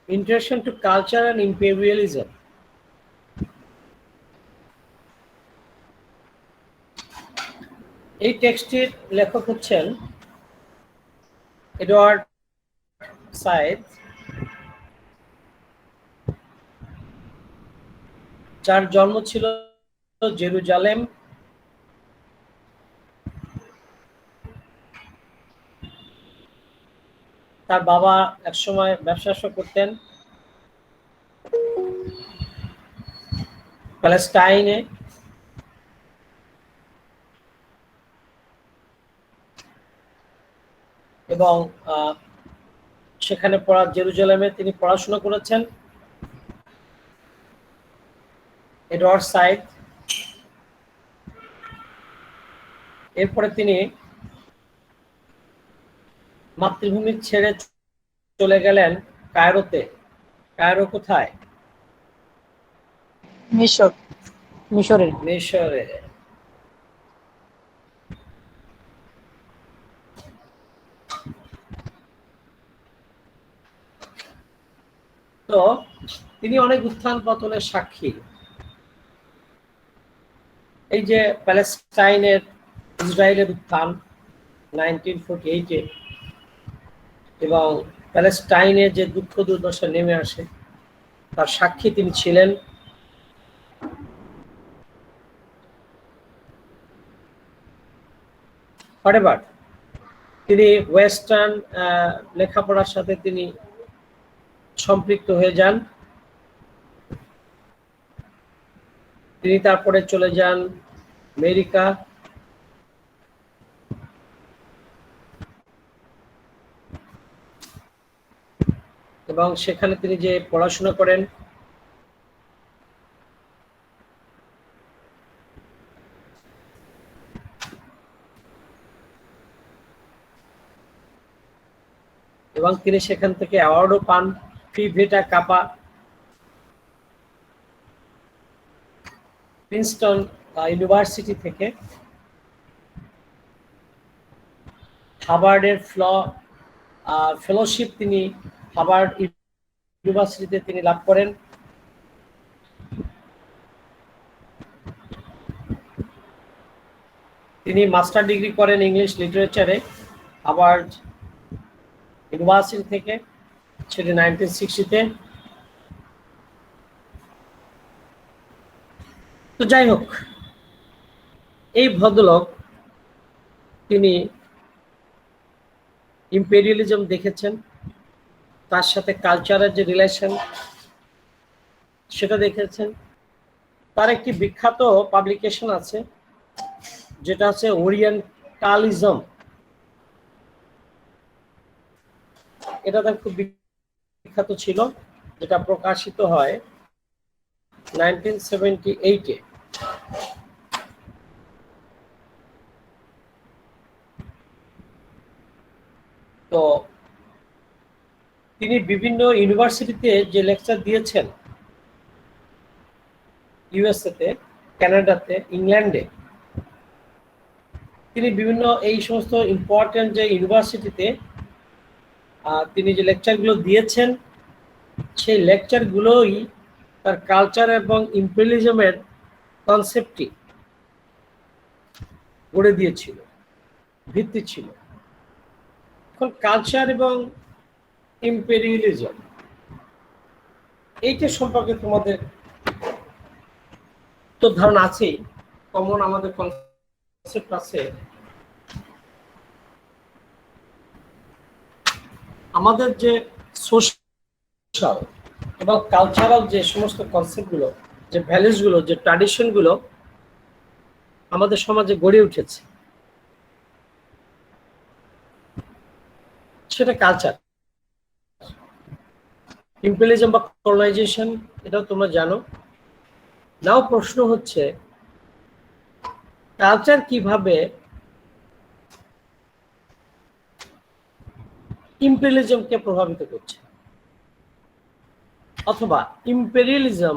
Introduction to Culture and Imperialism. এই টেক্সটের লেখক হচ্ছেন এডওয়ার্ড সাইদ, যার জন্ম ছিল জেরুজালেম। তার বাবা একসময় ব্যবসা করতেন প্যালেস্টাইনে, এবং সেখানে জেরুজালেমে তিনি পড়াশোনা করেছেন। এডওয়ার্ড সাইদ এরপরে তিনি মাতৃভূমি ছেড়ে চলে গেলেন কায়রোতে। কায়রো কোথায়? মিশরে। তো তিনি অনেক উত্থান পতনের সাক্ষী। এই যে প্যালেস্টাইনের ইসরায়েলের উত্থান 1948-এ, এবং প্যালেস্টাইনে যে দুঃখ দুর্দশা নেমে আসে তার সাক্ষী তিনি ছিলেন। হোয়াটএভার, তিনি ওয়েস্টার্ন লেখাপড়ার সাথে তিনি সম্পৃক্ত হয়ে যান। তিনি তারপরে চলে যান আমেরিকা, এবং সেখানে তিনি যে পড়াশোনা করেন এবং তিনি সেখান থেকে অ্যাওয়ার্ডও পান, ফি ভেটা কাপা প্রিন্সটন ইউনিভার্সিটি থেকে। হার্ভার্ডের ফেলোশিপ তিনি হার্ভার্ড ইউনিভার্সিটিতে তিনি লাভ করেন। তিনি মাস্টার ডিগ্রি করেন ইংলিশ লিটারেচারে হার্ভার্ড ইউনিভার্সিটি থেকে, সেটি 1960-তে। তো যাই হোক, এই ভদ্রলোক তিনি ইম্পেরিয়ালিজম দেখেছেন, তার সাথে কালচারের যে রিলেশন সেটা দেখেছেন। তার একটি বিখ্যাত পাবলিকেশন আছে যেটা আছে ওরিয়েন্টালিজম। এটা তার খুব বিখ্যাত ছিল, যেটা প্রকাশিত হয় 1978-এ। তো তিনি বিভিন্ন ইউনিভার্সিটিতে যে লেকচার দিয়েছেন, ইউএসএতে, কানাডাতে, ইংল্যান্ডে, তিনি বিভিন্ন এই সমস্ত ইম্পর্টেন্ট যে ইউনিভার্সিটিতে তিনি যে লেকচারগুলো দিয়েছেন, সেই লেকচারগুলোই তার কালচার এবং ইম্পেরিয়ালিজমের কনসেপ্টটি গড়ে দিয়েছিল, ভিত্তি ছিল। এখন কালচার এবং ইম্পেরিয়ালিজম এইটা সম্পর্কে তোমাদের তো ধারণা আছেই, কমন আমাদের কনসেপ্ট আছে। আমাদের যে সোশ্যাল এবং কালচারাল যে সমস্ত কনসেপ্টগুলো, যে ভ্যালুসগুলো, যে ট্র্যাডিশনগুলো আমাদের সমাজে গড়ে উঠেছে, সেটা কালচার। ইম্পেরিয়ালিজম বা কলোনাইজেশন, এটাও তোমরা জানো। নাও প্রশ্ন হচ্ছে, কালচার কিভাবে ইম্পেরিয়ালিজমকে প্রভাবিত করছে, অথবা ইম্পেরিয়ালিজম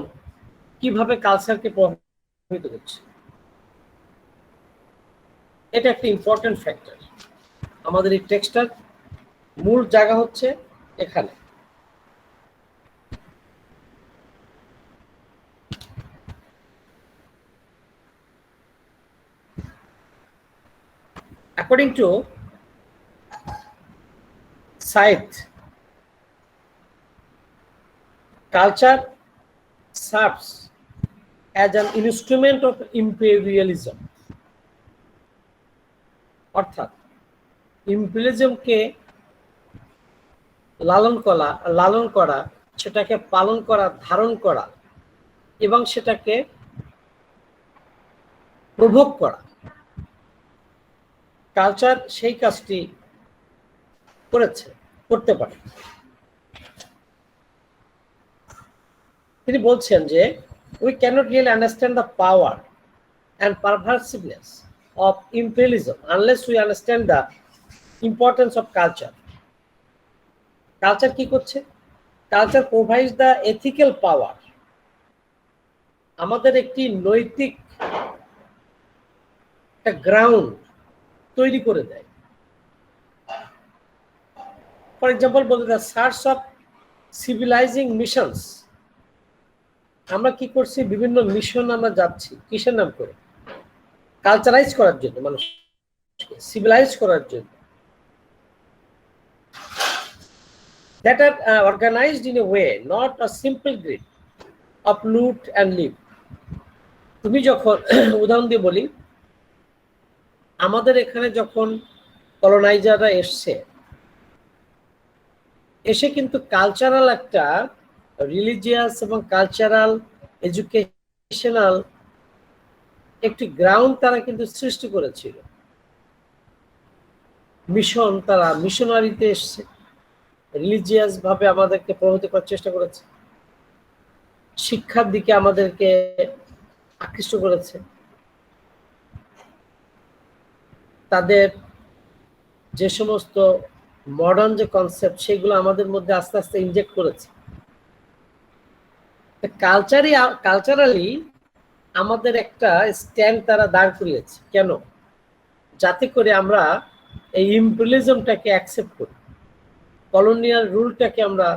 কিভাবে কালচারকে প্রভাবিত করছে? এটা একটা ইম্পর্টেন্ট ফ্যাক্টর। আমাদের এই টেক্সটার মূল জায়গা হচ্ছে এখানে। According to Said, culture serves as an instrument of imperialism. অর্থাৎ ইম্পেরিয়ালিজমকে লালন করা, সেটাকে পালন করা, ধারণ করা এবং সেটাকে প্রভোগ করা, কালচার সেই কাজটি করতে পারে। তিনি বলছেন যে we cannot really understand the power and perversiveness of imperialism unless we understand the importance of culture. Culture কি করছে? Culture provides the ethical power, আমাদের একটি নৈতিক একটা গ্রাউন্ড তৈরি করে দেয়। ফর এক্সাম্পল বলতে দ্য সার্চ অফ সিভিলাইজিং মিশনস, আমরা কি করছি, বিভিন্ন মিশন আমরা যাচ্ছি কিসের নাম করে? কালচারাইজ করার জন্য, মানুষকে সিভিলাইজ করার জন্য। that are organized in a way, not a simple grid of loot and live. তুমি যখন উদাহরণ দিয়ে বলি, আমাদের এখানে যখন কলোনাইজাররা এসে কিন্তু কালচারাল একটা রিলিজিয়াস এবং কালচারাল এডুকেশনাল একটি গ্রাউন্ড তারা কিন্তু সৃষ্টি করেছিল। মিশন, তারা মিশনারিতে এসছে, রিলিজিয়াস ভাবে আমাদেরকে প্রভাবিত করার চেষ্টা করেছে, শিক্ষার দিকে আমাদেরকে আকৃষ্ট করেছে, তাদের যে সমস্ত মডার্ন যে কনসেপ্ট সেগুলো আমাদের মধ্যে আস্তে আস্তে ইনজেক্ট করেছে। কালচারালি আমাদের একটা স্ট্যান্ড তারা দাঁড় করিয়েছে। কেন? যাতে করে আমরা এই ইম্পেরিয়ালিজমটাকে অ্যাকসেপ্ট করি, কলোনিয়াল রুলটাকে আমরা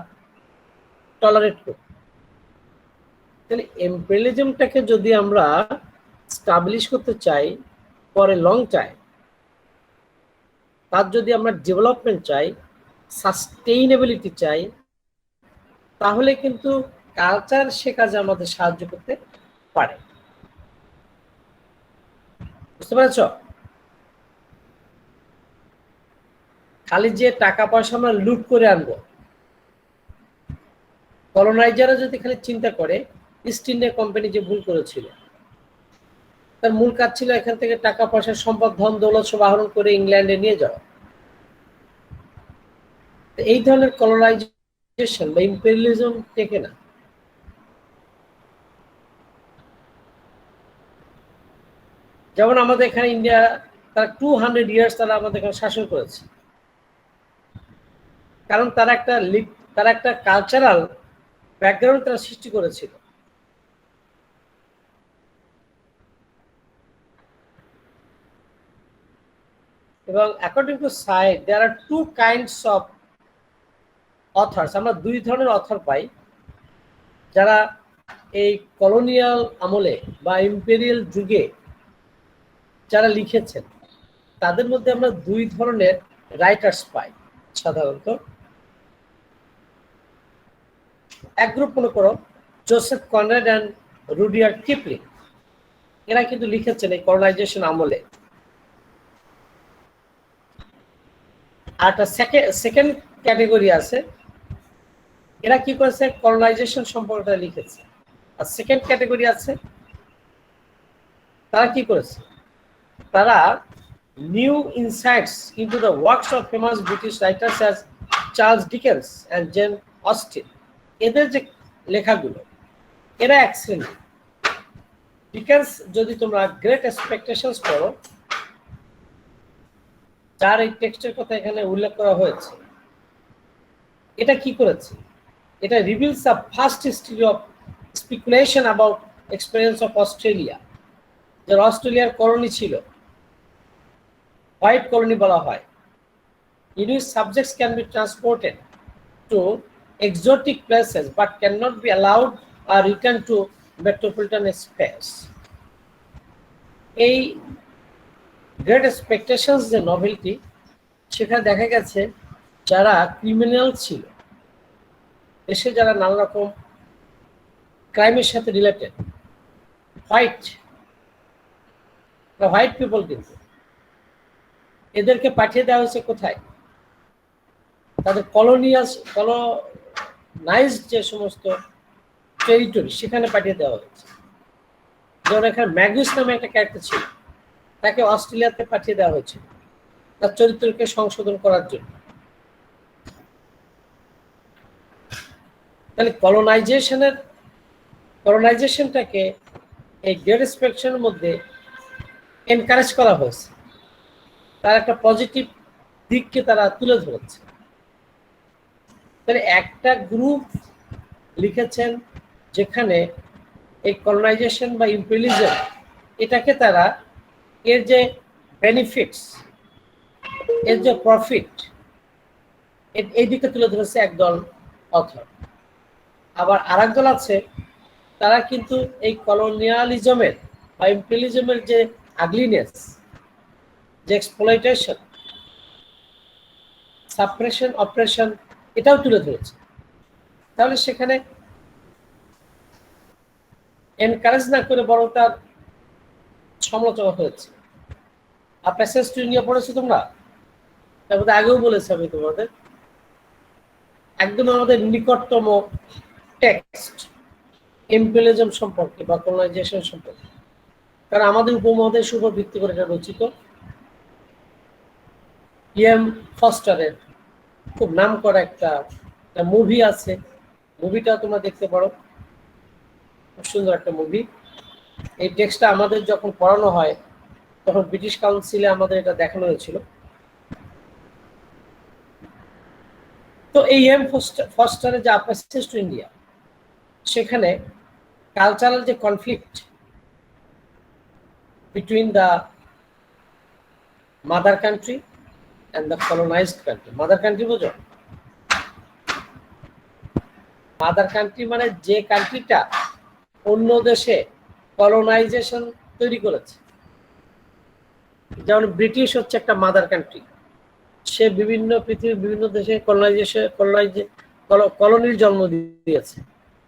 টলারেট করি। তাহলে ইম্পেরিয়ালিজমটাকে যদি আমরা স্টাবলিশ করতে চাই ফর এ লং টাইম, তার যদি আমরা ডেভেলপমেন্ট চাই, সাস্টেইনেবিলিটি চাই, তাহলে কিন্তু কালচার সে কাজে আমাদের সাহায্য করতে পারে। বুঝতে পেরেছ? খালি যে টাকা পয়সা আমরা লুট করে আনবো, কলোনাইজাররা যদি খালি চিন্তা করে, ইস্ট ইন্ডিয়া কোম্পানি যে ভুল করেছিল, তার মূল কাজ ছিল এখান থেকে টাকা পয়সা, সম্পদ, ধন দৌলত সব আহরণ করে ইংল্যান্ডে নিয়ে যাওয়া। এই ধরনের কলোনাইজেশন বা ইম্পেরিয়ালিজম টেকে না। যেমন আমাদের এখানে ইন্ডিয়া, তারা 200 ইয়ার্স তারা আমাদের এখানে শাসন করেছে, কারণ তারা একটা কালচারাল ব্যাকগ্রাউন্ড তারা সৃষ্টি করেছিল। এবং according to Said there are 2 kinds of authors. আমরা 2 ধরনের অথর পাই যারা এই কলোনিয়াল আমলে বা ইম্পেরিয়াল যুগে যারা লিখেছেন, তাদের মধ্যে আমরা 2 ধরনের রাইটার্স পাই সাধারণত। এক গ্রুপ মনে করো Joseph Conrad and Rudyard Kipling, এরা কিন্তু লিখেছেন এই কলোনাইজেশন আমলে। আর একটা সেকেন্ড ক্যাটেগরি আছে, এরা কি করেছে, কলোনাইজেশন সম্পর্কে লিখেছে। আর সেকেন্ড ক্যাটেগরি আছে, তারা কি করেছে, তারা new insights into the works of famous British writers as Charles Dickens and Jane Austen, এদের যে লেখাগুলো, এরা এক শ্রেণী। ডিকেন্স যদি তোমরা গ্রেট এক্সপেকটেশনস পড়ো, যার এই টেক্সটের কথা এখানে উল্লেখ করা হয়েছে, এটা কি করেছে, এটা reveals a first history of speculation about experience of Australia. যারা অস্ট্রেলিয়ার কলোনি ছিল, হোয়াইট কলোনি বলা হয়, in which subjects can be transported to exotic places but cannot be allowed or returned to metropolitan space. এই great expectations যে নভেলটি, সেখানে দেখা গেছে যারা ক্রিমিনাল ছিল, দেশে যারা নানা রকম ক্রাইমের সাথে রিলেটেড, হোয়াইট হোয়াইট পিপল, কিন্তু এদেরকে পাঠিয়ে দেওয়া হয়েছে কোথায়? তাদের কলোনাইজড যে সমস্ত টেরিটরি, সেখানে পাঠিয়ে দেওয়া হয়েছে। যেমন এখানে ম্যাগুস নামে একটা ক্যারেক্টার ছিল, তাকে অস্ট্রেলিয়াতে পাঠিয়ে দেওয়া হয়েছিল তার চরিত্রকে সংশোধন করার জন্য। তাহলে কলোনাইজেশনটাকে এই গ্রেট এক্সপেকশনের মধ্যে এনকারেজ করা হয়েছে, তার একটা পজিটিভ দিককে তারা তুলে ধরেছে। তাহলে একটা গ্রুপ লিখেছেন যেখানে এই কলোনাইজেশন বা ইম্পেরিয়ালিজম, এটাকে তারা এর যে বেনিফিটস, এর যে প্রফিট, এই দিকে তুলে ধরেছে একদল অথর। আবার আর একদল আছে, তারা কিন্তু এই কলোনিয়ালিজমের বা ইম্পেরিয়ালিজমের যে আগলিনেস, যে এক্সপ্লয়টেশন, সাপ্রেশন, অপারেশন, এটাও তুলে ধরেছে। তাহলে সেখানে এনকারেজ না করে বরং তার সমালোচনা হয়েছে। আর প্যাসেজ টু ইন্ডিয়া পড়েছো তোমরা? তার মধ্যে আগেও বলেছি আমি তোমাদের, একদম আমাদের নিকটতম টেক্সট ইম্পেরিয়ালিজম সম্পর্কে বা কলোনাইজেশন সম্পর্কে, কারণ আমাদের উপমহাদেশের উপর ভিত্তি করে এটা রচিত। ইএম ফস্টারের খুব নাম করা একটা মুভি আছে, মুভিটা তোমরা দেখতে পারো, খুব সুন্দর একটা মুভি। এই টেক্সটটা আমাদের যখন পড়ানো হয় তখন ব্রিটিশ কাউন্সিলে আমাদের এটা দেখানো হয়েছিল। তো এই এম ফস্টারের যে প্যাসেজ টু ইন্ডিয়া, সেখানে কালচারাল যে conflict between the mother country and the colonised country. Mother country বোঝো? মাদার কান্ট্রি মানে যে কান্ট্রিটা অন্য দেশে কলোনাইজেশন তৈরি করেছে। যেমন ব্রিটিশ হচ্ছে একটা মাদার কান্ট্রি, সে পৃথিবীর বিভিন্ন দেশে কলোনির জন্ম দিয়েছে।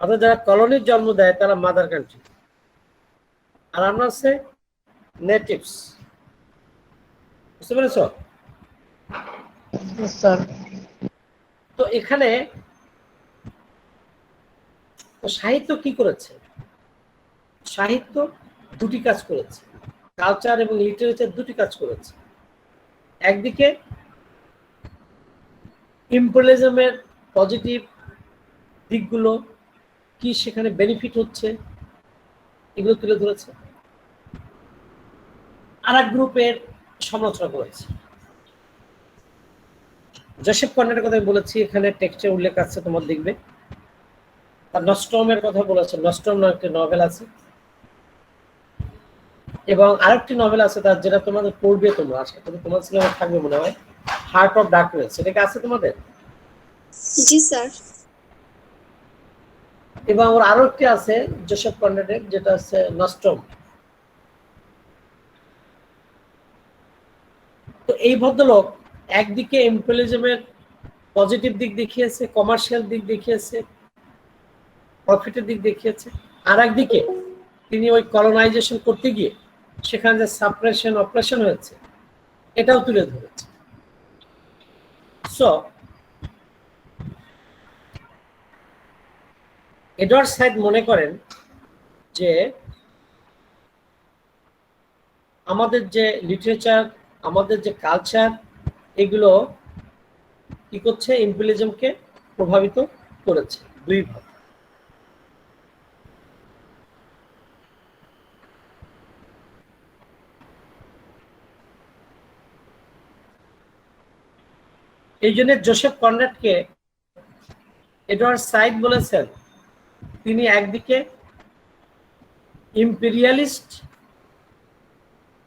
অর্থাৎ যারা কলোনির জন্ম দেয় তারা মাদার কান্ট্রি, আর আমরা হচ্ছে নেটিভস। বুঝতে পেরেছ? তো এখানে সাহিত্য কি করেছে? সাহিত্য দুটি কাজ করেছে, কালচার এবং লিটারেচার দুটি কাজ করেছে। একদিকে ইম্পেরিয়ালিজমের পজিটিভ দিকগুলো কি, সেখানে বেনিফিট হচ্ছে, এগুলো তুলে ধরেছে। আর এক গ্রুপের সমালোচনা করেছে। জোসেফ কনরাডের কথা বলেছি, এখানে টেক্সটে উল্লেখ আছে, তোমার দেখবে। তার নস্ট্রমের কথা বলেছে, নস্ট্রম নামে একটি নভেল আছে, এবং আরেকটি নভেল আছে তার, যেটা তোমাদের পড়বে তোমরা, আজকে তোমার সিলেবাসে থাকবে মনে হয়, হার্ট অফ ডার্কনেস। এটা কি আছে তোমাদের? জি স্যার। এবং ওর আরো একটি আছে জোসেফ কনরাডের, যেটা হচ্ছে নস্ট্রম। তো এই ভদ্রলোক একদিকে ইম্পেরিয়ালিজমের পজিটিভ দিক দেখিয়েছে, কমার্শিয়াল দিক দেখিয়েছে, প্রফিটের দিক দেখিয়েছে, আর একদিকে তিনি ওই কলোনাইজেশন করতে গিয়ে সেখানে যে সাপ্রেশন, অপারেশন হয়েছে, এটাও তুলে ধরেছে। সো এডওয়ার্ড সাইড মনে করেন যে আমাদের যে লিটারেচার, আমাদের যে কালচার, এগুলো কি করছে? ইম্পেরিয়ালিজমকে প্রভাবিত করেছে দুই ভাবে। এই জন্য জোসেফ কনরাডকে এডওয়ার্ড সাইড বলেছেন, তিনি একদিকে ইম্পেরিয়ালিস্ট,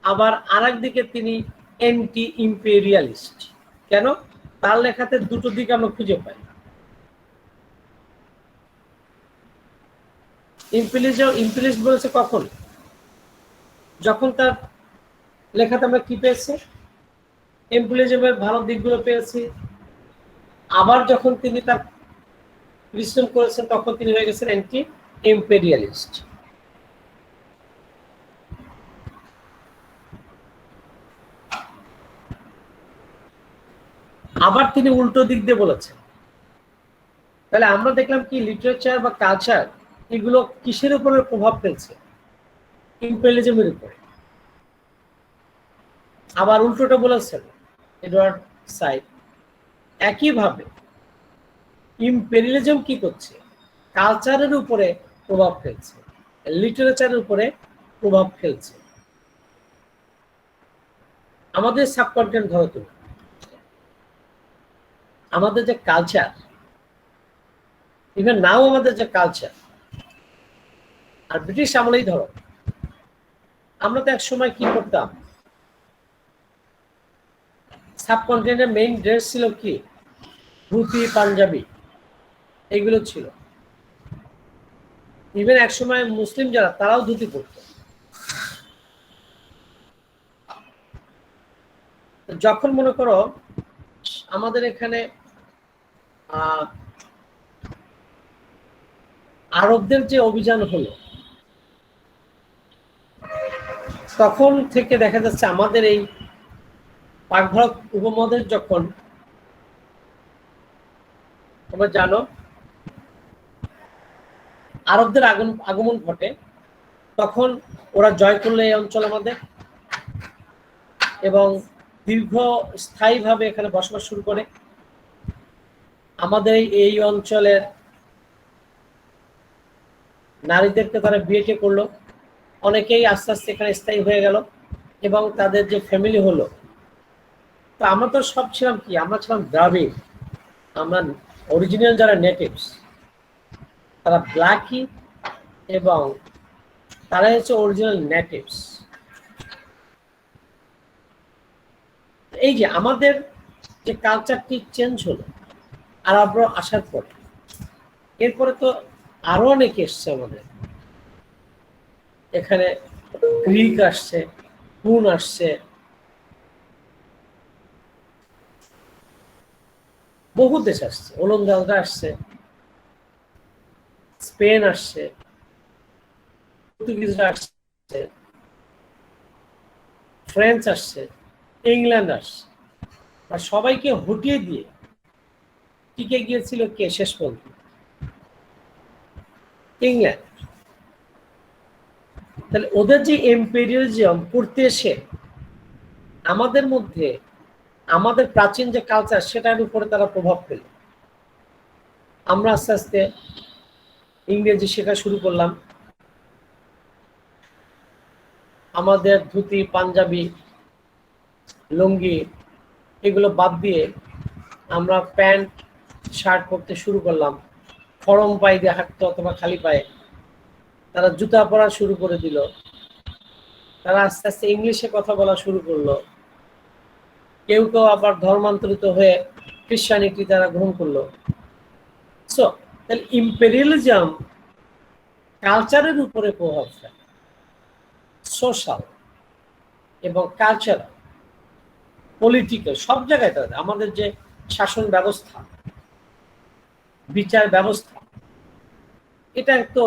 আবার আর একদিকে তিনি অ্যান্টি ইম্পেরিয়ালিস্ট। কেন? তার লেখাতে দুটো দিক আমরা খুঁজে পাই। ইম্পেরিয়ালিস্ট বলেছে কখন? যখন তার লেখাতে আমরা কি পেয়েছি? ইম্পেরিয়ালিজমের ভালো দিকগুলো পেয়েছি। আবার যখন তিনি তার বিশ্লেষণ করেছেন তখন তিনি হয়ে গেছেন অ্যান্টি ইম্পেরিয়ালিস্ট। আবার তিনি উল্টো দিক দিয়ে বলেছেন। তাহলে আমরা দেখলাম কি লিটারেচার বা কালচার এগুলো কিসের উপরে প্রভাব ফেলছে? ইম্পেরিয়ালিজমের উপরে। আবার উল্টোটা বলেছেন এডওয়ার্ড সাইড, একইভাবে ইম্পেরিয়ালিজম কি করছে? কালচারের উপরে প্রভাব ফেলছে, লিটারেচারের উপরে প্রভাব ফেলছে। আমাদের সাবকন্টিনেন্ট ধরো তুমি, আমাদের যে কালচার, ইভেন নাও আমাদের যে কালচার, আর ব্রিটিশ আমলেই ধরো, আমরা তো এক সময় কি করতাম? সাবকন্টিনেন্টের মেইন ড্রেস ছিল কি? ধুতি, পাঞ্জাবি, এগুলো ছিল। ইভেন এক সময় মুসলিম যারা তারাও ধুতি পরত। যখন মনে করো আমাদের এখানে আরবদের যে অভিযান হলো, তখন থেকে দেখা যাচ্ছে আমাদের এই পাক ভারত উপমহাদেশ যখন, তোমরা জানো, আরবদের আগমন ঘটে, তখন ওরা জয় করলো এই অঞ্চল আমাদের এবং দীর্ঘস্থায়ীভাবে এখানে বসবাস শুরু করে। আমাদের এই অঞ্চলের নারীদেরকে তারা বিয়ে করলো, অনেকেই আস্তে আস্তে এখানে স্থায়ী হয়ে গেল এবং তাদের যে ফ্যামিলি হলো। তো আমরা তো সব ছিলাম কি? আমরা ছিলাম দ্রাবিড়, আমরা অরিজিনাল যারা নেটিভস তারা ব্ল্যাকি এবং তারা হচ্ছে অরিজিনাল নেটিভস। এই যে আমাদের যে কালচারটি চেঞ্জ হলো আরবরা আসার পরে, এরপরে তো আরো অনেকে এসছে আমাদের এখানে। গ্রিক আসছে, হুন আসছে, বহু দেশ আসছে, ওলন্দাজরা আসছে, স্পেন আসছে, পর্তুগিজরা আসছে, ফ্রেঞ্চ আসছে, ইংল্যান্ড আসছে। আর সবাইকে হটিয়ে দিয়ে টিকে গিয়েছিল কে শেষ পর্যন্ত? ইংল্যান্ড। তাহলে ওদের যে এম্পেরিয়ালিজম করতে এসে আমাদের মধ্যে আমাদের প্রাচীন যে কালচার সেটার উপরে তারা প্রভাব ফেল। আমরা আস্তে আস্তে ইংরেজি শেখা শুরু করলাম, আমাদের ধুতি, পাঞ্জাবি, লুঙ্গি এগুলো বাদ দিয়ে আমরা প্যান্ট, শার্ট পরতে শুরু করলাম। ফরম পায়ে দিয়ে হাঁটতে অথবা খালি পায়ে। তারা জুতা পরা শুরু করে দিল, তারা আস্তে আস্তে ইংলিশে কথা বলা শুরু করলো। কেউ কেউ আবার ধর্মান্তরিত হয়ে খ্রিস্টানিটি তারা গ্রহণ করলো। সো তাহলে ইম্পেরিয়ালিজম কালচারের উপরে প্রভাব ফেলে, সোশ্যাল এবং কালচারাল, পলিটিক্যাল, সব জায়গায় তাদের আমাদের যে শাসন ব্যবস্থা, বিচার ব্যবস্থা, এটা তো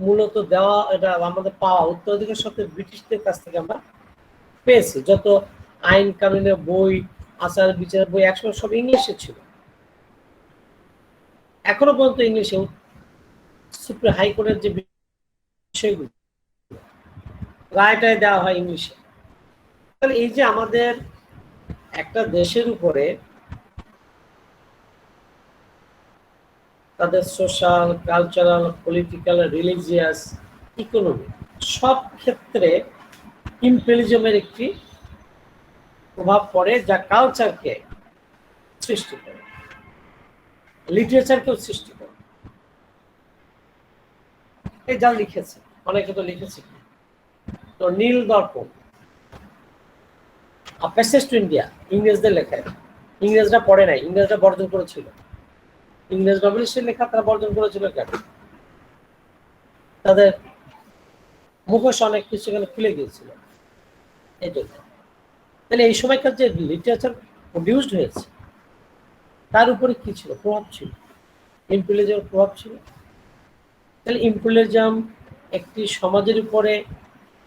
মূলত দেওয়া, এটা আমাদের পাওয়া উত্তরাধিকার সত্ত্বে ব্রিটিশদের কাছ থেকে আমরা পেয়েছি। যত আইন কানুনের বই, আচার বিচার বই একসময় সব ইংলিশে ছিল, এখনো পর্যন্ত ইংলিশে। সুপ্রিম হাইকোর্টের যে বিষয়গুলো রায়টায় দেওয়া হয় ইংলিশে। তাহলে এই যে আমাদের একটা দেশের উপরে তাদের social, cultural, political, religious, economy সব ক্ষেত্রে ইম্পেরিয়ালিজমের একটি প্রভাব পড়ে, যা কালচারকে সৃষ্টি করে, লিটারেচারকেও সৃষ্টি করে। এই যা লিখেছে, অনেকে তো লিখেছে। তো নীল দর্পণ, প্যাসেজ টু ইন্ডিয়া, ইংরেজদের লেখা। ইংরেজরা পড়ে নাই, ইংরেজরা বর্জন করেছিল। ইংরেজ নভেলিস্টের লেখা তারা বর্জন করেছিল কেন? তাদের মুখোশ অনেক কিছু এখানে খুলে গিয়েছিল এই জন্য। তাহলে এই সময়কার যে লিটারেচার প্রডিউসড হয়েছে তার উপরে কি ছিল, প্রভাব ছিল, ইম্পেরিয়ালিজমের প্রভাব ছিল। তাহলে ইম্পেরিয়ালিজম একটি সমাজের উপরে,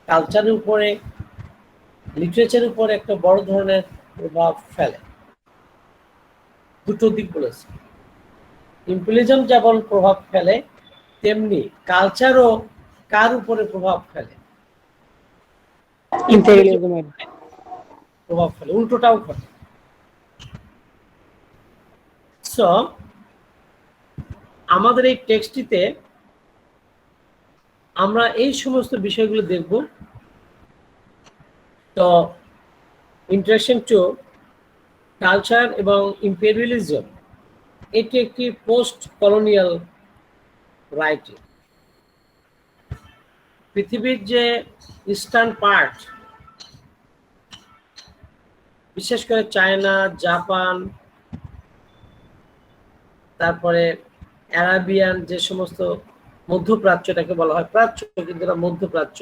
কালচারের উপরে, লিটারেচারের উপরে একটা বড় ধরনের প্রভাব ফেলে। দুটো দিক বলেছে, ইম্পেরিয়ালিজম যেমন প্রভাব ফেলে তেমনি কালচারও কার উপরে প্রভাব ফেলে, ইম্পেরিয়ালিজমের। প্রভাব ফেলে, উল্টোটাও ঘটে। সো আমাদের এই টেক্সটটিতে আমরা এই সমস্ত বিষয়গুলো দেখব। তো ইন্ট্রোডাকশন টু কালচার এবং ইম্পেরিয়ালিজম এটি একটি পোস্ট কলোনিয়াল রাইটিং। পৃথিবীর যে ইস্টার্ন পার্ট, বিশেষ করে চায়না, জাপান, তারপরে অ্যারাবিয়ান যে সমস্ত মধ্যপ্রাচ্যটাকে বলা হয়, প্রাচ্য কিন্তু এটা মধ্যপ্রাচ্য,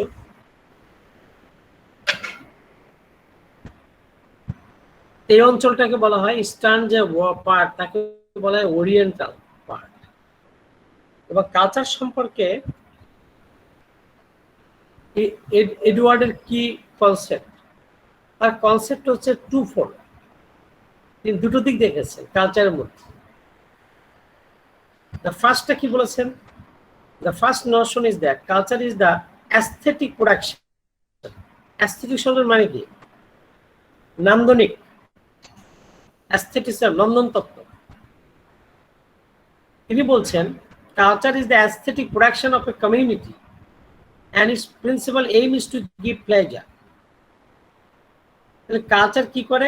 এই অঞ্চলটাকে বলা হয় ইস্টার্ন যে পার্ট তাকে বলা হয় ওরিয়েন্টাল পার্ট। এবং কালচার সম্পর্কে এডওয়ার্ডের কি কনসেপ্ট, তার কনসেপ্ট হচ্ছে টু ফোল্ড। তিনি দুটো দিক দেখেছেন কালচারের মধ্যে। দ্য ফার্স্টটা কি বলেছেন, the first Notion is that culture is the aesthetic production. Aesthetic শব্দের মানে কি, নান্দনিক, অ্যাস্থেটিসিজম, নন্দন তত্ত্ব। তিনি বলছেন culture is the aesthetic production of a community and its principal aim is to give pleasure. তাহলে কালচার কি করে,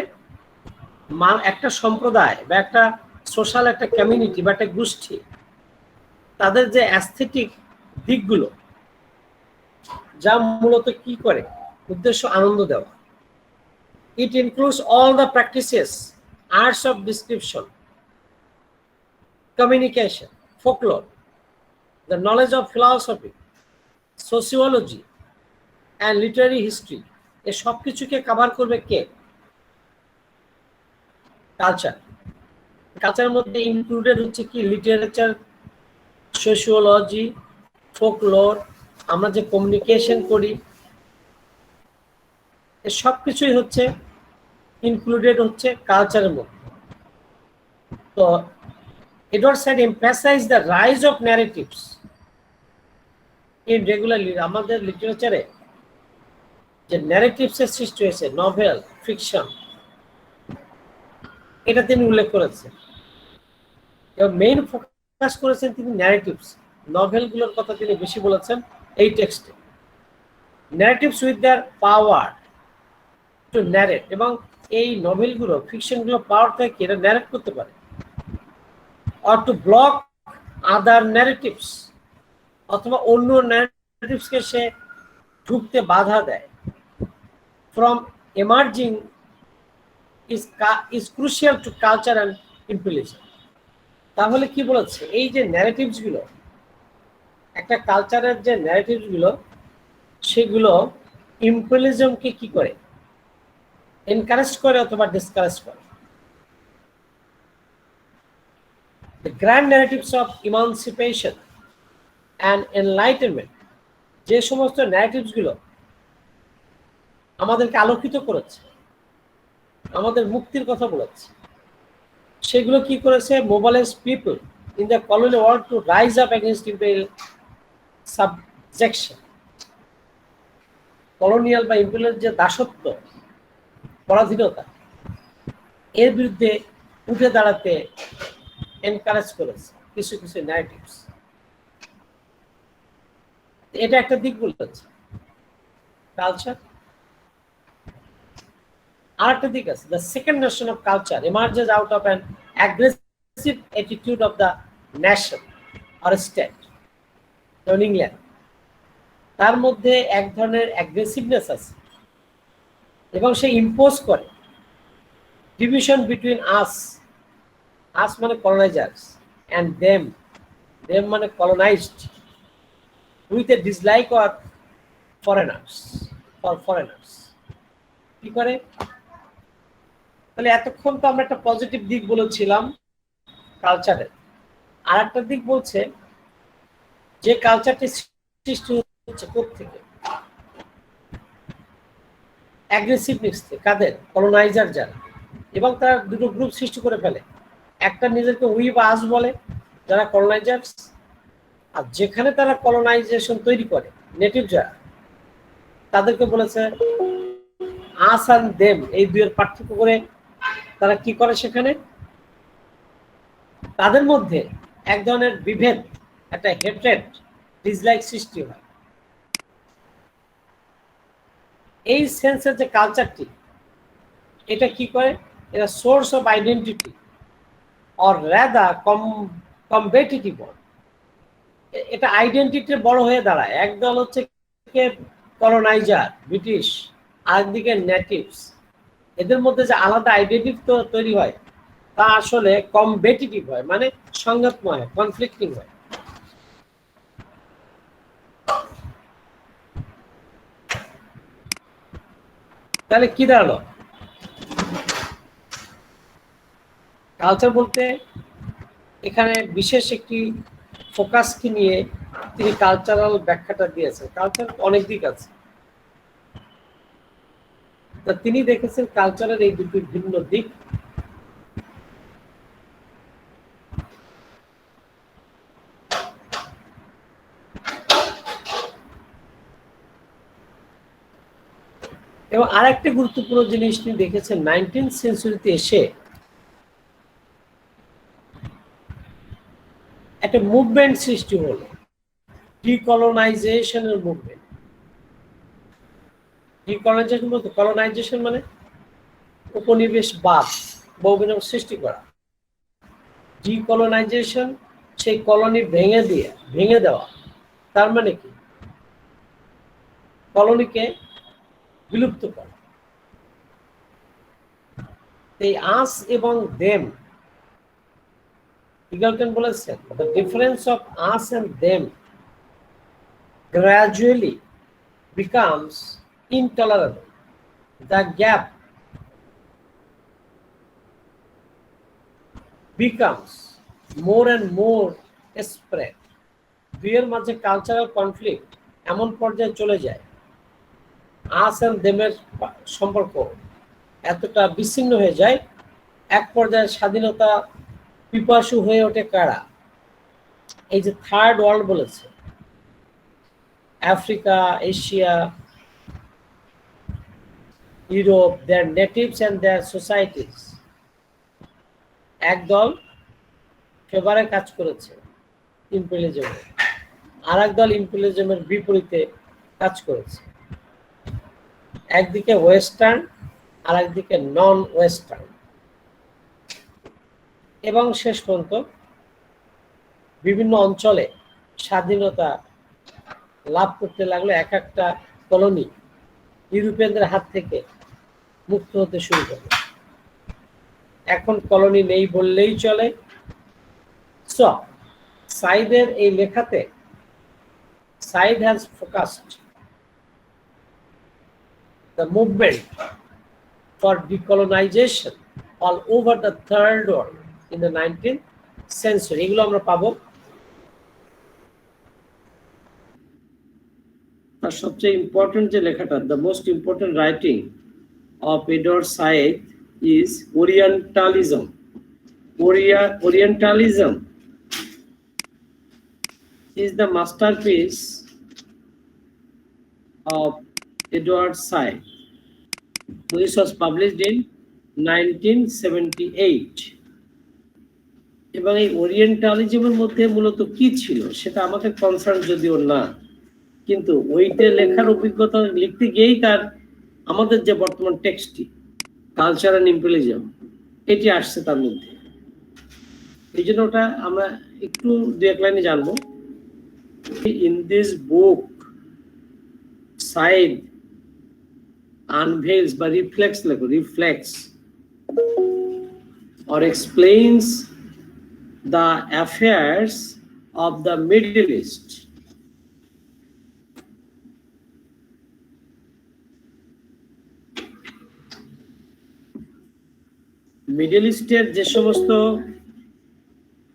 একটা সম্প্রদায় বা একটা সোশ্যাল একটা কমিউনিটি বা একটা গোষ্ঠী, তাদের যে অ্যাস্থেটিক দিকগুলো, যা মূলত কি করে, উদ্দেশ্য আনন্দ দেওয়া। It includes all the practices, arts of description, communication, folklore, the knowledge of philosophy, sociology and literary history. এ সব কিছুকে কভার করবে কে, কালচার। কালচারের মধ্যে ইনক্লুডেড হচ্ছে কি, লিটারেচার, সোশিওলজি, ফোকলোর, আমরা যে কমিউনিকেশন করি, এ সব কিছুই হচ্ছে ইনক্লুডেড হচ্ছে কালচারের মধ্যে। তো Edward Said emphasize the rise of narratives in regularly. আমাদের লিটারেচারে যে ন্যারেটিভসের সৃষ্টি হয়েছে, নভেল, ফিকশন, এটা তিনি উল্লেখ করেছেন। এবং মেইন ফোকাস করেছেন তিনি ন্যারেটিভস, নভেলগুলোর কথা তিনি বেশি বলেছেন এই টেক্সটে। Narratives with their power to narrate, এবং এই নভেলগুলো, ফিকশনগুলো পাওয়ার থেকে এটা ন্যারেট করতে পারে, or to block other narratives, অথবা অন্য ন্যারেটিভসকে সে ঢুকতে বাধা দেয়, from emerging is crucial to culture and imperialism. তাহলে কি বলেছে, এই যে ন্যারেটিভস গুলো, একটা কালচারের যে ন্যারেটিভস গুলো, সেগুলো ইম্পেরিয়ালিজমকে কি করে, এনকারেজ করে অথবা ডিসকারেজ করে। The grand narratives of emancipation and enlightenment, যে সমস্ত ন্যারেটিভস গুলো আমাদেরকে আলোকিত করেছে, আমাদের মুক্তির কথা বলেছে, সেগুলো কি করেছে, mobilise people in the colonial world to rise up against imperial subjection. Colonial বা ইম্পেরিয়াল যে দাসত্ব, পরাধীনতা, এর বিরুদ্ধে উঠে দাঁড়াতে এনকারেজ করেছে কিছু কিছু ন্যারেটিভস। এটা একটা দিক বলেছে কালচার। আরেকটা দিক আছে, the second notion of culture emerges out of an aggressive attitude of the nation or state. যেমন ইংল্যান্ড, তার মধ্যে এক ধরনের অ্যাগ্রেসিভনেস আছে এবং সে ইম্পোজ করে ডিভিশন বিটুইন আস, আস মানে কলোনাইজার্স, অ্যান্ড দেম, দেম মানে colonised, with a dislike of foreigners, for foreigners. কি করে, তাহলে এতক্ষণ তো আমরা একটা পজিটিভ দিক বলেছিলাম কালচারের। আর একটা দিক বলছে যে কালচারটি সৃষ্টি হচ্ছে কোত্থেকে? অ্যাগ্রেসিভনেস থেকে। কাদের? কলোনাইজার যারা, এবং তারা দুটো গ্রুপ সৃষ্টি করে ফেলে। একটা নিজেকে উই বা আস বলে যারা কলোনাইজার্স, আর যেখানে তারা কলোনাইজেশন তৈরি করে নেটিভ যারা, তাদেরকে বলেছে আস অ্যান্ড দেম, এই দুইয়ের পার্থক্য করে তারা কি করে সেখানে তাদের মধ্যে এক ধরনের বিভেদ, একটা হেট্রেড, ডিসলাইক সৃষ্টি হয়। এই সেন্সের যে কালচারটি, এটা কি করে? এটা source of identity or rather competitive. এটা আইডেন্টিটির বড় হয়ে দাঁড়ায়। একদল হচ্ছে কলোনাইজার ব্রিটিশ, আরেকদিকে নেটিভস। এদের মধ্যে যে আলাদা আইডেন্টিটি তৈরি হয় তা আসলে কম্পিটিটিভ হয়, মানে সংঘাতময় হয়, কনফ্লিক্টিং হয়। তাহলে কি দাঁড়ালো? কালচার বলতে এখানে বিশেষ একটি ফোকাসকে নিয়ে তিনি কালচারাল ব্যাখ্যাটা দিয়েছেন। কালচার অনেক দিক আছে, তা তিনি দেখেছেন কালচারের এই দুটি ভিন্ন দিক। এবং আরেকটা গুরুত্বপূর্ণ জিনিস তিনি দেখেছেন, 19th সেঞ্চুরিতে এসে একটা মুভমেন্ট সৃষ্টি হলো, ডিকলোনাইজেশনের মুভমেন্ট। ডিকলোনাইজেশন বলতে কলোনাইজেশন মানে উপনিবেশবাদ, বহুবিধ সৃষ্টি করা। ডিকলোনাইজেশন সেই কলোনি ভেঙে দেওয়া। তার মানে কি? কলোনিকে বিলুপ্ত করা। এই আস এবং দেম, ইগলটন বলেছেন, the difference of us and them gradually becomes intolerable. The gap becomes more and more spread. দুইয়ের মাঝে কালচারাল কনফ্লিক্ট এমন পর্যায়ে চলে যায়, আস এন্ড দেমের সম্পর্ক এতটা বিচ্ছিন্ন হয়ে যায়, এক পর্যায়ে স্বাধীনতা পিপাসু হয়ে ওঠে কারা? এই যে থার্ড ওয়ার্ল্ড বলেছে, Africa, Asia, Europe, their natives and their societies. একদল ফেভারে কাজ করেছে ইম্পেরিয়ালিজমে, আর একদল ইম্পেরিয়ালিজমের বিপরীতে কাজ করেছে। একদিকে ওয়েস্টার্ন, আর একদিকে নন ওয়েস্টার্ন। এবং শেষ পর্যন্ত বিভিন্ন অঞ্চলে স্বাধীনতা লাভ করতে লাগলো এক একটা কলোনি ইউরোপিয়ানদের হাত থেকে মুক্ত হতে শুরু করলো। এখন কলোনি নেই বললেই চলে। সো সাইদের এই লেখাতে Said has focused the movement for decolonization all over the third world in the 19th century. এগুলো আমরা পাবো। আর সবচেয়ে ইম্পর্টেন্ট যে লেখাটা, the most important writing of Edward Said is Orientalism. Orientalism is the masterpiece of Edward Said, which was published in 1978. এবং এই ওরিয়েন্টালিজমের মধ্যে মূলত কি ছিল সেটা আমাদের কনসার্ন যদিও না, কিন্তু ওইটা লেখার অভিজ্ঞতা লিখতে গিয়েই তার আমাদের যে বর্তমান টেক্সটটি কালচার অ্যান্ড ইম্পেরিয়ালিজম, এটি আসছে তার মধ্যে। এই জন্য ওটা আমরা একটু দু এক লাইনে জানবো। In this book side unveils বা reflects or explains the affairs of the Middle East. Middle ইস্টের যে সমস্ত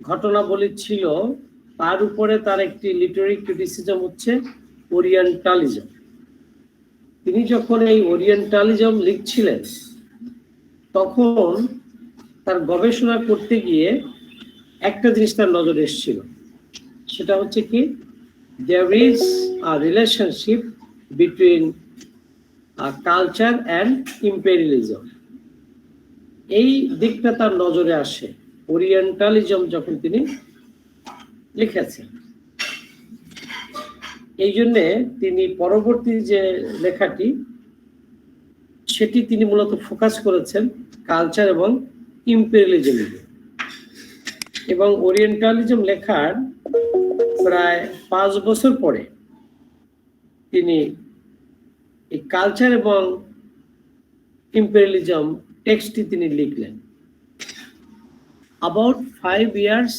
ঘটনাবলী ছিল তার উপরে তার একটি লিটারি ক্রিটিসিজম হচ্ছে ওরিয়েন্টালিজম। তিনি যখন এই ওরিয়েন্টালিজম লিখছিলেন তখন তার গবেষণা করতে গিয়ে একটা জিনিস তার নজরে এসেছিল, সেটা হচ্ছে কি, there is a relationship between culture and imperialism। এই দিকটা তার নজরে আসে ওরিয়েন্টালিজম যখন তিনি লিখেছেন। এই জন্যে তিনি পরবর্তী যে লেখাটি সেটি তিনি মূলত ফোকাস করেছেন কালচার এবং ইম্পেরিয়ালিজম, এবং ওরিয়েন্টালিজম লেখার প্রায় 5 বছর পরে তিনি এই কালচার এবং ইম্পেরিয়ালিজম টেক্সটটি তিনি লিখলেন। About 5 years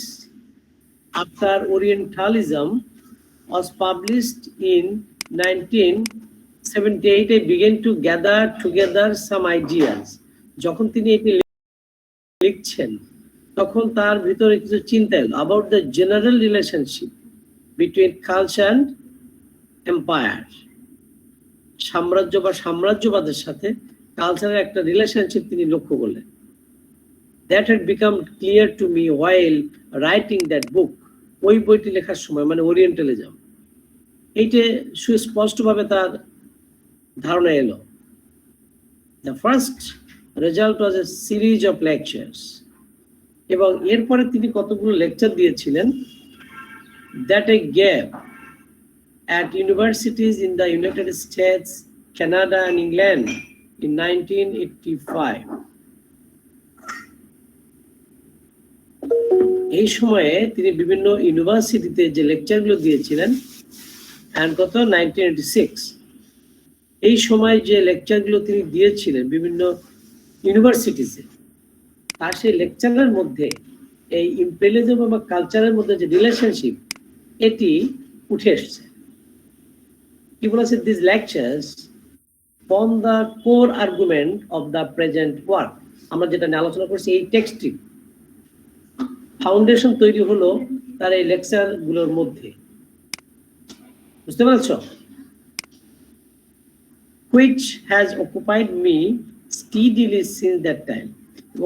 after Orientalism was published in 1978, I began to gather together some ideas। যখন তিনি এটি লিখছেন তখন তার ভিতরে কিছু চিন্তা এলো about the general relationship between culture and empire। সাম্রাজ্য বা সাম্রাজ্যবাদের সাথে কালচারের একটা রিলেশনশিপ তিনি লক্ষ্য করলেন। That had become clear to me while writing that book। ওই বইটি লেখার সময় মানে ওরিয়েন্টালিজম এইটা সুস্পষ্টভাবে তার ধারণা এলো। The first result was a series of lectures। এবং এরপরে তিনি কতগুলো লেকচার দিয়েছিলেন that I gave at universities in the United States, Canada and England in 1985। এই সময়ে তিনি বিভিন্ন ইউনিভার্সিটিতে যে লেকচারগুলো দিয়েছিলেন and কত 1986 এই সময় যে লেকচারগুলো তিনি দিয়েছিলেন বিভিন্ন ইউনিভার্সিটিতে তার সেই লেকচারের মধ্যে এই ইম্পেরিয়ালিজম এবং কালচারের মধ্যে যে রিলেশনশিপ এটি উঠে এসেছে। কি বলেছে, this lectures form the core argument of the present work. আমরা যেটা নিয়ে আলোচনা করছি এই টেক্সটটি ফাউন্ডেশন তৈরি হলো তার এই লেকচার গুলোর মধ্যে, বুঝতে পারছো, which has occupied me steadily since that time।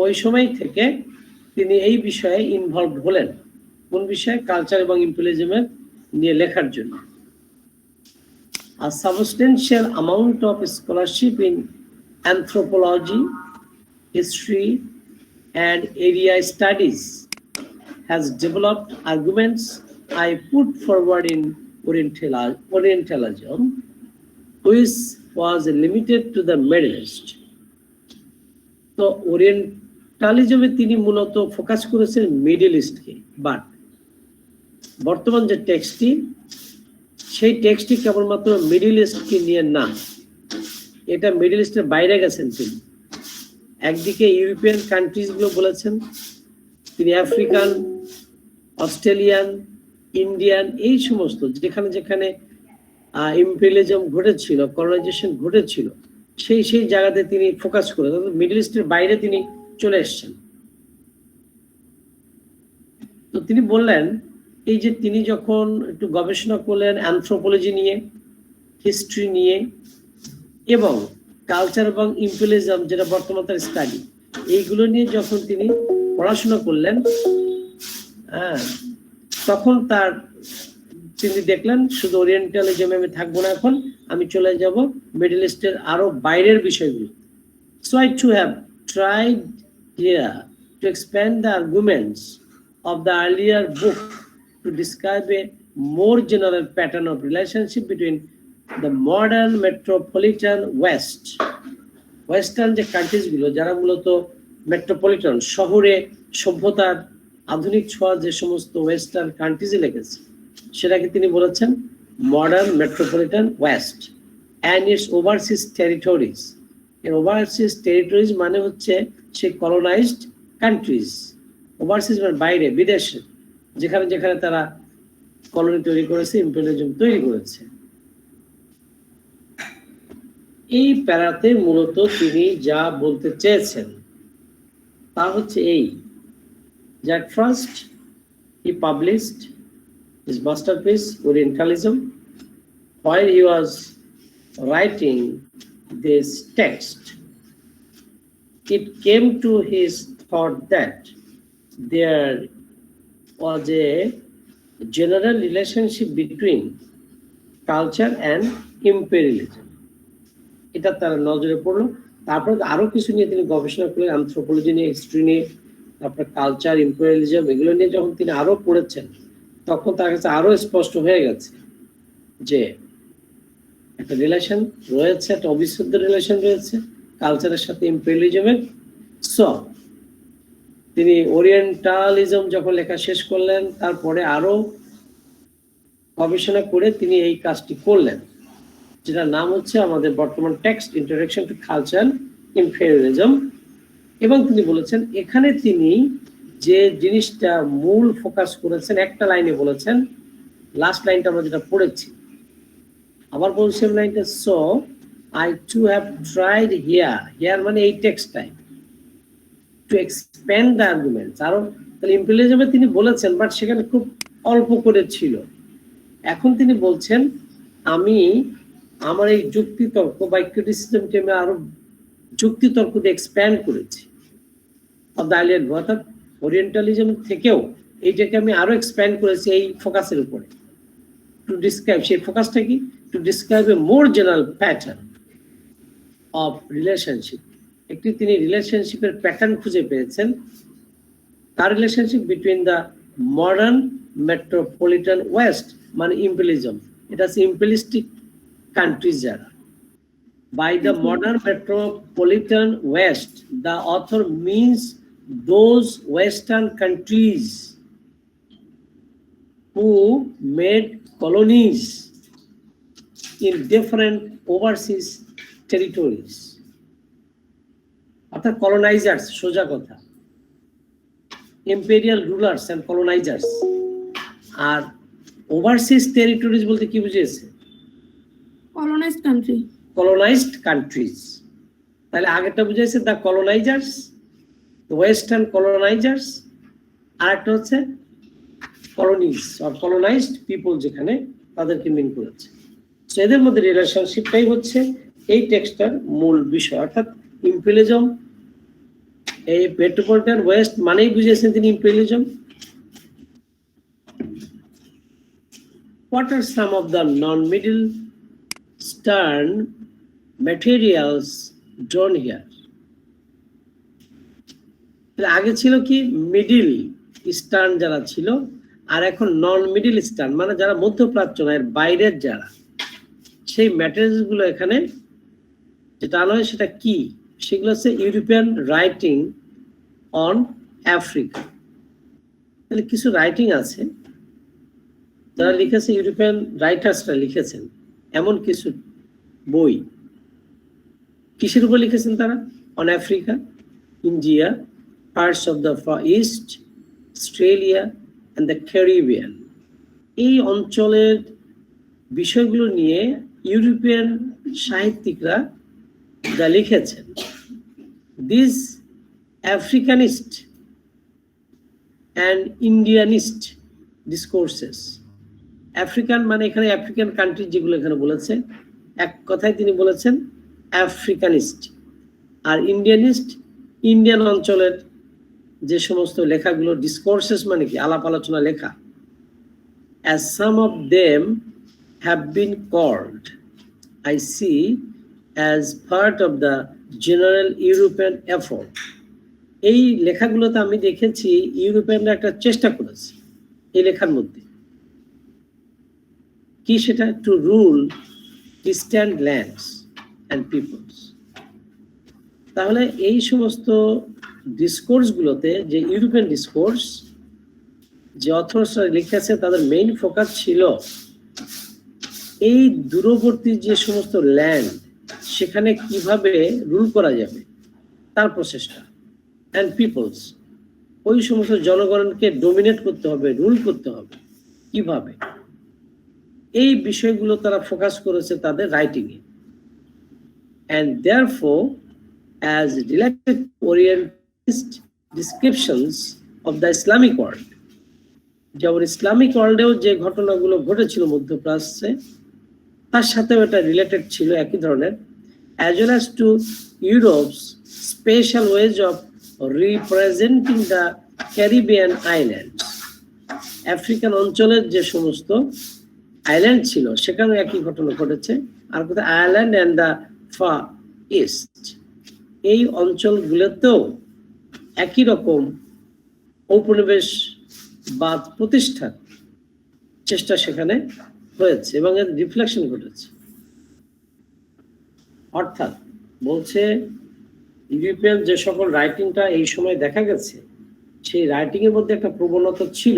ওই সময় থেকে তিনি এই বিষয়ে ইনভলভ হলেন, কোন বিষয়ে, কালচার এবং ইম্পেরিয়ালিজমের নিয়ে লেখার জন্য। A substantial amount of scholarship in anthropology, history and area studies has developed arguments I put forward in Orientalism, which was limited to the Middle East। তো ওরিয়েন্টালিজমে তিনি মূলত ফোকাস করেছেন মিডল ইস্টকে, বাট বর্তমান যে টেক্সটটি সেই টেক্সটটি কেবলমাত্র মিডল ইস্টকে নিয়ে না, এটা মিডল ইস্টের বাইরে গেছেন তিনি। একদিকে ইউরোপিয়ান কান্ট্রিজগুলো বলেছেন, তিনি আফ্রিকান, অস্ট্রেলিয়ান, ইন্ডিয়ান এই সমস্ত যেখানে যেখানে ইম্পেরিয়ালিজম ঘটেছিল, কলোনাইজেশন ঘটেছিল সেই সেই জায়গাতে তিনি ফোকাস করে মিডল ইস্টের বাইরে তিনি চলে এসেছেন। তো তিনি বললেন এই যে তিনি যখন একটু গবেষণা করলেন অ্যানথ্রোপোলজি নিয়ে, হিস্ট্রি নিয়ে এবং কালচার এবং ইম্পেরিয়ালিজম যেটা বর্তমান তার স্টাডি, এইগুলো নিয়ে যখন তিনি পড়াশোনা করলেন তখন তিনি দেখলেন শুধু ওরিয়েন্টালিজমে আমি থাকবো না, এখন আমি চলে যাব মিডল ইস্টের আরো বাইরের বিষয়গুলো। So I too have tried here to expand the arguments of the earlier book to describe a more general pattern of relationship between the modern metropolitan West, western যে কান্ট্রিজ গুলো যারা মূলত মেট্রোপলিটন শহরে সভ্যতার আধুনিক ছোঁয়া যে সমস্ত ওয়েস্টার্ন কান্ট্রিজে লেগেছে সেটাকে তিনি বলেছেন modern metropolitan West and it's overseas territories. এর ওভারসিজ টেরিটরিজ মানে হচ্ছে সেই কলোনাইজড কান্ট্রিজ, ওভারসিজ মানে বাইরে, বিদেশে, যেখানে যেখানে তারা কলোনি তৈরি করেছে, ইম্পেরিয়ালিজম তৈরি করেছে। এই প্যারাতে মূলত তিনি যা বলতে চেয়েছেন তা হচ্ছে এই যে at first he published his masterpiece Orientalism. While he was writing this text, it came to his thought that there was a general relationship between culture and imperialism. এটা তার নজরে পড়লো। তারপরে আরো কিছু নিয়ে তিনি গবেষণা করলেন, অ্যানথ্রোপোলজি নিয়ে, হিস্ট্রি নিয়ে, তারপরে কালচার, ইম্পেরিয়ালিজম, এগুলো নিয়ে যখন তিনি আরো পড়েছেন তখন তার কাছে আরো স্পষ্ট হয়ে গেছে যে একটা রিলেশন রয়েছে, একটা অবিচ্ছেদ্য রিলেশন রয়েছে কালচারের সাথে ইম্পেরিয়ালিজমের। সো তিনি ওরিয়েন্টালিজম যখন লেখা শেষ করলেন তারপরে আরো গবেষণা করে তিনি এই কাজটি করলেন, যেটার নাম হচ্ছে আমাদের বর্তমান text introduction to culture imperialism. এবং তিনি বলেছেন এখানে তিনি যে জিনিসটা মূল ফোকাস করেছেন একটা লাইনে বলেছেন, লাস্ট লাইনটা আমরা যেটা পড়েছি, আবার বলছেন লাইনটা, so I to have tried here মানে এই টেক্সটটাই টু এক্সপ্যান্ড দ্য আর্গুমেন্টস। আরো তাহলে ইম্পেরিয়ালিজমে তিনি বলেছেন বাট সেখানে খুব অল্প করে ছিল। এখন তিনি বলছেন আমি আমার এই যুক্তিতর্ক বা ক্রিটিসিজমকে আমি আরো যুক্তিতর্ক দিয়ে এক্সপ্যান্ড করেছি অফ দ্য আর্লিয়ার, অর্থাৎ ওরিয়েন্টালিজম থেকেও এইটাকে আমি আরো এক্সপ্যান্ড করেছি এই ফোকাসের উপরে, টু ডিসক্রাইব, সেই ফোকাসটা কি, to describe A more general pattern of relationship. একটি তিনি রিলেশনশিপের প্যাটার্ন খুঁজে পেয়েছেন, তার relationship between the modern metropolitan West মানে ইম্পেরিয়ালিজম, এটা হচ্ছে ইম্পেরিয়ালিস্টিক কান্ট্রিজ যারা। By the modern metropolitan West, the author means those Western countries who made colonies in different overseas territories. অর্থাৎ colonizers, সোজা কথা, imperial rulers and colonizers। R overseas territories বলতে কি বুঝিয়েছে? colonized country, colonized countries। তাহলে আগেরটা বুঝাইছে দ্য কলোনাইজার্স, ওয়েস্টার্ন কলোনাইজার্স, আর একটা হচ্ছে কলোনিজ অর কলোনাইজড পিপল, যেখানে তাদেরকে মিন করেছে। সো এদের মধ্যে রিলেশনশিপটাই হচ্ছে এই টেক্সটার মূল বিষয়। অর্থাৎ ইম্পেরিয়ালিজম, এই মেট্রোপলিটন ওয়েস্ট মানেই বুঝিয়েছেন তিনি imperialism. What are some of the non-Middle Eastern materials drawn here? আগে ছিল কি মিডিল ইস্টার্ন যারা ছিল, আর এখন নন মিডিল ইস্টার্ন মানে যারা মধ্যপ্রাচ্য না, এর বাইরের যারা, সেই ম্যাটেরিয়ালস গুলো এখানে যেটা আনা হয় সেটা কি, সেগুলো হচ্ছে ইউরোপিয়ান রাইটিং অন আফ্রিকা। তাহলে কিছু রাইটিং আছে যারা লিখেছে, ইউরোপিয়ান রাইটার্সরা লিখেছেন এমন কিছু বই। কিসের উপর লিখেছেন তারা? On Africa, India, parts of the far east, Australia and the Caribbean. এই অঞ্চলের বিষয়গুলো নিয়ে ইউরোপিয়ান সাহিত্যিকরা যা লিখেছেন, this Africanist and Indianist discourses. African মানে এখানে আফ্রিকান কান্ট্রি যেগুলো এখানে বলেছে, এক কথায় তিনি বলেছেন আফ্রিকানিস্ট। আর ইন্ডিয়ানিস্ট, ইন্ডিয়ান অঞ্চলের যে সমস্ত লেখাগুলো, ডিসকোর্সেস মানে কি, আলাপ আলোচনা লেখা। as some of them have been called, I see, as part of the general European effort। এই লেখাগুলোতে আমি দেখেছি ইউরোপিয়ানরা একটা চেষ্টা করেছে এই লেখার মধ্যে, কি সেটা, to rule distant lands and peoples. তাহলে এই সমস্ত ডিসকোর্স গুলোতে, যে ইউরোপিয়ান ডিসকোর্স যে অথর্সরা লিখেছে, তাদের মেইন ফোকাস ছিল এই দূরবর্তী যে সমস্ত ল্যান্ড, সেখানে কিভাবে রুল করা যাবে তার প্রচেষ্টা, অ্যান্ড পিপলস, ওই সমস্ত জনগণকে ডোমিনেট করতে হবে, রুল করতে হবে কিভাবে, এই বিষয়গুলো তারা ফোকাস করেছে তাদের writing A. and therefore as related orientalist descriptions of the Islamic world. যেমন ইসলামিক ওয়ার্ল্ডেও যে ঘটনাগুলো ঘটেছিল মধ্যপ্রাচ্যে তার সাথেও এটা রিলেটেড ছিল একই ধরনের, as well as to Europe's special ways of representing the Caribbean islands. African অঞ্চলের যে সমস্ত আইল্যান্ড ছিল সেখানেও একই ঘটনা ঘটেছে। আর কোথায় Ireland and the far east, এই অঞ্চলগুলোতেও একই রকম ঔপনিবেশবাদ প্রতিষ্ঠার চেষ্টা সেখানে হয়েছে এবং এর রিফ্লেকশন ঘটেছে। অর্থাৎ বলছে ইউরোপিয়ান যে সকল রাইটিংটা এই সময় দেখা গেছে সেই রাইটিং এর মধ্যে একটা প্রবণতা ছিল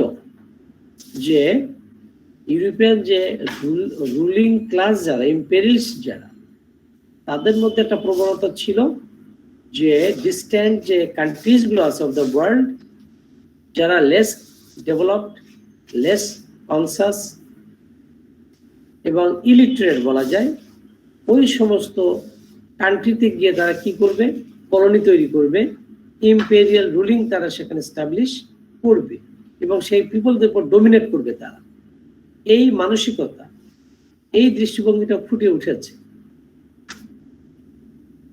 যে ইউরোপিয়ান যে রুলিং ক্লাস যারা, ইম্পেরিয়ালিস্ট যারা, তাদের মধ্যে একটা প্রবণতা ছিল যে ডিস্ট্যান্ট যে কান্ট্রিজ গুলো আছে অফ দ্য ওয়ার্ল্ড, যারা লেস ডেভেলপড, লেস কনসাস এবং ইলিটারেট বলা যায়, ওই সমস্ত কান্ট্রিতে গিয়ে তারা কি করবে, কলোনি তৈরি করবে, ইম্পেরিয়াল রুলিং তারা সেখানে এস্টাবলিশ করবে এবং সেই পিপলদের উপর ডোমিনেট করবে তারা। এই মানসিকতা, এই দৃষ্টিভঙ্গিটা ফুটে উঠেছে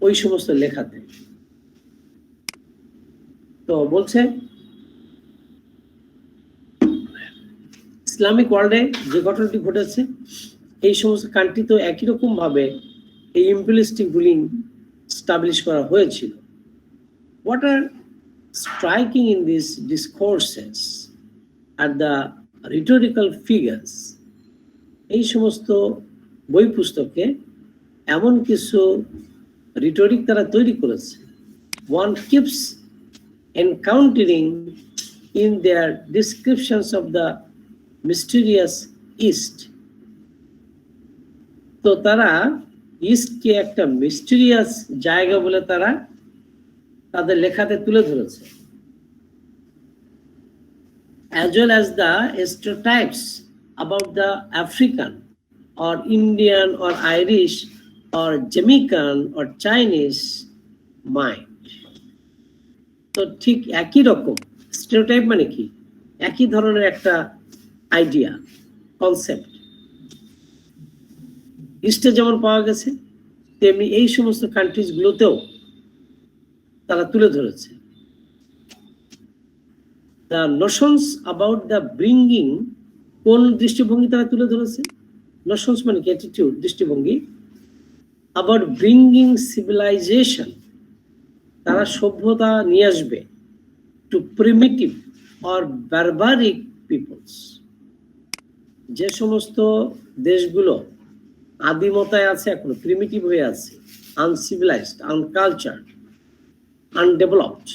ওই সমস্ত লেখাতে। তো বলছে ইসলামিক ওয়ার্ল্ডে যে ঘটনাটি ঘটেছে এই সমস্ত কান্ট্রি তো একই রকম ভাবে এই ইম্পেরিয়ালিস্টিক রুলিং এস্টাবলিশ করা হয়েছিল। What are striking in these discourses are the rhetorical figures. এই সমস্ত বই পুস্তকে এমন কিছু রিটোরিক তারা তৈরি করেছে, one keeps encountering in their descriptions of the mysterious East. তো তারা ইস্টকে একটা মিস্টেরিয়াস জায়গা বলে তারা তাদের লেখাতে তুলে ধরেছে, as well as the stereotypes about the African or Indian or Irish or Jamaican or Chinese mind. তো ঠিক একই রকম স্টেরিওটাইপ মানে কি, একই ধরনের একটা আইডিয়া, কনসেপ্ট ইস্টে যেমন পাওয়া গেছে তেমনি এই সমস্ত কান্ট্রিজ গুলোতেও তারা তুলে ধরেছে। The notions about the bringing, কোন দৃষ্টিভঙ্গি তারা তুলে ধরেছে, নোশনস মানে কি অ্যাটিটিউড, দৃষ্টিভঙ্গি, অ্যাবাউট ব্রিঙ্গিং সিভিলাইজেশন, তারা সভ্যতা নিয়ে আসবে, to primitive or barbaric peoples, যে সমস্ত দেশগুলো আদিমতায় আছে, এখনো প্রিমিটিভ হয়ে আছে, আনসিভিলাইজড, আনকালচার্ড, আনডেভেলপড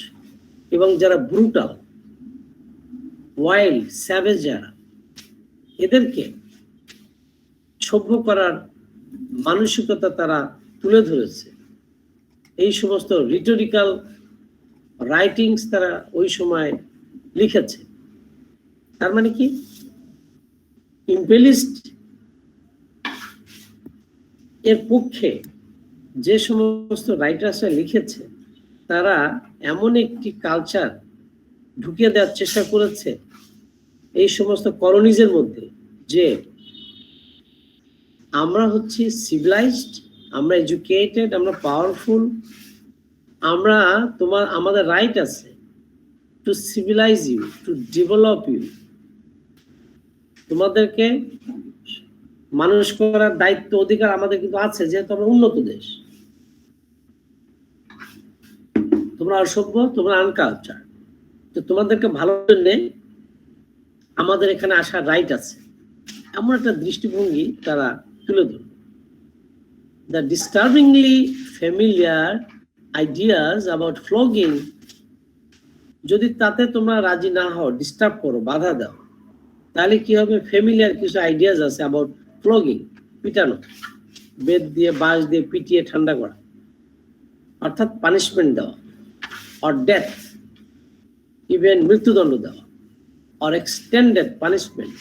এবং যারা ব্রুটাল, ওয়াইল্ড, স্যাভেজ যারা, এদেরকে সভ্য করার মানসিকতা তারা তুলে ধরেছে। এই সমস্ত রিটোরিক্যাল রাইটিংস তারা ওই সময় লিখেছে। তার মানে কি, ইম্পেরিয়ালিস্ট এর পক্ষে যে সমস্ত রাইটার্সরা লিখেছে তারা এমন একটি কালচার ঢুকিয়ে দেওয়ার চেষ্টা করেছে এই সমস্ত কলোনিজের মধ্যে যে আমরা হচ্ছি সিভিলাইজড, আমরা এডুকেটেড, আমরা পাওয়ারফুল, আমরা আমাদের রাইট আছে to civilise you, to develop you, তোমাদেরকে মানুষ করার দায়িত্ব অধিকার আমাদের কিন্তু আছে, যেহেতু আমরা উন্নত দেশ, তোমরা অসভ্য, তোমরা আনকালচার, তো তোমাদেরকে ভালো জন্য আমাদের এখানে আসার রাইট আছে, এমন একটা দৃষ্টিভঙ্গি তারা তুলে ধরল। The ডিস্টার্বিংলি familiar ideas about flogging, যদি তাতে তোমরা রাজি না হও, ডিস্টার্ব করো, বাধা দাও, তাহলে কি হবে, ফ্যামিলিয়ার কিছু আইডিয়াস আছে অ্যাবাউট ফ্লগিং, পিটানো, বেদ দিয়ে বাঁশ দিয়ে পিটিয়ে ঠান্ডা করা, অর্থাৎ পানিশমেন্ট দেওয়া, অর ডেথ, ইভেন মৃত্যুদণ্ড দেওয়া, or extended punishment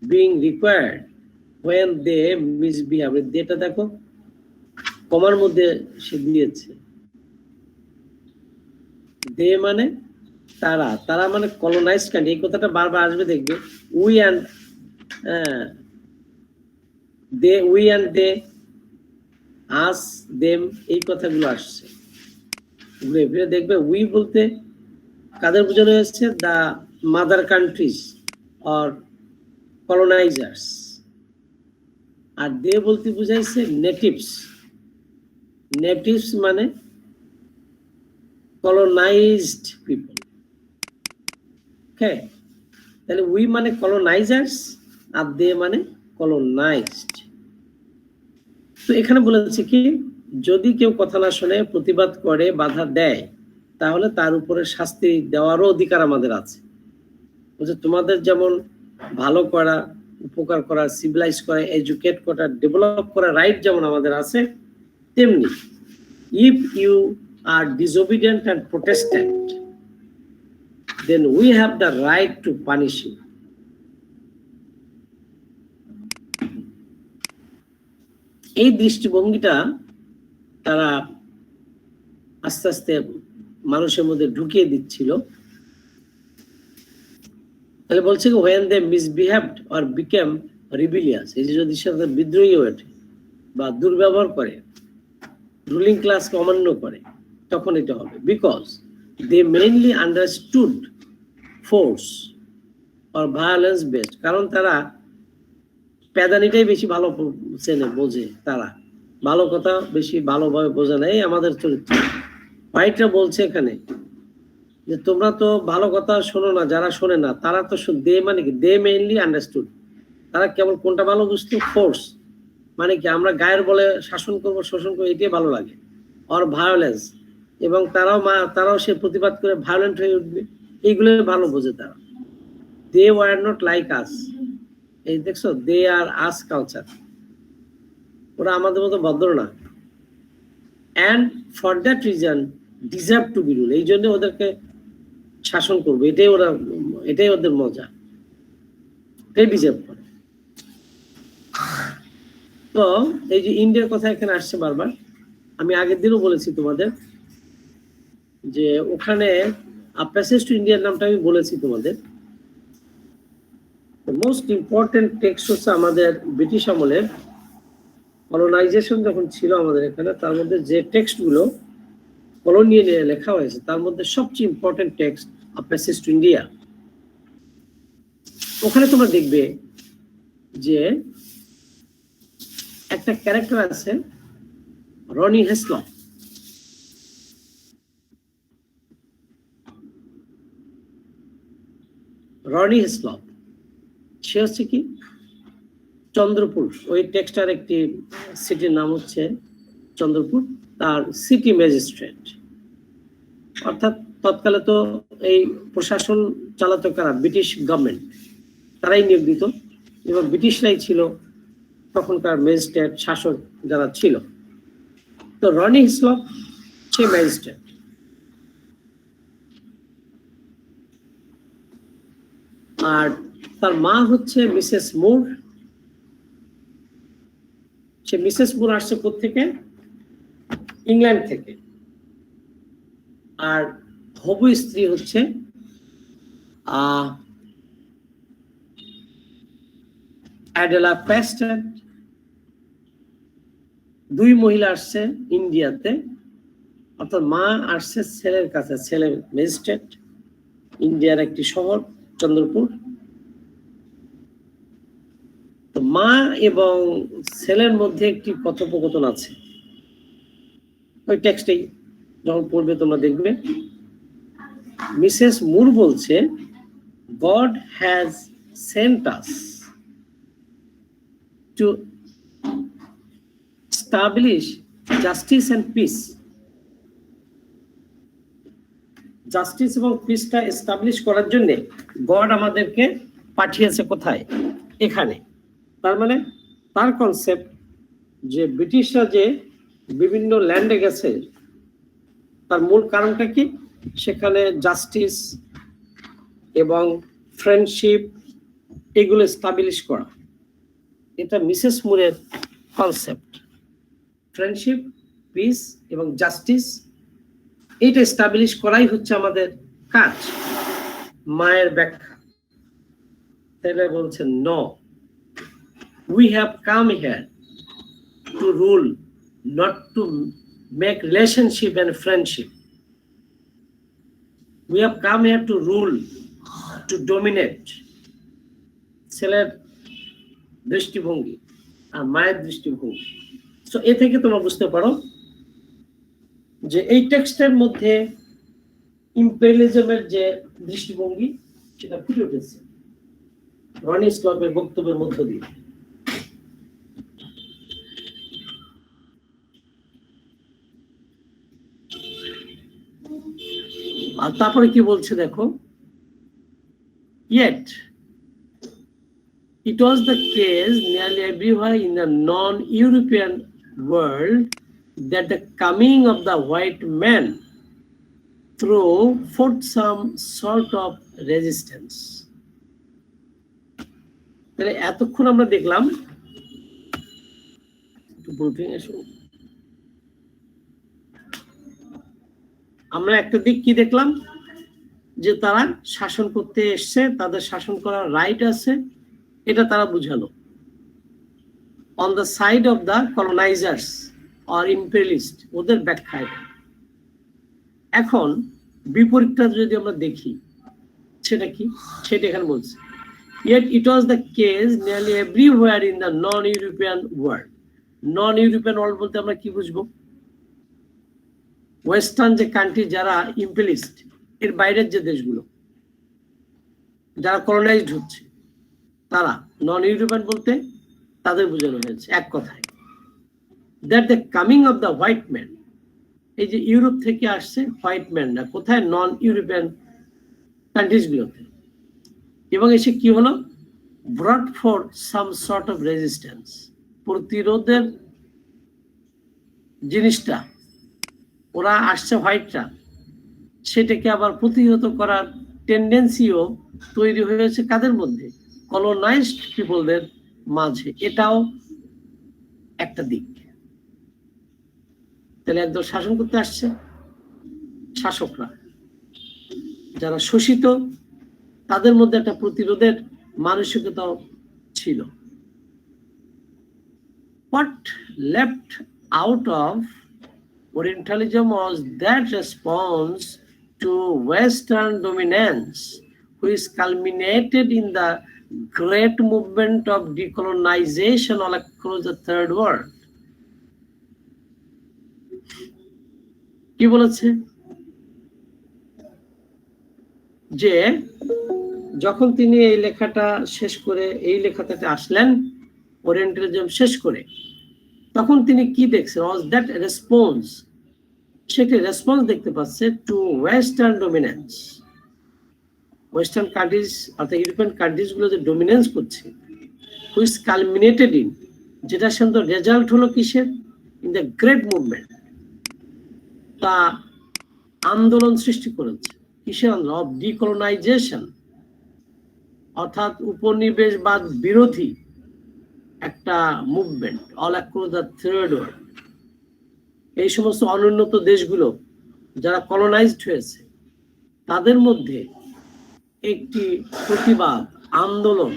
being required when they misbehave. এটা দেখো কমার মধ্যে সে দিয়েছে, দে মানে তারা তারা মানে কলোনাইজড কান্ট্রি, এই কথাটা বারবার আসবে দেখবে। We and they, us, them, এই কথাগুলো আসছে। ঘুরে ফিরে দেখবে উই বলতে কাদের বোঝানো হয়েছে? The mother countries or colonisers. আর দে বলতে বুঝাইছে নেটিভস। নেটিভস মানে কলোনাইজড পিপল। ওকে, তাহলে উই মানে কলোনাইজার্স আর দে মানে কলোনাইজড। তো এখানে বলেছে কি, যদি কেউ কথা না শুনে, প্রতিবাদ করে, বাধা দেয়, তাহলে তার উপরে শাস্তি দেওয়ারও অধিকার আমাদের আছে। বলছে তোমাদের যেমন ভালো করা, উপকার করা, সিভিলাইজ করা, এডুকেট করা, ডেভেলপ করা রাইট যেমন আমাদের আছে, তেমনি if you are disobedient and protestant, then we have the right to punish you. এই দৃষ্টিভঙ্গিটা তারা আস্তে আস্তে মানুষের মধ্যে ঢুকিয়ে দিচ্ছিল। তাহলে বলছে কি, when they misbehaved or became rebellious, এই যে যদি সাথে বিদ্রোহী হয়ে ওঠে বা দুর্ব্যবহার করে, রুলিং ক্লাসকে অমান্য করে, তখন এটা হবে। Because they mainly understood force or violence based, কারণ তারা প্যাদানিটাই বেশি ভালো চেনে, বোঝে। তারা ভালো কথা বেশি ভালোভাবে বোঝে না। এই আমাদের চরিত্র। হোয়াইটরা বলছে এখানে যে তোমরা তো ভালো কথা শোনো না, যারা শোনে না তারা তো দে মানে কি, দে মেইনলি আন্ডারস্টুড, তারা কেবল কোনটা ভালো বুঝতো? ফোর্স মানে কি, আমরা গায়ের বলে শাসন করবো, শোষণ করবো, এটাই ভালো লাগে। অর ভায়োলেন্স, এবং তারাও সে প্রতিবাদ করে ভায়োলেন্ট হয়ে উঠবে, এইগুলো ভালো বোঝে তারা। They were not like us, এই দেখছো, দে আর আস কালচার, ওরা আমাদের মতো ভদ্র না। And for that reason deserve to be rule, এই জন্য ওদেরকে শাসন করবো, এটাই ওদের মজা, এটাই ডিজার্ভ করে। তো এই যে ইন্ডিয়ার কথা এখানে আসছে বারবার, আমি আগের দিনও বলেছি তোমাদের যে ওখানে প্যাসেজ টু ইন্ডিয়ার নামটা আমি বলেছি তোমাদের। মোস্ট ইম্পর্টেন্ট টেক্সট হচ্ছে আমাদের ব্রিটিশ আমলের কলোনাইজেশন যখন ছিল আমাদের এখানে, তার মধ্যে যে টেক্সটগুলো কলোনিয়ালে লেখা হয়েছে তার মধ্যে সবচেয়ে important text passage to India. ওখানে তোমরা দেখবে যে একটা ক্যারেক্টার আছে রনি হেসলপ। রনি হেসলপ সে হচ্ছে কি চন্দ্রপুর, ওই টেক্সটার একটি সিটির নাম হচ্ছে চন্দ্রপুর, তার সিটি ম্যাজিস্ট্রেট। অর্থাৎ তৎকালে তো এই প্রশাসন চালাতো কারা? ব্রিটিশ গভর্নমেন্ট, তারাই নিয়োগ দিত এবং ব্রিটিশরাই ছিল তখনকার ম্যাজিস্ট্রেট, শাসক যারা ছিল। তো রনি হিসলপ সে ম্যাজিস্ট্রেট। আর তার মা হচ্ছে মিসেস মুর। সে মিসেস মুর আসছে কোত্থেকে? ইংল্যান্ড থেকে। আর হবু স্ত্রী হচ্ছে অ্যাডেলা প্যাস্টন। দুই মহিলা আসছে ইন্ডিয়াতে, অর্থাৎ মা আসছে ছেলের কাছে, ছেলে ম্যাজিস্ট্রেট, ইন্ডিয়ার একটি শহর চন্দ্রপুর। তো মা এবং ছেলের মধ্যে একটি কথোপকথন আছে, ওই টেক্সটেই যখন পড়বে তোমরা দেখবে। মিসেস মুর বলছে, god has Saint us to establish justice and peace. Justice এবং পিসটা এস্টাবলিশ করার জন্য গড আমাদেরকে পাঠিয়েছে কোথায়? এখানে। তার মানে তার কনসেপ্ট যে ব্রিটিশরা যে বিভিন্ন ল্যান্ডে গেছে, তার মূল কারণটা কি? সেখানে জাস্টিস এবং ফ্রেন্ডশিপ এগুলো এস্টাবলিশ করা, এটা মিসেস মুরের কনসেপ্ট। ফ্রেন্ডশিপ, পিস এবং জাস্টিস, এইটা এস্টাবলিশ করাই হচ্ছে আমাদের কাজ, মায়ের ব্যাখ্যা। তাহলে বলছেন no, we have come here to rule, not to make relationship and friendship. We have come here to rule, to dominate. ছেলের দৃষ্টিভঙ্গি আর মায়ের দৃষ্টিভঙ্গি। সো এ থেকে তোমরা বুঝতে পারো যে এই টেক্সটের মধ্যে ইম্পেরিয়ালিজমের যে দৃষ্টিভঙ্গি সেটা ফুটে উঠেছে রনি স্কল্পের বক্তব্যের মধ্য দিয়ে। আর তারপরে কি বলছে দেখো, yet it was the case nearly everywhere in the non-European world that the coming of the white man threw forth some sort of resistance. তাহলে এতক্ষণ আমরা দেখলাম আমরা একটা দিক কি দেখলাম যে তারা শাসন করতে এসছে, তাদের শাসন করার রাইট আছে, এটা তারা বুঝালো on the side of the colonisers or imperialist, ওদের ব্যাখ্যা এটা। এখন বিপরীতটা যদি আমরা দেখি সেটা কি, সেটা এখানে বলছে yet it was the case nearly everywhere in the non-European world. Non-European world বলতে আমরা কি বুঝবো? ওয়েস্টার্ন যে কান্ট্রি যারা ইম্পেরিয়ালিস্ট, এর বাইরের যে দেশগুলো যারা কলোনাইজড হচ্ছে তারা নন ইউরোপিয়ান বলতে তাদের বোঝানো হয়েছে এক কথায় that the coming of the white man, এই যে ইউরোপ থেকে আসছে হোয়াইট ম্যানরা কোথায়, নন ইউরোপিয়ান কান্ট্রিজগুলোতে, এবং এসে কি হলো, ব্রট for some sort of resistance, প্রতিরোধের জিনিসটা ওরা আসছে হোয়াইটরা, সেটাকে আবার প্রতিহত করার টেন্ডেন্সিও তৈরি হয়েছে কাদের মধ্যে, কলোনাইজড পিপলদের মাঝে। এটাও একটা দিক। তাহলে একদল শাসন করতে আসছে, শাসকরা যারা শোষিত তাদের মধ্যে একটা প্রতিরোধের মানসিকতাও ছিল। What left out of Orientalism was that response to Western dominance, which culminated in the great movement of decolonization all across the Third World. কি বলেছে যে যখন তিনি এই লেখাটা শেষ করে, এই লেখাটাতে আসলেন ওরিয়েন্টালিজম শেষ করে, তখন তিনি কি দেখছেন, ওয়াজ দ্যাট রেসপন্স, সেটি রেসপন্স দেখতে পাচ্ছে two western dominance, western countries অর্থাৎ ইউরোপিয়ান কান্ট্রিজ গুলো যে ডমিনেন্স করছে, হুইচ কালমিনেটেড ইন, যেটা সাধারণত রেজাল্ট হলো কিসের, ইন দ্য গ্রেট মুভমেন্ট, তা আন্দোলন সৃষ্টি করেছে, কিসের আন্দোলন, অফ ডিকলোনাইজেশন, অর্থাৎ উপনিবেশবাদ বিরোধী একটা movement all across the third world. এই সমস্ত অনুন্নত দেশগুলো যারা কলোনাইজড হয়েছে তাদের মধ্যে একটি প্রতিবাদ আন্দোলন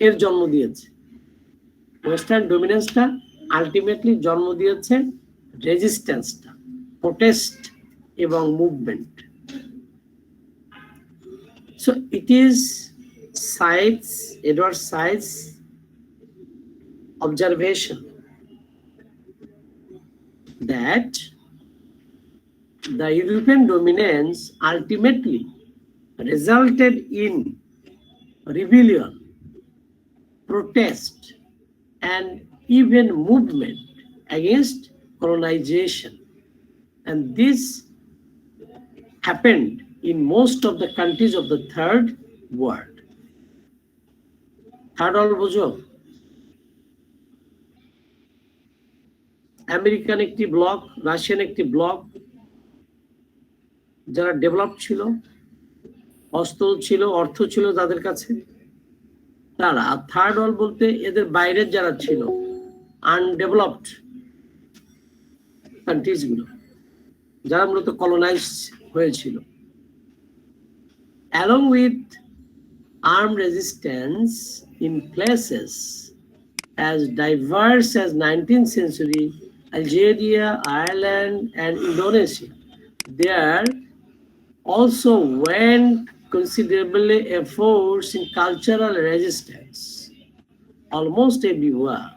এর জন্ম দিয়েছে। ওয়েস্টার্ন ডমিনেন্সটা আলটিমেটলি জন্ম দিয়েছে রেজিস্ট্যান্সটা, প্রোটেস্ট এবং movement. So it is sides, Edward sides observation that the European dominance ultimately resulted in rebellion, protest, and even movement against colonization. And this happened in most of the countries of the Third World. Third World বুঝো, American একটি block, Russian একটি block, যারা develop ছিল, অস্ত্র ছিল, অর্থ ছিল তাদের কাছে, তারা। আর থার্ড ওয়ার্ল্ড বলতে এদের বাইরের যারা ছিল, আনডেভেলপড কান্ট্রিজ গুলো, যারা মূলত কলোনাইজ হয়েছিল, along with armed resistance in places as diverse as 19th century Algeria, Ireland, and Indonesia. There also went considerable efforts in cultural resistance almost everywhere.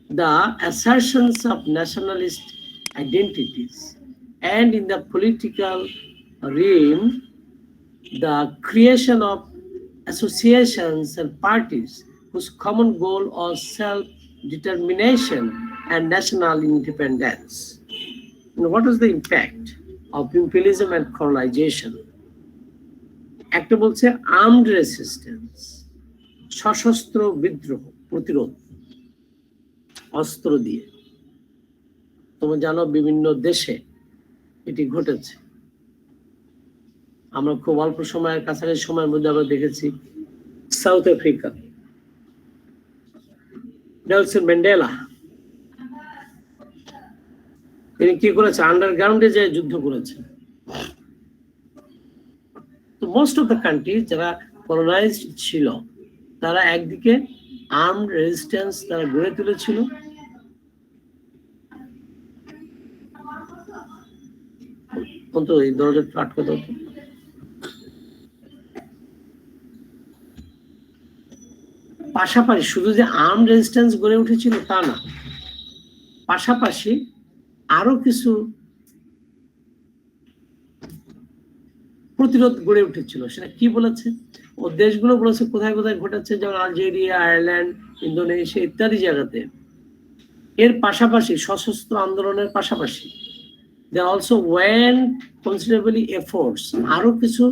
The assertions of nationalist identities and in the political realm, the creation of associations and parties whose common goal was self-determination and national independence. And what was the impact of imperialism and colonization? একটা বলছে armed resistance, সশস্ত্র বিদ্রোহ, প্রতিরোধ অস্ত্র দিয়ে। তোমরা জানো বিভিন্ন দেশে এটি ঘটেছে। আমরা খুব অল্প সময়ের কাছাকাছি সময়ের মধ্যে আমরা দেখেছি সাউথ আফ্রিকা, নেলসন ম্যান্ডেলা, তিনি কি করেছে? আন্ডারগ্রাউন্ডে যে যুদ্ধ করেছে। তো মোস্ট অফ দ্য কান্ট্রি যারা কলোনাইজড ছিল, তারা একদিকে আর্মড রেজিস্ট্যান্স তারা গড়ে তুলেছিল, কিন্তু এই দরজা আটকে দাও। পাশাপাশি শুধু যে আর্মড রেজিস্ট্যান্স গড়ে উঠেছিল তা না, পাশাপাশি আরো কিছু প্রতিরোধ গড়ে উঠেছিল। সেটা কি বলেছে? ও দেশগুলো বলেছে কোথায় কোথায় ঘটেছে, যেমন আলজেরিয়া, আয়ারল্যান্ড, ইন্দোনেশিয়া ইত্যাদি জায়গাতে। এর পাশাপাশি সশস্ত্র আন্দোলনের পাশাপাশি there also went considerably efforts, আরো কিছু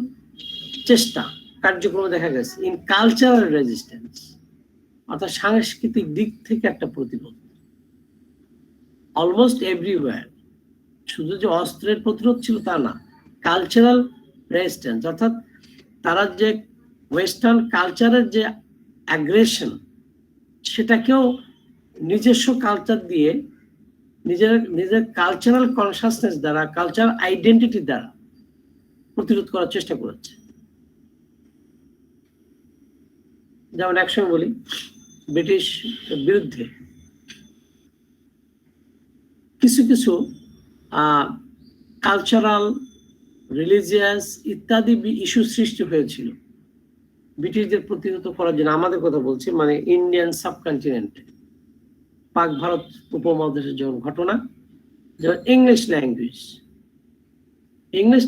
চেষ্টা কার্যক্রম দেখা গেছে ইন কালচারাল রেজিস্ট্যান্স, অর্থাৎ সাংস্কৃতিক দিক থেকে একটা প্রতিরোধ অলমোস্ট এভরিওয়্যার। শুধু যে অস্ত্রের প্রতিরোধ ছিল তা না, কালচারাল রেজিস্ট্যান্স, অর্থাৎ তারা যে ওয়েস্টার্ন কালচারের যে অ্যাগ্রেশন, সেটাকেও নিজস্ব কালচার দিয়ে, নিজের কালচারাল কনসাসনেস দ্বারা, কালচারাল আইডেন্টিটি দ্বারা প্রতিরোধ করার চেষ্টা করেছে। যেমন একসঙ্গে বলি, ব্রিটিশ বিরুদ্ধে কিছু কিছু কালচারাল, রিলিজিয়াস ইত্যাদি ইস্যু সৃষ্টি হয়েছিল ব্রিটিশদের প্রতিহত করার জন্য। আমাদের কথা বলছি, মানে ইন্ডিয়ান সাবকন্টিনেন্টে, পাক ভারত উপমহাদেশের যেমন ঘটনা, যেমন ইংলিশ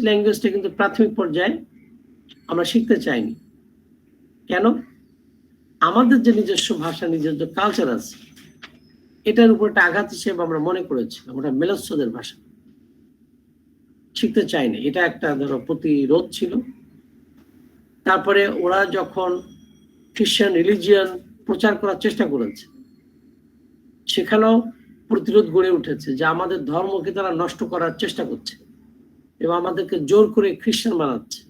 ল্যাঙ্গুয়েজটা কিন্তু প্রাথমিক পর্যায়ে আমরা শিখতে চাইনি। কেন? আমাদের যে নিজস্ব ভাষা, নিজস্ব কালচার আছে, এটার উপর একটা আঘাত হিসেবে আমরা মনে করেছিলাম ওটা মেলস্যদের ভাষা, শিখতে চাইনি। এটা একটা ধরো প্রতিরোধ ছিল। তারপরে ওরা যখন খ্রিস্টান রিলিজিয়ান প্রচার করার চেষ্টা করেছে, সেখানেও প্রতিরোধ গড়ে উঠেছে যে আমাদের ধর্মকে তারা নষ্ট করার চেষ্টা করছে এবং আমাদেরকে জোর করে খ্রিস্টান বানাচ্ছে।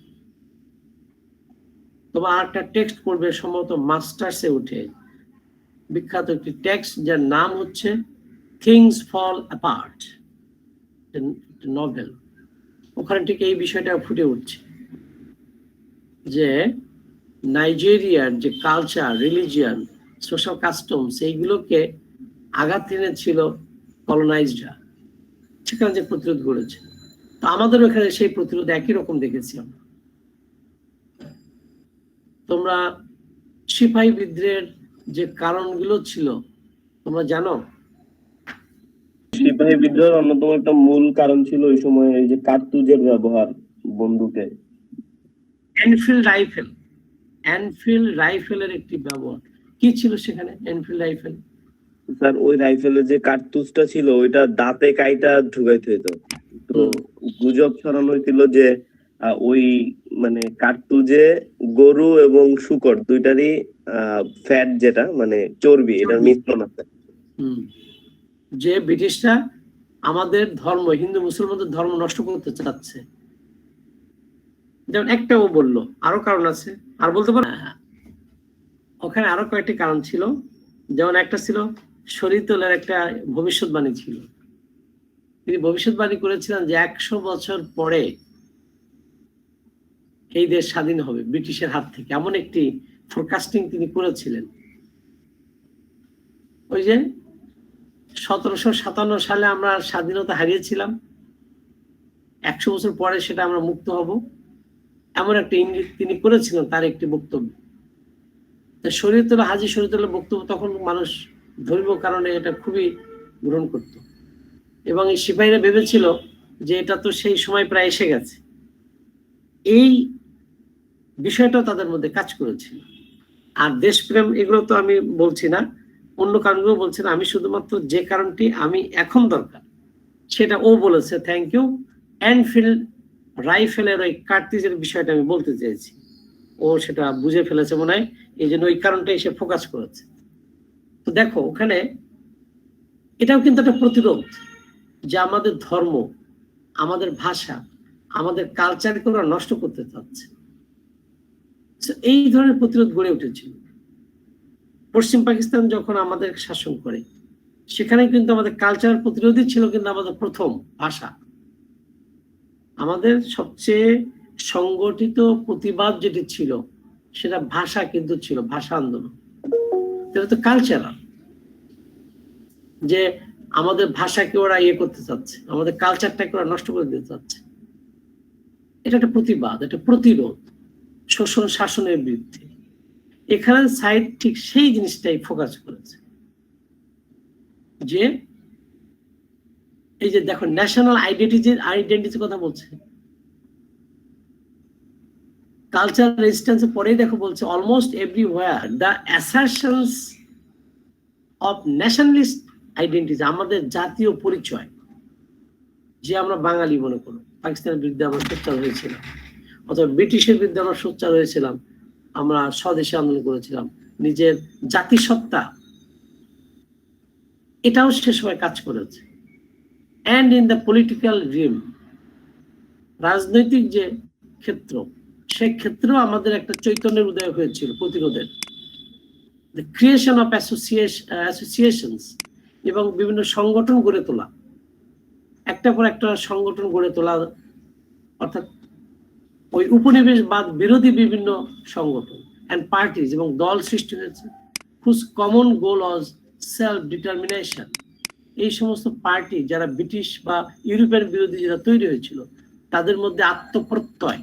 তোমার আরেকটা টেক্সট পড়বে সম্ভবত মাস্টার্সে উঠে, বিখ্যাত একটি টেক্সট যার নাম হচ্ছে থিংস ফল অ্যাপার্ট, নভেল। ওখানে ঠিক এই বিষয়টা ফুটে উঠছে যে নাইজেরিয়ার যে কালচার, রিলিজিয়ান, সোশ্যাল কাস্টমস, এইগুলোকে আঘাত এনেছিল কলোনাইজডরা, সেখানে যে প্রতিরোধ গড়েছে। তো আমাদের ওখানে সেই প্রতিরোধ একই রকম দেখেছি আমরা। তোমরা সিপাহী বিদ্রোহের যে কারণগুলো ছিল তোমরা জানো? সিপাহী বিদ্রোহের অন্যতম একটা মূল কারণ ছিল ওই সময় এই যে কার্তুজের ব্যবহার, বন্দুকে এনফিল্ড রাইফেলের একটি ব্যবহার। কি ছিল সেখানে এনফিল্ড রাইফেল? স্যার, ওই রাইফেলের যে কার্তুজটা ছিল ওইটা দাঁতে কাইটা ঢুকাইতে হতো। তো গুজব ছড়ানো হয়েছিল যে ওই মানে কার্তুজে গরু এবং শূকর দুইটারই ফ্যাট, যেটা মানে চর্বি, এটার মিশ্রণ আছে। যে ব্রিটিশরা আমাদের ধর্ম, হিন্দু মুসলমানদের ধর্ম নষ্ট করতে চাচ্ছে, যেমন একটাও বললো, আরো কারণ আছে, আর বলতে পারো। ওখানে আরো কয়েকটি কারণ ছিল, যেমন একটা ছিল শরীয়তের একটা ভবিষ্যৎবাণী ছিল। তিনি ভবিষ্যৎবাণী করেছিলেন যে 100 বছর পরে এই দেশ স্বাধীন হবে ব্রিটিশের হাত থেকে, এমন একটি ফোরকাস্টিং তিনি করেছিলেন। ওই যে 1757 সালে আমরা স্বাধীনতা হারিয়েছিলাম, 100 বছর পরে সেটা আমরা মুক্ত হব, এমন একটা ইঙ্গিত তিনি করেছিলেন তার একটি বক্তব্য। শরীয়তুল্লাহ হাজী শরীয়তুল্লাহ বক্তব্য তখন মানুষ ধর্মীয় কারণে এটা খুবই গ্রহণ করত, এবং এই সিপাহীরা ভেবেছিল যে এটা তো সেই সময় প্রায় এসে গেছে। এই বিষয়টাও তাদের মধ্যে কাজ করেছিল। আর দেশপ্রেম এগুলো তো আমি বলছি না, অন্য কারণগুলো বলছি না, আমি শুধুমাত্র যে কারণটি আমি এখন দরকার সেটা ও বলেছে। Thank you. এনফিল্ড রাইফেলের ওই কার্তিজের বিষয়টা আমি বলতে চেয়েছি, ও সেটা বুঝে ফেলেছে মনে হয়, এই জন্য ওই কারণটা এসে ফোকাস করেছে। তো দেখো ওখানে এটাও কিন্তু একটা প্রতিরোধ, যে আমাদের ধর্ম, আমাদের ভাষা, আমাদের কালচারকে ওরা নষ্ট করতে চাচ্ছে। এই ধরনের প্রতিরোধ গড়ে উঠেছিল। পশ্চিম পাকিস্তান যখন আমাদের শাসন করে, সেখানে কিন্তু আমাদের কালচার প্রতিরোধী ছিল কিন্তু আমাদের প্রথম ভাষা। আমাদের সবচেয়ে সংগঠিত প্রতিবাদ যেটি ছিল সেটা ভাষা কিন্তু ছিল, ভাষা আন্দোলন। এটা তো কালচারাল, যে আমাদের ভাষাকে ওরা ইয়ে করতে চাচ্ছে, আমাদের কালচারটাকে ওরা নষ্ট করে দিতে চাচ্ছে। এটা একটা প্রতিবাদ, একটা প্রতিরোধ শোষণ শাসনের বিরুদ্ধে। এখানে সাইড ঠিক সেই জিনিসটাই ফোকাস করেছে, যে এই যে দেখো ন্যাশনাল আইডেন্টিটির কথা বলছে, কালচার রেজিস্ট্যান্স পরেই দেখো বলছে almost everywhere the assertions of nationalist identity, আমাদের জাতীয় পরিচয়, যে আমরা বাঙালি মনে করো, পাকিস্তানের বিরুদ্ধে আমরা সোচ্চার হয়েছিলাম, অথবা ব্রিটিশের বিরুদ্ধে আমরা সোচ্চার হয়েছিলাম, আমরা স্বদেশী আন্দোলন করেছিলাম, নিজের জাতিসত্তা, এটাও সে সময় কাজ করেছে। অ্যান্ড ইন দ্য পলিটিক্যাল রিম, রাজনৈতিক যে ক্ষেত্র, সেই ক্ষেত্রেও আমাদের একটা চৈতন্যের উদয় হয়েছিল প্রতিরোধের। দ্য ক্রিয়েশন অফ অ্যাসোসিয়েশনস, এবং বিভিন্ন সংগঠন গড়ে তোলা, একটা পর একটা সংগঠন গড়ে তোলা, অর্থাৎ ওই উপনিবেশবাদ বিরোধী বিভিন্ন সংগঠন অ্যান্ড পার্টিজ এবং দল সৃষ্টি হয়েছে, হুজ কমন গোল ওয়াজ সেলফ ডিটারমিনেশন। এই সমস্ত পার্টি যারা ব্রিটিশ বা ইউরোপের বিরোধী যারা তৈরি হয়েছিল, তাদের মধ্যে আত্মপ্রত্যয়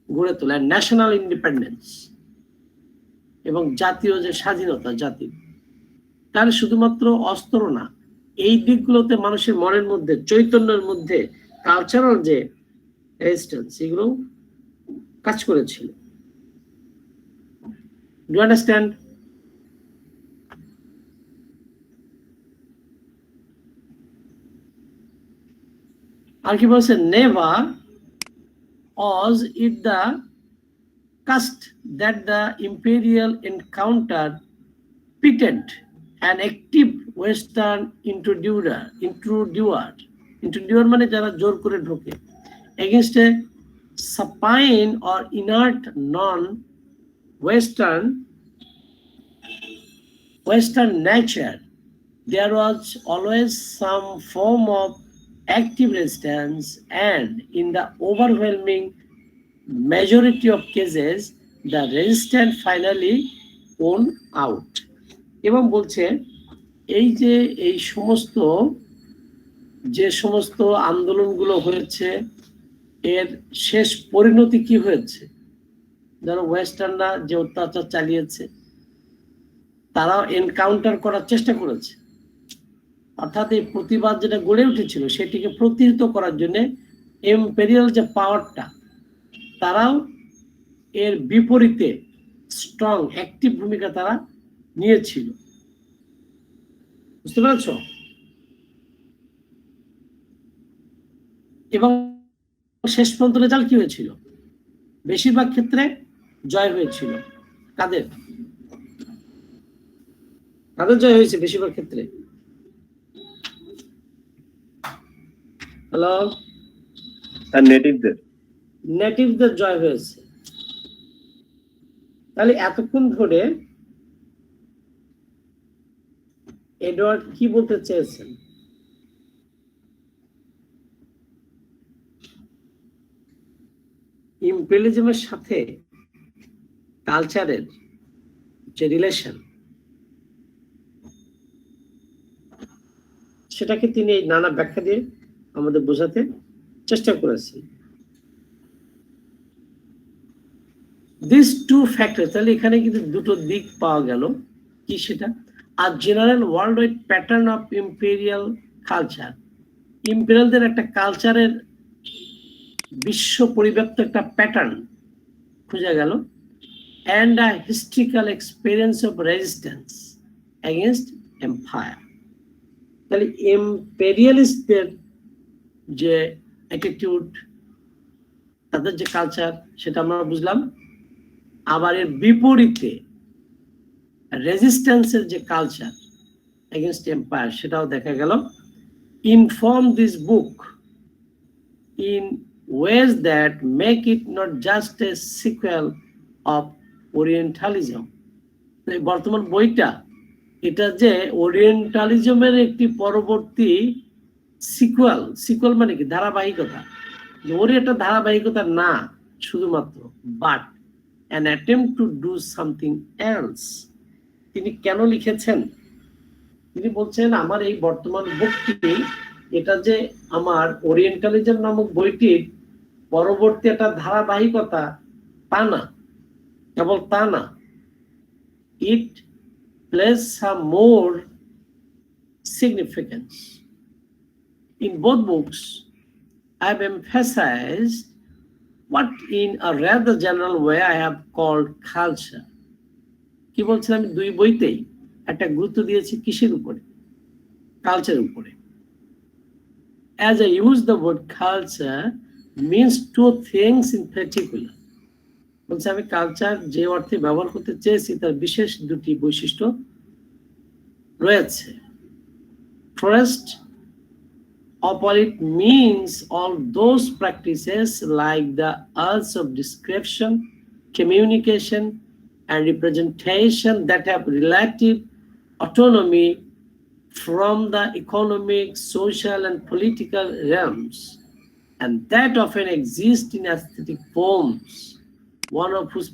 গড়ে তোলা, ন্যাশনাল ইন্ডিপেন্ডেন্স এবং জাতীয় যে স্বাধীনতা, জাতি, তার শুধুমাত্র অস্ত্র না, এই দিকগুলোতে মানুষের মনের মধ্যে, চৈতন্যের মধ্যে কালচারাল যে রেজিস্ট্যান্স, এগুলো কাজ করেছিল। Do you understand? আর কি বলছে, never was it the cast that the imperial encounter pitted an active western intruder মানে যারা জোর করে ঢোকে, against a supine or inert non-western nature. There was always some form of active resistance, and in the overwhelming majority of cases the resistance finally won out. এবং বলছে এই যে এই সমস্ত যে সমস্ত আন্দোলনগুলো হয়েছে, এর শেষ পরিণতি কি হয়েছে? যারা ওয়েস্টার্নরা যে অত্যাচার চালিয়েছে, তারাও এনকাউন্টার করার চেষ্টা করেছে, অর্থাৎ এই প্রতিবাদ যেটা গড়ে উঠেছিল সেটিকে প্রতিহত করার জন্য ইম্পেরিয়াল যে পাওয়ারটা, তারাও এর বিপরীতে স্ট্রং অ্যাক্টিভ ভূমিকা তারা নিয়েছিল। বুঝতে পেরেছ? এবং শেষ পর্যন্ত রেজাল্ট কি হয়েছিল? বেশিরভাগ ক্ষেত্রে জয় হয়েছিল। কাদের জয় হয়েছে বেশিরভাগ ক্ষেত্রে? হ্যালো, নেটিভদের জয় হয়েছে। তাহলে এতক্ষণ ধরে এডওয়ার্ড কি বলতে চেয়েছেন? ইম্পেরিয়ালিজমের সাথে কালচারের যে রিলেশন, সেটাকে তিনি এই নানা ব্যাখ্যা দিয়ে আমাদের বোঝাতে চেষ্টা করেছেন। দিস টু ফ্যাক্টর, তাহলে এখানে কিন্তু দুটো দিক পাওয়া গেল। কি সেটা? আর general world wide pattern of imperial culture, ইম্পেরিয়ালদের একটা কালচারের বিশ্ব পরিব্যাপ্ত একটা প্যাটার্ন খুঁজে গেল। And a historical experience of resistance against empire. তাহলে ইম্পেরিয়ালিস্টদের যে অ্যাটিটিউড, তাদের যে কালচার, সেটা আমরা বুঝলাম। আবার এর বিপরীতে রেজিস্ট্যান্সের যে কালচার এগেনস্ট এম্পায়ার, সেটাও দেখা গেল। Inform this book in ways that make it not just a sequel of Orientalism. বর্তমান বইটা এটা যে ওরিয়েন্টালিজমের একটি পরবর্তী সিকুয়াল, সিকুয়াল মানে কি? ধারাবাহিকতা। ওর এটা ধারাবাহিকতা না শুধুমাত্র, but an attempt to do something else. তিনি কেন লিখেছেন? তিনি বলছেন আমার এই বর্তমান বুকটি, এটা যে আমার ওরিয়েন্টালিজম নামক বইটির পরবর্তী একটা ধারাবাহিকতা, তা না, কেবল তা না। It place some more significance. In both books I have emphasised what in a rather general way I have called culture. কি বলছেন? আমি দুই বইতেই একটা গুরুত্ব দিয়েছি কিসের উপরে? কালচারের উপরে। As I use the word culture means two things in particular. বলছে আমি কালচার যে অর্থে ব্যবহার করতে চেয়েছি তার বিশেষ দুটি বৈশিষ্ট্য রয়েছে। First of all, it means all those practices like the arts of description, communication, and representation that have relative autonomy from the economic, social, and political realms, and that often exist in aesthetic forms, one of whose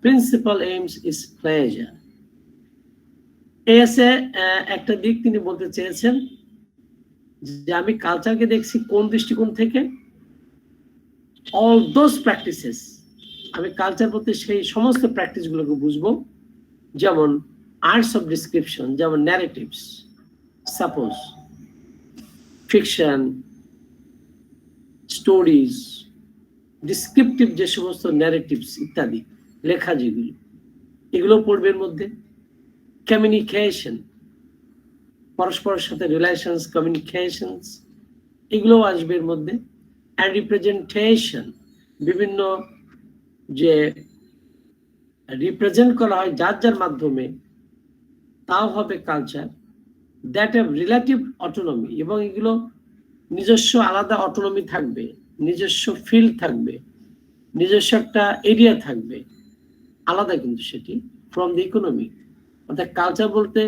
principal aims is pleasure. এসে একটা দিক তিনি বলতে চেয়েছেন যে আমি কালচারকে দেখছি কোন দৃষ্টিকোণ থেকে? অল দোজ প্র্যাকটিসেস, আমি কালচার বলতে সেই সমস্ত প্র্যাকটিস গুলোকে বুঝবো, যেমন আর্টস অফ ডিসক্রিপশন, যেমন narratives, suppose fiction, stories, descriptive যে সমস্ত ন্যারেটিভস ইত্যাদি লেখা যেগুলো, এগুলো পড়বে এর মধ্যে। কমিউনিকেশন, পরস্পরের সাথে রিলেশনস, কমিউনিকেশনস, এগুলো আসবে এর মধ্যে। অ্যান্ড রিপ্রেজেন্টেশন, বিভিন্ন যে রিপ্রেজেন্ট করা হয় যার যার মাধ্যমে, তাও হবে culture. That have relative autonomy, এবং এগুলো নিজস্ব আলাদা অটোনমি থাকবে, নিজস্ব ফিল্ড থাকবে, নিজস্ব একটা এরিয়া থাকবে, আলাদা কিন্তু সেটি ফ্রম দ্য ইকোনমি। অর্থাৎ কালচার বলতে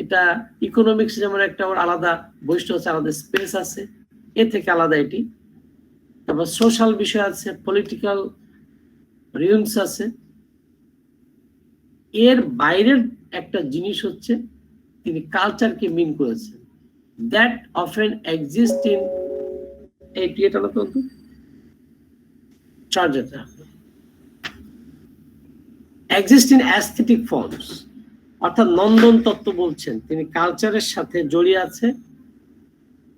এটা ইকোনমিক্স যেমন একটা আলাদা বৈশিষ্ট্য আছে, আলাদা স্পেস আছে, এ থেকে আলাদা এটি। তারপর সোশ্যাল বিষয় আছে, পলিটিক্যাল রিলমস আছে। এর বাইরের একটা জিনিস হচ্ছে তিনি কালচারকে মিন করেছেন, দ্যাট অফেন এক্সিস্ট ইন, এটা না তো চার্জারটা, এক্সিস্ট ইন অ্যাস্থেটিক ফর্মস, অর্থাৎ নন্দন তত্ত্ব বলছেন তিনি কালচারের সাথে জড়িয়ে আছে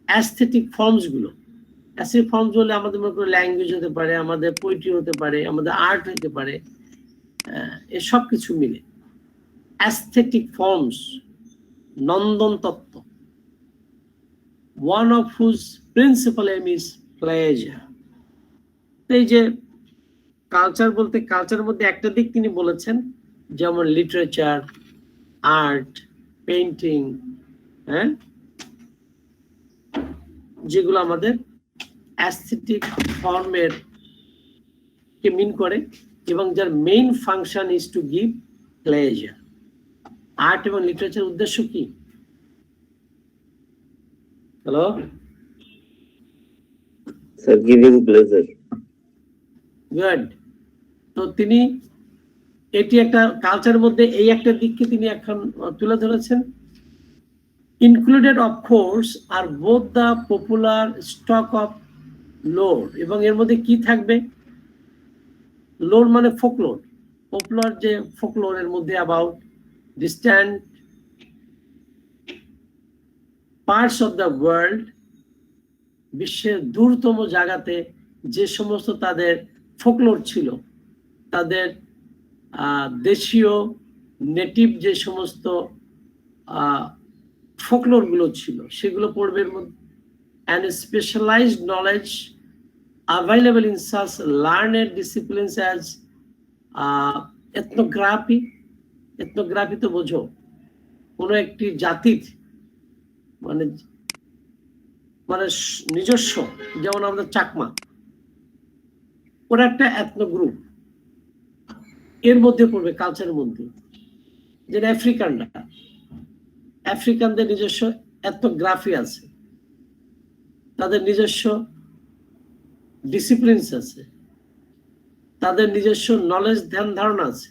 অ্যাস্থেটিক ফর্মস গুলো। অ্যাস্থেটিক ফর্মস বলে আমাদের মনে করি ল্যাঙ্গুয়েজ হতে পারে, আমাদের পোয়েট্রি হতে পারে, আমাদের আর্ট হতে পারে, এসব কিছু মিলে অ্যাস্থেটিক ফর্মস, নন্দন তত্ত্ব। One of whose principal aim is pleasure. এই যে কালচার বলতে কালচারের মধ্যে একটা দিক তিনি বলেছেন, যেমন লিটারেচার, আর্ট, পেইন্টিং, হ্যাঁ, যেগুলো আমাদের অ্যাস্থেটিক ফর্মের কে মিন করে এবং যার main function is to give pleasure. Art এবং লিটারেচার উদ্দেশ্য কি? Hello sir, giving pleasure. Good. তো তিনি এটি একটা কালচারের মধ্যে এই একটা দিককে তিনি এখন তুলে ধরেছেন। ইনক্লুডেড অফ কোর্স আর both the popular stock of lore, এবং এর মধ্যে কি থাকবে? লোর মানে ফোকলোর, পপুলার যে ফোকলোর, এর মধ্যে about distant parts of the world, বিশ্বের দূরতম জায়গাতে যে সমস্ত তাদের ফোকলোর ছিল, তাদের দেশীয় নেটিভ যে সমস্ত ফোকলোর গুলো ছিল সেগুলো পড়বে এর মধ্যে। And specialised knowledge available in such learned disciplines as ethnography. ethnography তো বোঝো, কোনো একটি জাতির মানে মানে নিজস্ব, যেমন আমাদের চাকমা, ওরা একটা এথনো গ্রুপ, এর মধ্যে পড়বে কালচারের মধ্যে। যেটা আফ্রিকানদের নিজস্ব এথনোগ্রাফি আছে, তাদের নিজস্ব ডিসিপ্লিনস আছে, তাদের নিজস্ব নলেজ ধ্যান ধারণা আছে,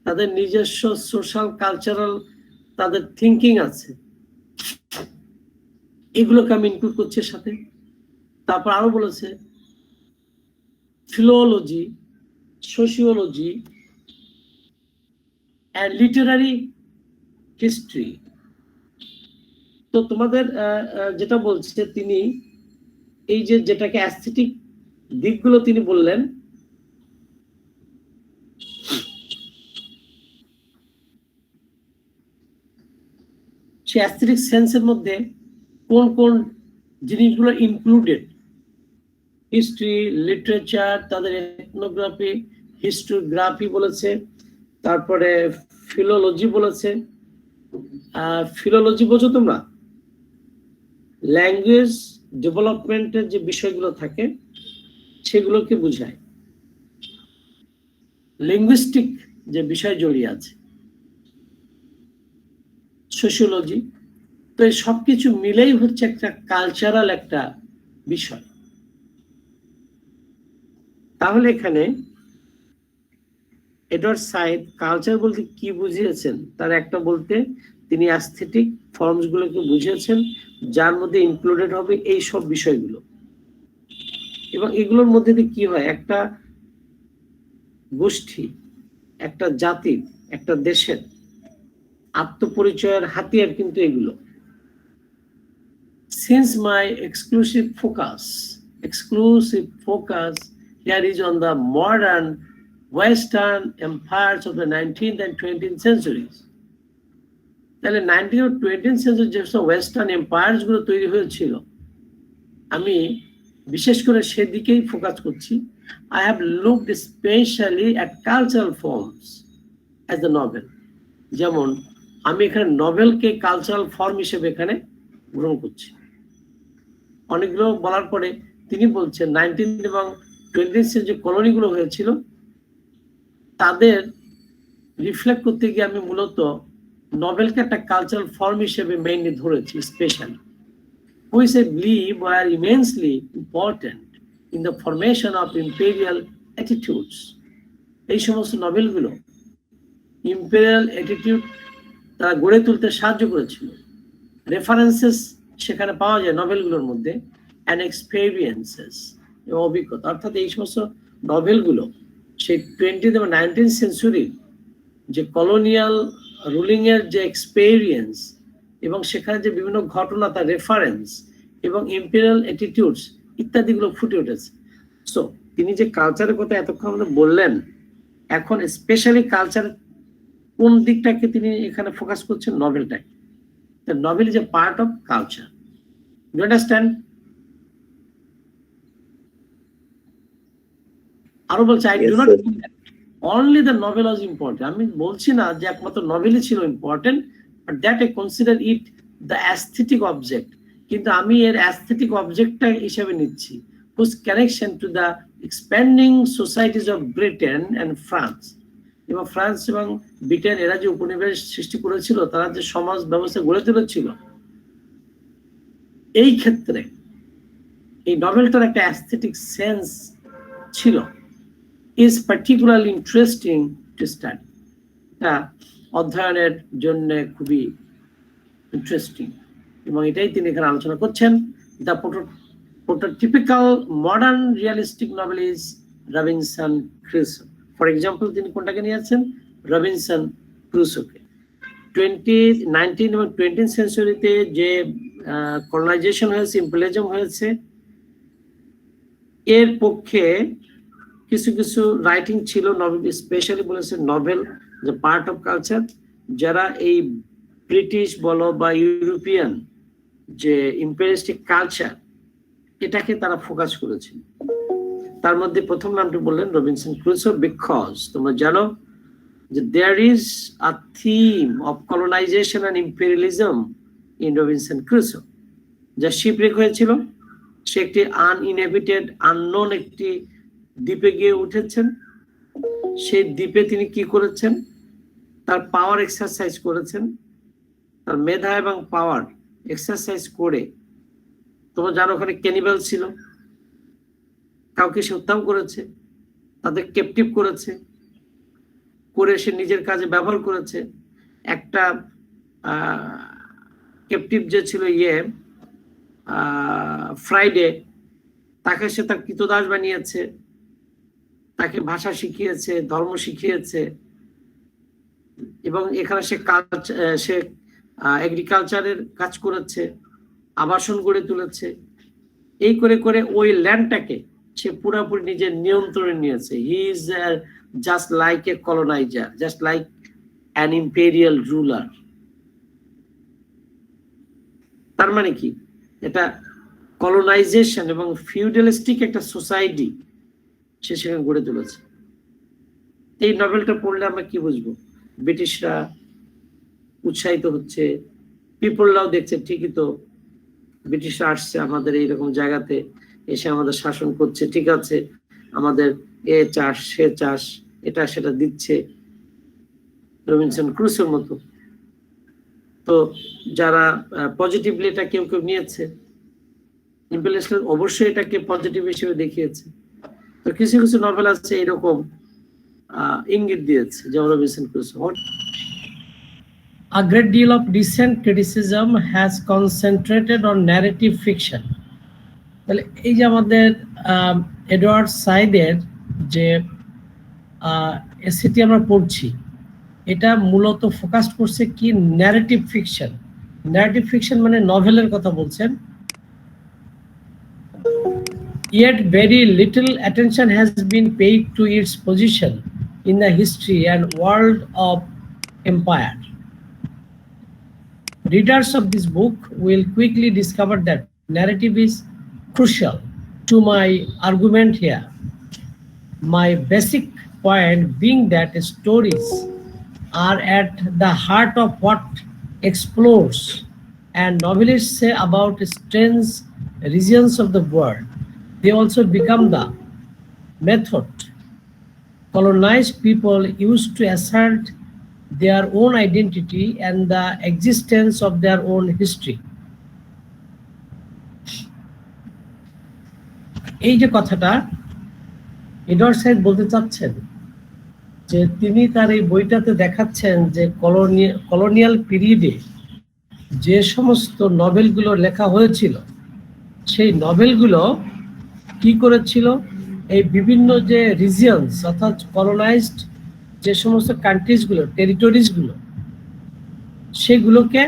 তাদের নিজস্ব সোশ্যাল কালচারাল তাদের থিঙ্কিং আছে, এগুলোকে আমি ইনক্লুড করছি সাথে। তারপর আরো বলেছে philology, sociology and literary history. তো তোমাদের যেটা বলছে তিনি, এই যে যেটাকে অ্যাস্থেটিক দিকগুলো তিনি বললেন, সে অ্যাস্থেটিক সেন্সের মধ্যে কোন কোন জিনিসগুলো ইনক্লুডেড? হিস্ট্রি, লিটারেচার, তাদের এথনোগ্রাফি, হিস্টোগ্রাফি বলেছে, তারপরে ফিলোলজি বলেছে। ফিলোলজি বোঝো তোমরা? ল্যাঙ্গুয়েজ ডেভেলপমেন্টের যে বিষয়গুলো থাকে সেগুলোকে বোঝায়, লিঙ্গুইস্টিক যে বিষয় জড়িয়ে আছে। সোশিওলজি। তো এই সবকিছু মিলেই হচ্ছে একটা কালচারাল একটা বিষয়। তাহলে এখানে এডওয়ার্ড সাইড কালচার বলতে কি বুঝিয়েছেন? তার একটা বলতে তিনি অ্যাস্থেটিক ফর্মস গুলোকে বুঝিয়েছেন, যার মধ্যে ইনক্লুডেড হবে এই সব বিষয়গুলো। এবং এগুলোর মধ্যে দিয়ে কি হয়, একটা গোষ্ঠী, একটা জাতির, একটা দেশের আত্মপরিচয়ের হাতিয়ার কিন্তু এগুলো। Since my exclusive focus here is on the modern Western empires of the 19th and 20th centuries. তাহলে 19th ও 20th century যেসব ওয়েস্টার্ন এম্পায়ার্স গুলো তৈরি হয়েছিল, আমি বিশেষ করে সেদিকেই ফোকাস করছি। I have looked especially at cultural forms as the novel. যেমন আমি এখানে নভেলকে কালচারাল ফর্ম হিসেবে এখানে গ্রহণ করছি। অনেকগুলো বলার পরে তিনি বলছেন 19th এবং 20th সেঞ্চুরি যে কলোনিগুলো হয়েছিল তাদের রিফ্লেক্ট করতে গিয়ে আমি মূলত নভেলকে একটা কালচারাল ফর্ম হিসেবে মেইনলি ধরেছি, specially which I believe were immensely important in the formation of imperial attitudes. এই সমস্ত নভেলগুলো ইম্পেরিয়াল অ্যাটিটিউড তারা গড়ে তুলতে সাহায্য করেছিল। রেফারেন্সেস সেখানে পাওয়া যায় নভেলগুলোর মধ্যে, অ্যান্ড এক্সপেরিয়েন্সেস এবং অভিজ্ঞতা। অর্থাৎ এই সমস্ত নভেলগুলো সেই 20th এবং 19th সেঞ্চুরির যে কলোনিয়াল রুলিং এর যে এক্সপেরিয়েন্স এবং সেখানে যে বিভিন্ন ঘটনা, তার রেফারেন্স এবং ইম্পেরিয়াল অ্যাটিটিউডস ইত্যাদিগুলো ফুটে উঠেছে। সো তিনি যে কালচারের কথা এতক্ষণ আমাদের বললেন, এখন স্পেশালি কালচার কোন দিকটাকে তিনি এখানে ফোকাস করছেন? নভেলটাকে। The novel is a part of culture. You understand? আরো বলছে I do not think that only the novel was important. আমি বলছি না যে একমাত্র নভেলই ছিল important, but that I consider it the aesthetic object. কিন্তু আমি এর aesthetic objectটা হিসেবে নিচ্ছি, whose connection to the expanding societies of Britain and France. এবং ফ্রান্স এবং ব্রিটেন এরা যে উপনিবেশ সৃষ্টি করেছিল, তারা যে সমাজ ব্যবস্থা গড়ে তুলেছিল, এই ক্ষেত্রে এই নভেলটার একটা অ্যাস্থেটিক সেন্স ছিল। is particularly interesting to study. অধ্যয়নের জন্য খুবই ইন্টারেস্টিং এবং এটাই তিনি এখানে আলোচনা করছেন। The prototypical modern realistic novel is Robinson Crusoe. For example তিনি কোনটাকে নিয়েছেন? রবিনসন ক্রুসোকে। 19 এবং 20th সেঞ্চুরিতে যে কলোনাইজেশন হয়েছে, ইম্পেরিয়ালিজম হয়েছে, এর পক্ষে কিছু কিছু রাইটিং ছিল, স্পেশালি বলেছে নভেল যে পার্ট অফ কালচার, যারা এই ব্রিটিশ বলো বা ইউরোপিয়ান যে ইম্পেরিয়ালিস্টিক কালচার এটাকে তারা ফোকাস করেছিল। তার মধ্যে প্রথম নামটি বললেন রবিনসন ক্রুসো, বিকজ তোমরা জানো যে there is a theme of colonisation and imperialism in Robinson Crusoe. যা শিপরেক হয়েছিল, সে একটি আনইনহেবিটেড আননোন একটি দ্বীপে গিয়ে উঠেছেন। সেই দ্বীপে তিনি কি করেছেন? তার পাওয়ার এক্সারসাইজ করেছেন, তার মেধা এবং পাওয়ার এক্সারসাইজ করে। তোমরা জানো ওখানে ক্যানিবাল ছিল, কাউকে সে হত্যা করেছে, তাদের ক্যাপটিভ করেছে, করে সে নিজের কাজে ব্যবহার করেছে। একটা ক্যাপটিভ যে ছিল ফ্রাইডে, তাকে সে তার কৃতদাস বানিয়েছে, তাকে ভাষা শিখিয়েছে, ধর্ম শিখিয়েছে, এবং এখানে সে এগ্রিকালচারের কাজ করেছে, আবাসন গড়ে তুলেছে। এই করে করে ওই ল্যান্ডটাকে সে পুরোপুরি নিজের নিয়ন্ত্রণে নিয়েছে। He is just like a coloniser, just like an imperial ruler. তার মানে কি? এটা কলোনাইজেশন এবং ফিউডালিস্টিক একটা সোসাইটি সে সেখানে গড়ে তুলেছে। এই নভেলটা পড়লে আমরা কি বুঝবো? ব্রিটিশরা উৎসাহিত হচ্ছে, পিপলরাও দেখছে ঠিকই তো ব্রিটিশরা আসছে আমাদের এইরকম জায়গাতে, এসে আমাদের শাসন করছে, ঠিক আছে, আমাদের এ চাষ সে চাষ এটা সেটা দিচ্ছে, রবিনসন ক্রুসোর মতো। তো যারা পজিটিভলি এটা কেউ কেউ নিয়েছে, ইম্পেরিয়ালিস্ট অবশ্যই এটাকে পজিটিভ হিসেবে দেখিয়েছে। তো কিছু কিছু নভেল আছে এরকম ইঙ্গিত দিয়েছে, যেমন Robinson Crusoe. A great deal of recent criticism has concentrated on narrative fiction. তাহলে এই যে আমাদের এডওয়ার্ড সাইডের যে এসিটি আমরা পড়ছি, এটা মূলত ফোকাস করছে কি? Narrative fiction. ন্যারেটিভ ফিকশন মানে নভেলের কথা বলছেন। Yet very little attention has been paid to its position in the history and world of empire. Readers of this book will quickly discover that narrative is crucial to my argument here. My basic point being that stories are at the heart of what explores and novelists say about strange regions of the world. They also become the method colonized people used to assert their own identity and the existence of their own history. এই যে কথাটা Edward side বলতে চাচ্ছেন, যে তিনি তার এই বইটাতে দেখাচ্ছেন যে কলোনিয়াল পিরিয়ডে যে সমস্ত নভেলগুলো লেখা হয়েছিল, সেই নভেলগুলো কি করেছিল? এই বিভিন্ন যে রিজিয়নস অর্থাৎ কলোনাইজড যে সমস্ত কান্ট্রিজগুলো, টেরিটরিজগুলো, সেগুলোকে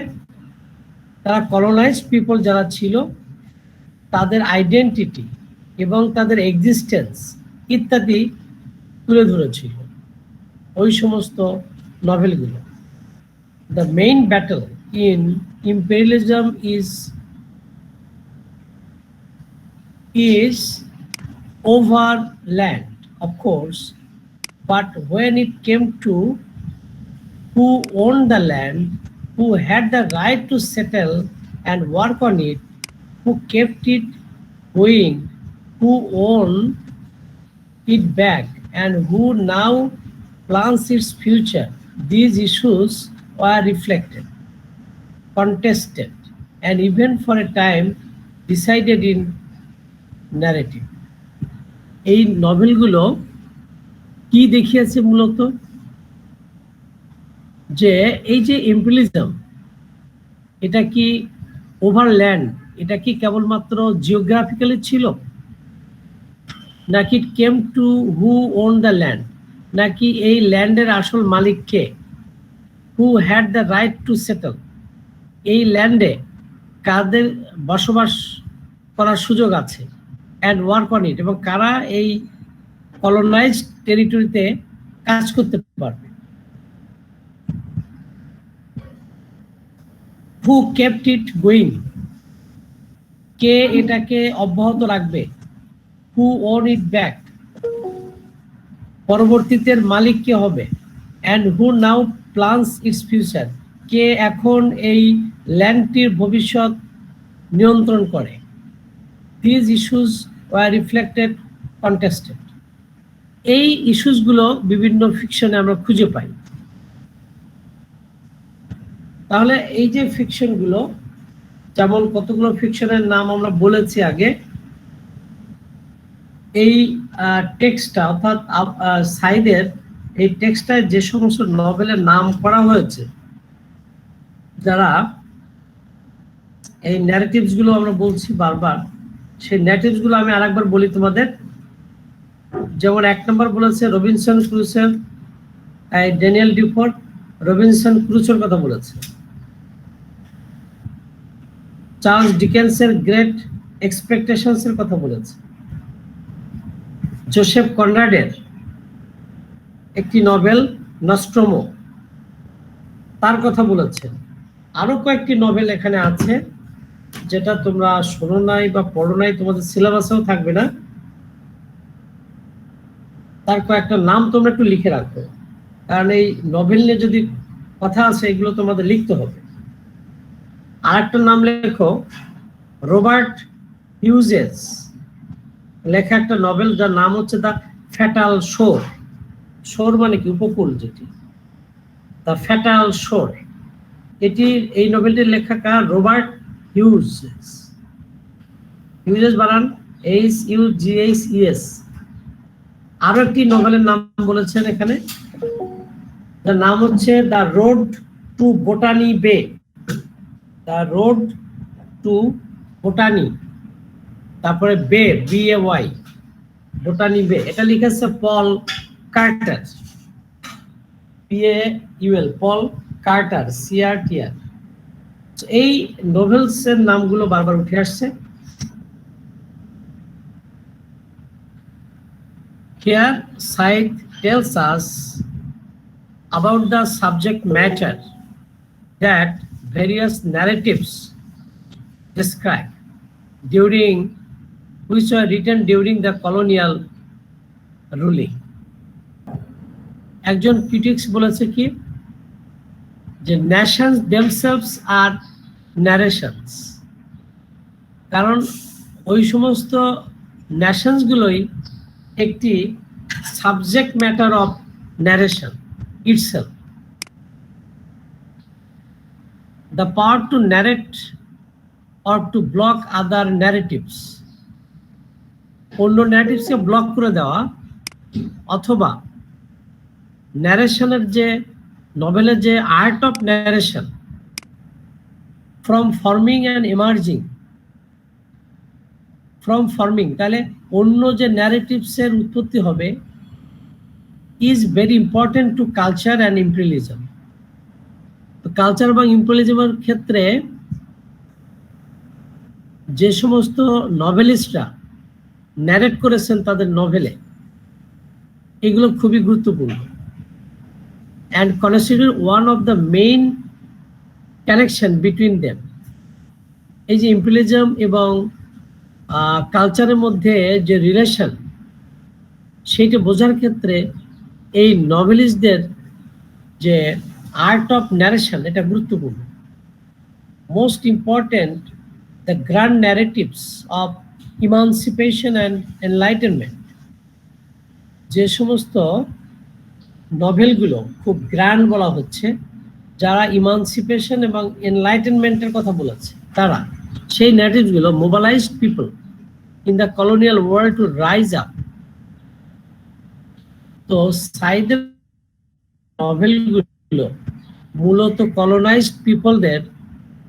তারা কলোনাইজড পিপল যারা ছিল তাদের আইডেন্টিটি এবং তাদের এক্সিস্টেন্স ইত্যাদি তুলে ধরেছিল ওই সমস্ত নভেলগুলো। The main battle in imperialism is over land, of course, but when it came to who owned the land, who had the right to settle and work on it, who kept it going, who owned it back, and who now plans its future, these issues were reflected, contested, and even for a time decided in narrative. এই নভেলগুলো কি দেখিয়েছে মূলত, যে এই যে imperialism, এটা কি overland, এটা কি কেবলমাত্র জিওগ্রাফিক্যালি ছিল, নাকি it came to who own the land, নাকি এই ল্যান্ডের আসল মালিক কে, who had the right to settle, এই ল্যান্ডে কাদের বসবাস করার সুযোগ আছে, অ্যান্ড ওয়ার্ক অন ইট, এবং কারা এই কলোনাইজড টেরিটরিতে কাজ করতে পারবে, হু কেপ্ট ইট গোয়িং, কে এটাকে অব্যাহত রাখবে, হু ওন ইট ব্যাক, পরবর্তীতে মালিক কে হবে, and who now plans its future, কে এখন এই ল্যান্ডটির ভবিষ্যৎ নিয়ন্ত্রণ করে। This issues were reflected, contested. এই ইস্যুসগুলো বিভিন্ন ফিকশনে আমরা খুঁজে পাই। তাহলে এই যে ফিকশনগুলো, যেমন কতগুলো ফিকশনের নাম আমরা বলেছি আগে, এই টেক্সটটা অর্থাৎ সাইদের এই টেক্সটায় যে সমস্ত নভেলের নাম করা হয়েছে, যারা এই ন্যারেটিভস গুলো আমরা বলছি বারবার, সেই ন্যারেটিভস গুলো আমি আরেকবার বলি তোমাদের। যেমন 1 নম্বর বলেছে রবিনসন ক্রুসোর, ড্যানিয়েল ডিফোর রবিনসন ক্রুসোর কথা বলেছে। চার্লস ডিকেন্সের গ্রেট এক্সপেকটেশনস এর কথা বলেছে। জোসেফ কনরাডের একটি নভেল নস্ট্রোমো, তার কথা বলেছেন। আরো কয়েকটি নভেল এখানে আছে যেটা তোমরা শোনো নাই বা পড়ো নাই, তোমাদের সিলেবাসেও থাকবে না, তার কয়েকটা নাম তোমরা একটু লিখে রাখো, কারণ এই নভেল নিয়ে যদি কথা আছে এগুলো তোমাদের লিখতে হবে। আর একটা নাম লেখো, রবার্ট হিউজেস লেখা একটা নভেল যার নাম হচ্ছে দ্য ফ্যাটাল শোর। শোর মানে কি? উপকূল, যেটি দ্য ফ্যাটাল শোর। এটি এই নভেলটির লেখা রবার্ট হিউজেস। হিউজেস বানান HUGHES। আরো একটি নভেলের নাম বলেছেন এখানে, তার নাম হচ্ছে দ্য রোড টু বোটানি বে। দ্য রোড টু বোটানি, তারপরে বে, BAY, বোটানি বে। এটা লিখেছে পল কার্টার, PAUL, পল কার্টার, CRTR। এই নোভেলস এর নামগুলো বারবার উঠে আসছে। Here Said tells us about the subject matter that various narratives describe which were written during the colonial ruling. একজন ক্রিটিক্স বলেছে কি, যে nations themselves are narrations, কারণ ওই সমস্ত নেশনস গুলোই একটি subject matter of narration itself. The power to narrate or to block other narratives, অন্য ন্যারেটিভসকে ব্লক করে দেওয়া, অথবা ন্যারেশনের যে নভেলের যে art of narration, from forming and emerging, from forming, তাহলে অন্য যে ন্যারেটিভসের উৎপত্তি হবে, is very important to culture and imperialism. তো কালচার এবং ইম্পেরিয়ালিজমের ক্ষেত্রে যে সমস্ত নভেলিস্টরা ন্যারেট করেছেন তাদের নভেলে, এগুলো খুবই গুরুত্বপূর্ণ, and constitute one of the main connection between them. এই যে ইম্পেরিয়ালিজম এবং কালচারের মধ্যে যে রিলেশন, সেইটা বোঝার ক্ষেত্রে এই নভেলিস্টদের যে আর্ট অফ ন্যারেশন, এটা গুরুত্বপূর্ণ। Most important the grand narratives of emancipation and enlightenment, যে সমস্ত নভেলগুলো খুব গ্র্যান্ড বলা হচ্ছে, যারা ইমানসিপেশন এবং এনলাইটেনমেন্টের কথা বলেছে, তারা সেই ন্যারেটিভসগুলো mobilised people in the colonial world to rise up তো সাইদের নভেলগুলো মূলত কলোনাইজড পিপলদের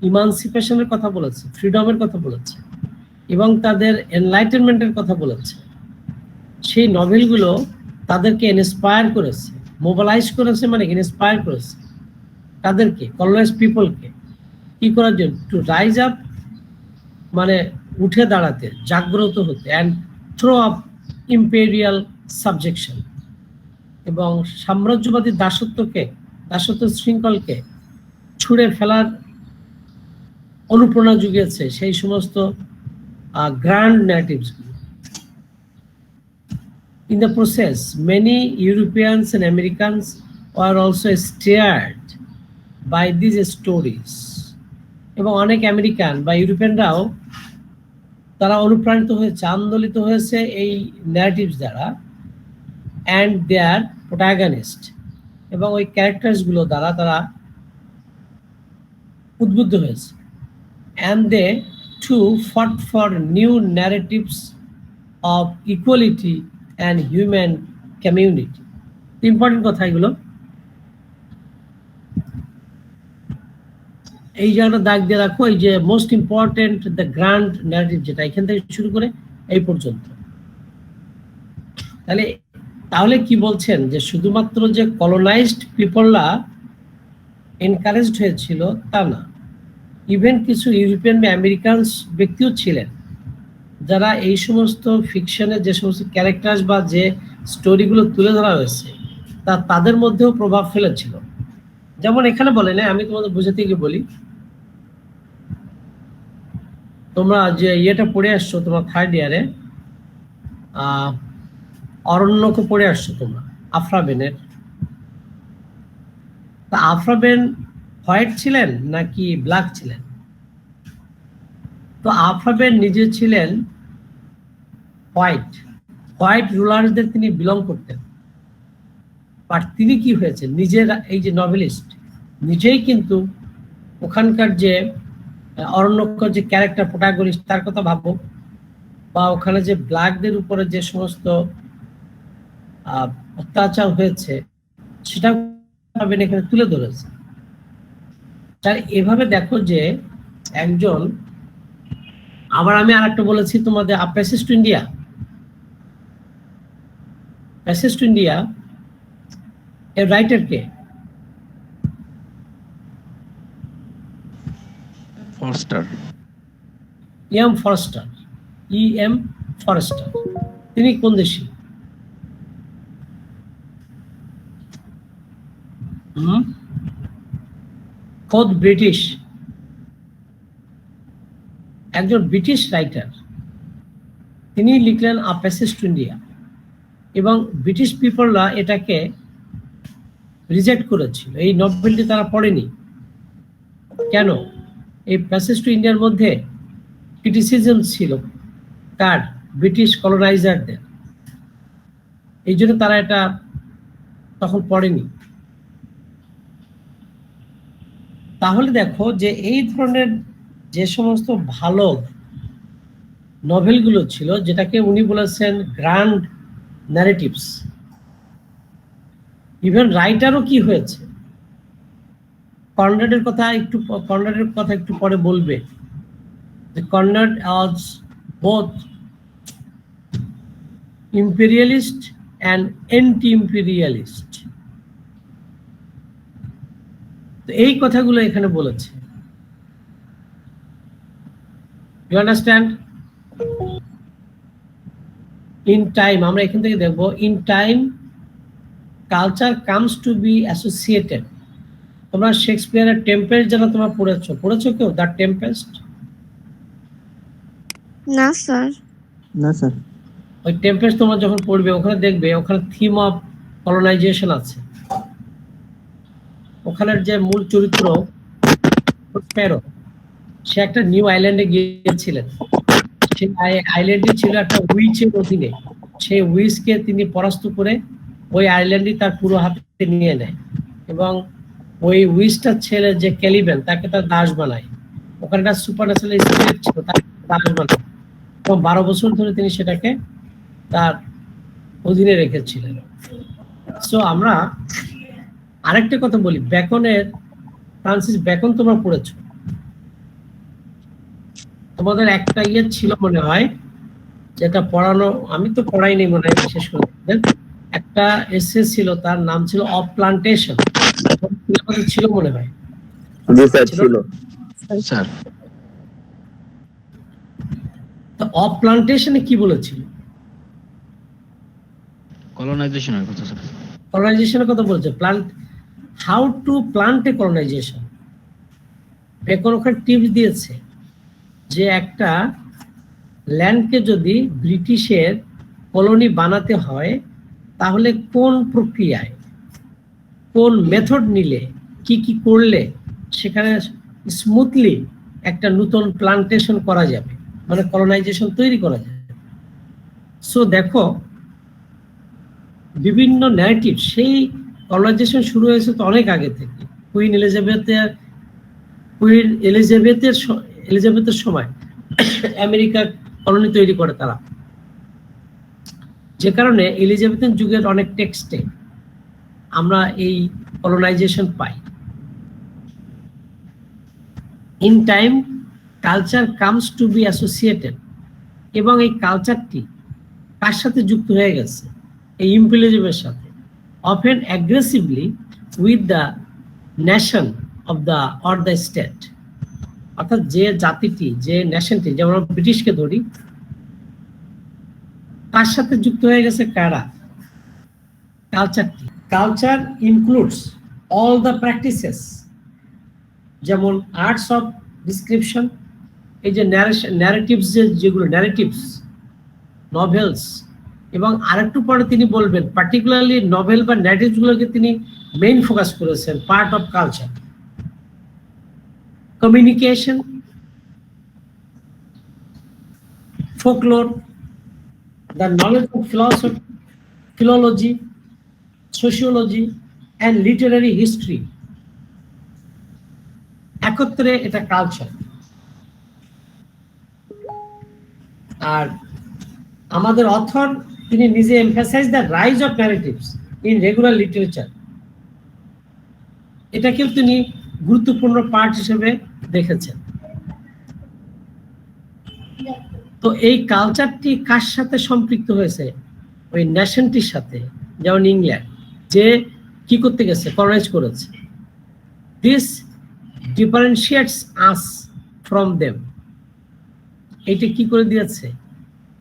ইমানসিপেশনের কথা বলেছে, ফ্রিডমের কথা বলেছে এবং তাদের এনলাইটেনমেন্টের কথা বলেছে। সেই নভেলগুলো তাদেরকে ইন্সপায়ার করেছে, মোবিলাইজ করেছে, মানে ইন্সপায়ার করেছে তাদেরকে, কলোনাইজড পিপলকে কি করার জন্য, টু রাইজ আপ, মানে উঠে দাঁড়াতে, জাগ্রত হতে, and throw up imperial subjection, এবং সাম্রাজ্যবাদী দাসত্ব শৃঙ্খলকে ছুঁড়ে ফেলার অনুপ্রেরণা জুগিয়েছে সেই সমস্ত grand narratives. In the process, many Europeans and Americans were also stirred by these stories. এবং অনেক আমেরিকান বা ইউরোপিয়ানরাও তারা অনুপ্রাণিত হয়েছে, আন্দোলিত হয়েছে এই ন্যারেটিভস দ্বারা, অ্যান্ড দেয়ার প্রোটাগনিস্ট, এবং ওই ক্যারেক্টার্সগুলো দ্বারা তারা উদ্বুদ্ধ হয়েছে। And they too fought for new narratives of equality and human community. Important কথা এগুলো, এই জায়গাটা দাগ দিয়ে রাখো, এই যে most important the grand narrative, যেটা এখান থেকে শুরু করে এই পর্যন্ত। তাহলে কি বলছেন যে শুধুমাত্র যে কলোনাইজড পিপলরা এনকারেজড হয়েছিল তা না, ইভেন কিছু ইউরোপিয়ান বা আমেরিকানস ব্যক্তিও ছিলেন যারা এই সমস্ত ফিকশনের যে সমস্ত ক্যারেক্টার বা যে স্টোরিগুলো তুলে ধরা হয়েছে তাদের মধ্যেও প্রভাব ফেলেছিল। যেমন এখানে বলে না, আমি তোমাদের বুঝাতে গিয়ে বলি, তোমরা যে ইয়েটা পড়ে আসছো তোমার থার্ড ইয়ারে, অরণ্যকে পড়ে আসছো তোমরা, আফরাবেনের। তা আফরাবেন হোয়াইট ছিলেন নাকি ব্ল্যাক ছিলেন? তো আফরাবেন নিজে ছিলেন হোয়াইট রুলারদের তিনি বিলং করতেন। বাট তিনি কি হয়েছেন, নিজের এই যে নভেলিস্ট নিজেই কিন্তু ওখানকার যে অরণ্যকর যে ক্যারেক্টার প্রোটাগনিস্ট তার কথা ভাবো, বা ওখানে যে ব্ল্যাকদের উপরে যে সমস্ত অত্যাচার হয়েছে সেটা এখানে তুলে ধরেছে। তার এভাবে দেখো যে একজন, আবার আমি আর একটা বলেছি তোমাদের, প্যাসেজ টু ইন্ডিয়া এর রাইটার কে? ফরস্টার। M Forster. তিনি কোন দেশি? খোদ ব্রিটিশ, একজন ব্রিটিশ রাইটার। তিনি লিখলেন আ প্যাসেজ টু ইন্ডিয়া, এবং ব্রিটিশ পিপলরা এটাকে রিজেক্ট করেছিল, এই নভেলটি তারা পড়েনি। কেন? এই প্যাসেজ টু ইন্ডিয়ার মধ্যে ক্রিটিসিজম ছিল কার? ব্রিটিশ কলোনাইজারদের। এই জন্য তারা এটা তখন পড়েনি। তাহলে দেখো যে এই ধরনের যে সমস্ত ভালো নভেলগুলো ছিল, যেটাকে উনি বলেছেন গ্র্যান্ড ন্যারেটিভস, ইভেন রাইটারও কি হয়েছে, কনরাডের কথা একটু পরে বলবে। কনরাড ওয়াজ both imperialist and anti imperialist. তো এই কথাগুলো এখানে বলেছে। You understand? ইন টাইম, আমরা এখান থেকে দেখবো, in time culture comes to be associated. তোমরা শেক্সপিয়ারের টেম্পেস্ট যেন তোমরা পড়েছো কেউ? The Tempest? না স্যার। না স্যার। ওই টেম্পেস্ট তোমরা যখন পড়বে ওখানে দেখবে ওখানে থিম অফ কলোনাইজেশন আছে। ওখানের যে মূল চরিত্র স্প্যারো, সে একটা নিউ আইল্যান্ডে গিয়েছিলেন। সেই আইল্যান্ডে ছিল একটা উইচের অধীনে। সেই উইচকে তিনি পরাস্ত করে ওই আইল্যান্ডই তার পুরো হাতে নিয়ে নেয়, এবং ওই উইচটার ছেলে যে ক্যালিবেন তাকে তার দাস বানায়। ওখানে একটা সুপারন্যাচুরাল স্পিরিট ছিল, তাকে দাস বানায়, এবং 12 বছর ধরে তিনি সেটাকে তার অধীনে রেখেছিলেন। সো আমরা আরেকটা কথা বলি, বেকনের, ফ্রান্সিস বেকন তোমরা পড়েছো, তোমাদের একটা ইয়ে ছিল মনে হয় যেটা পড়ানো, আমি তো পড়াইনি মনে হয় বিশেষ করে, একটা এসে ছিল তার নাম ছিল অফ প্লান্টেশন, ছিল মনে হয়। জি স্যার ছিল। স্যার তো অফ প্লান্টেশনে কি বলেছিল? কলোনাইজেশনের কথা স্যার। কলোনাইজেশনের কথা বলছে, plant, how to plant A colonisation. Beacon ওখানে টিপস দিয়েছে যে একটা ল্যান্ডকে যদি ব্রিটিশের কলোনি বানাতে হয় তাহলে কোন প্রক্রিয়ায়, কোন মেথড নিলে, কি কি করলে সেখানে স্মুথলি একটা নতুন প্লান্টেশন করা যাবে, মানে কলোনাইজেশন তৈরি করা যাবে। সো দেখো বিভিন্ন ন্যারেটিভ, সেই কলোনাইজেশন শুরু হয়েছে তো অনেক আগে থেকে, কুইন এলিজাবেথের সময় আমেরিকা কলোনি তৈরি করে তারা, যে কারণে এলিজাবেথিয়ান যুগের অনেক টেক্সটে আমরা এই কলোনাইজেশন পাই। In time culture comes to be associated, এবং এই কালচারটি কার সাথে যুক্ত হয়ে গেছে? এই ইম্পিরিয়ালিজমের সাথে, often aggressively with the nation of the or the state. অর্থাৎ যে জাতিটি, যে নেশনটি, যেমন ব্রিটিশকে ধরি, তার সাথে যুক্ত হয়ে গেছে কারা? কালচারটি। Culture includes all the practices, যেমন আর্টস অফ ডিসক্রিপশন, এই যে ন্যারেটিভস, যেগুলো ন্যারেটিভস, নভেলস, এবং আরেকটু পরে তিনি বলবেন পার্টিকুলারলি নভেল বা ন্যারেটিভস গুলোকে তিনি মেইন ফোকাস করেছেন, part of culture. Communication, folklore, the knowledge of philosophy, philology, sociology and literary history, একত্রে এটা কালচার। আর আমাদের অথর তিনি নিজে emphasise the rise of narratives in regular literature, এটাকেও তিনি গুরুত্বপূর্ণ পার্ট হিসেবে দেখেছেন। তো এই কালচারটি কার সাথে সম্পৃক্ত হয়েছে? ওই নেশনটির সাথে, যেমন ইংল্যান্ড, যে কি করতে গেছে? কলোনাইজ করেছে। This differentiates us from them, এইটা কি করে দিয়েছে?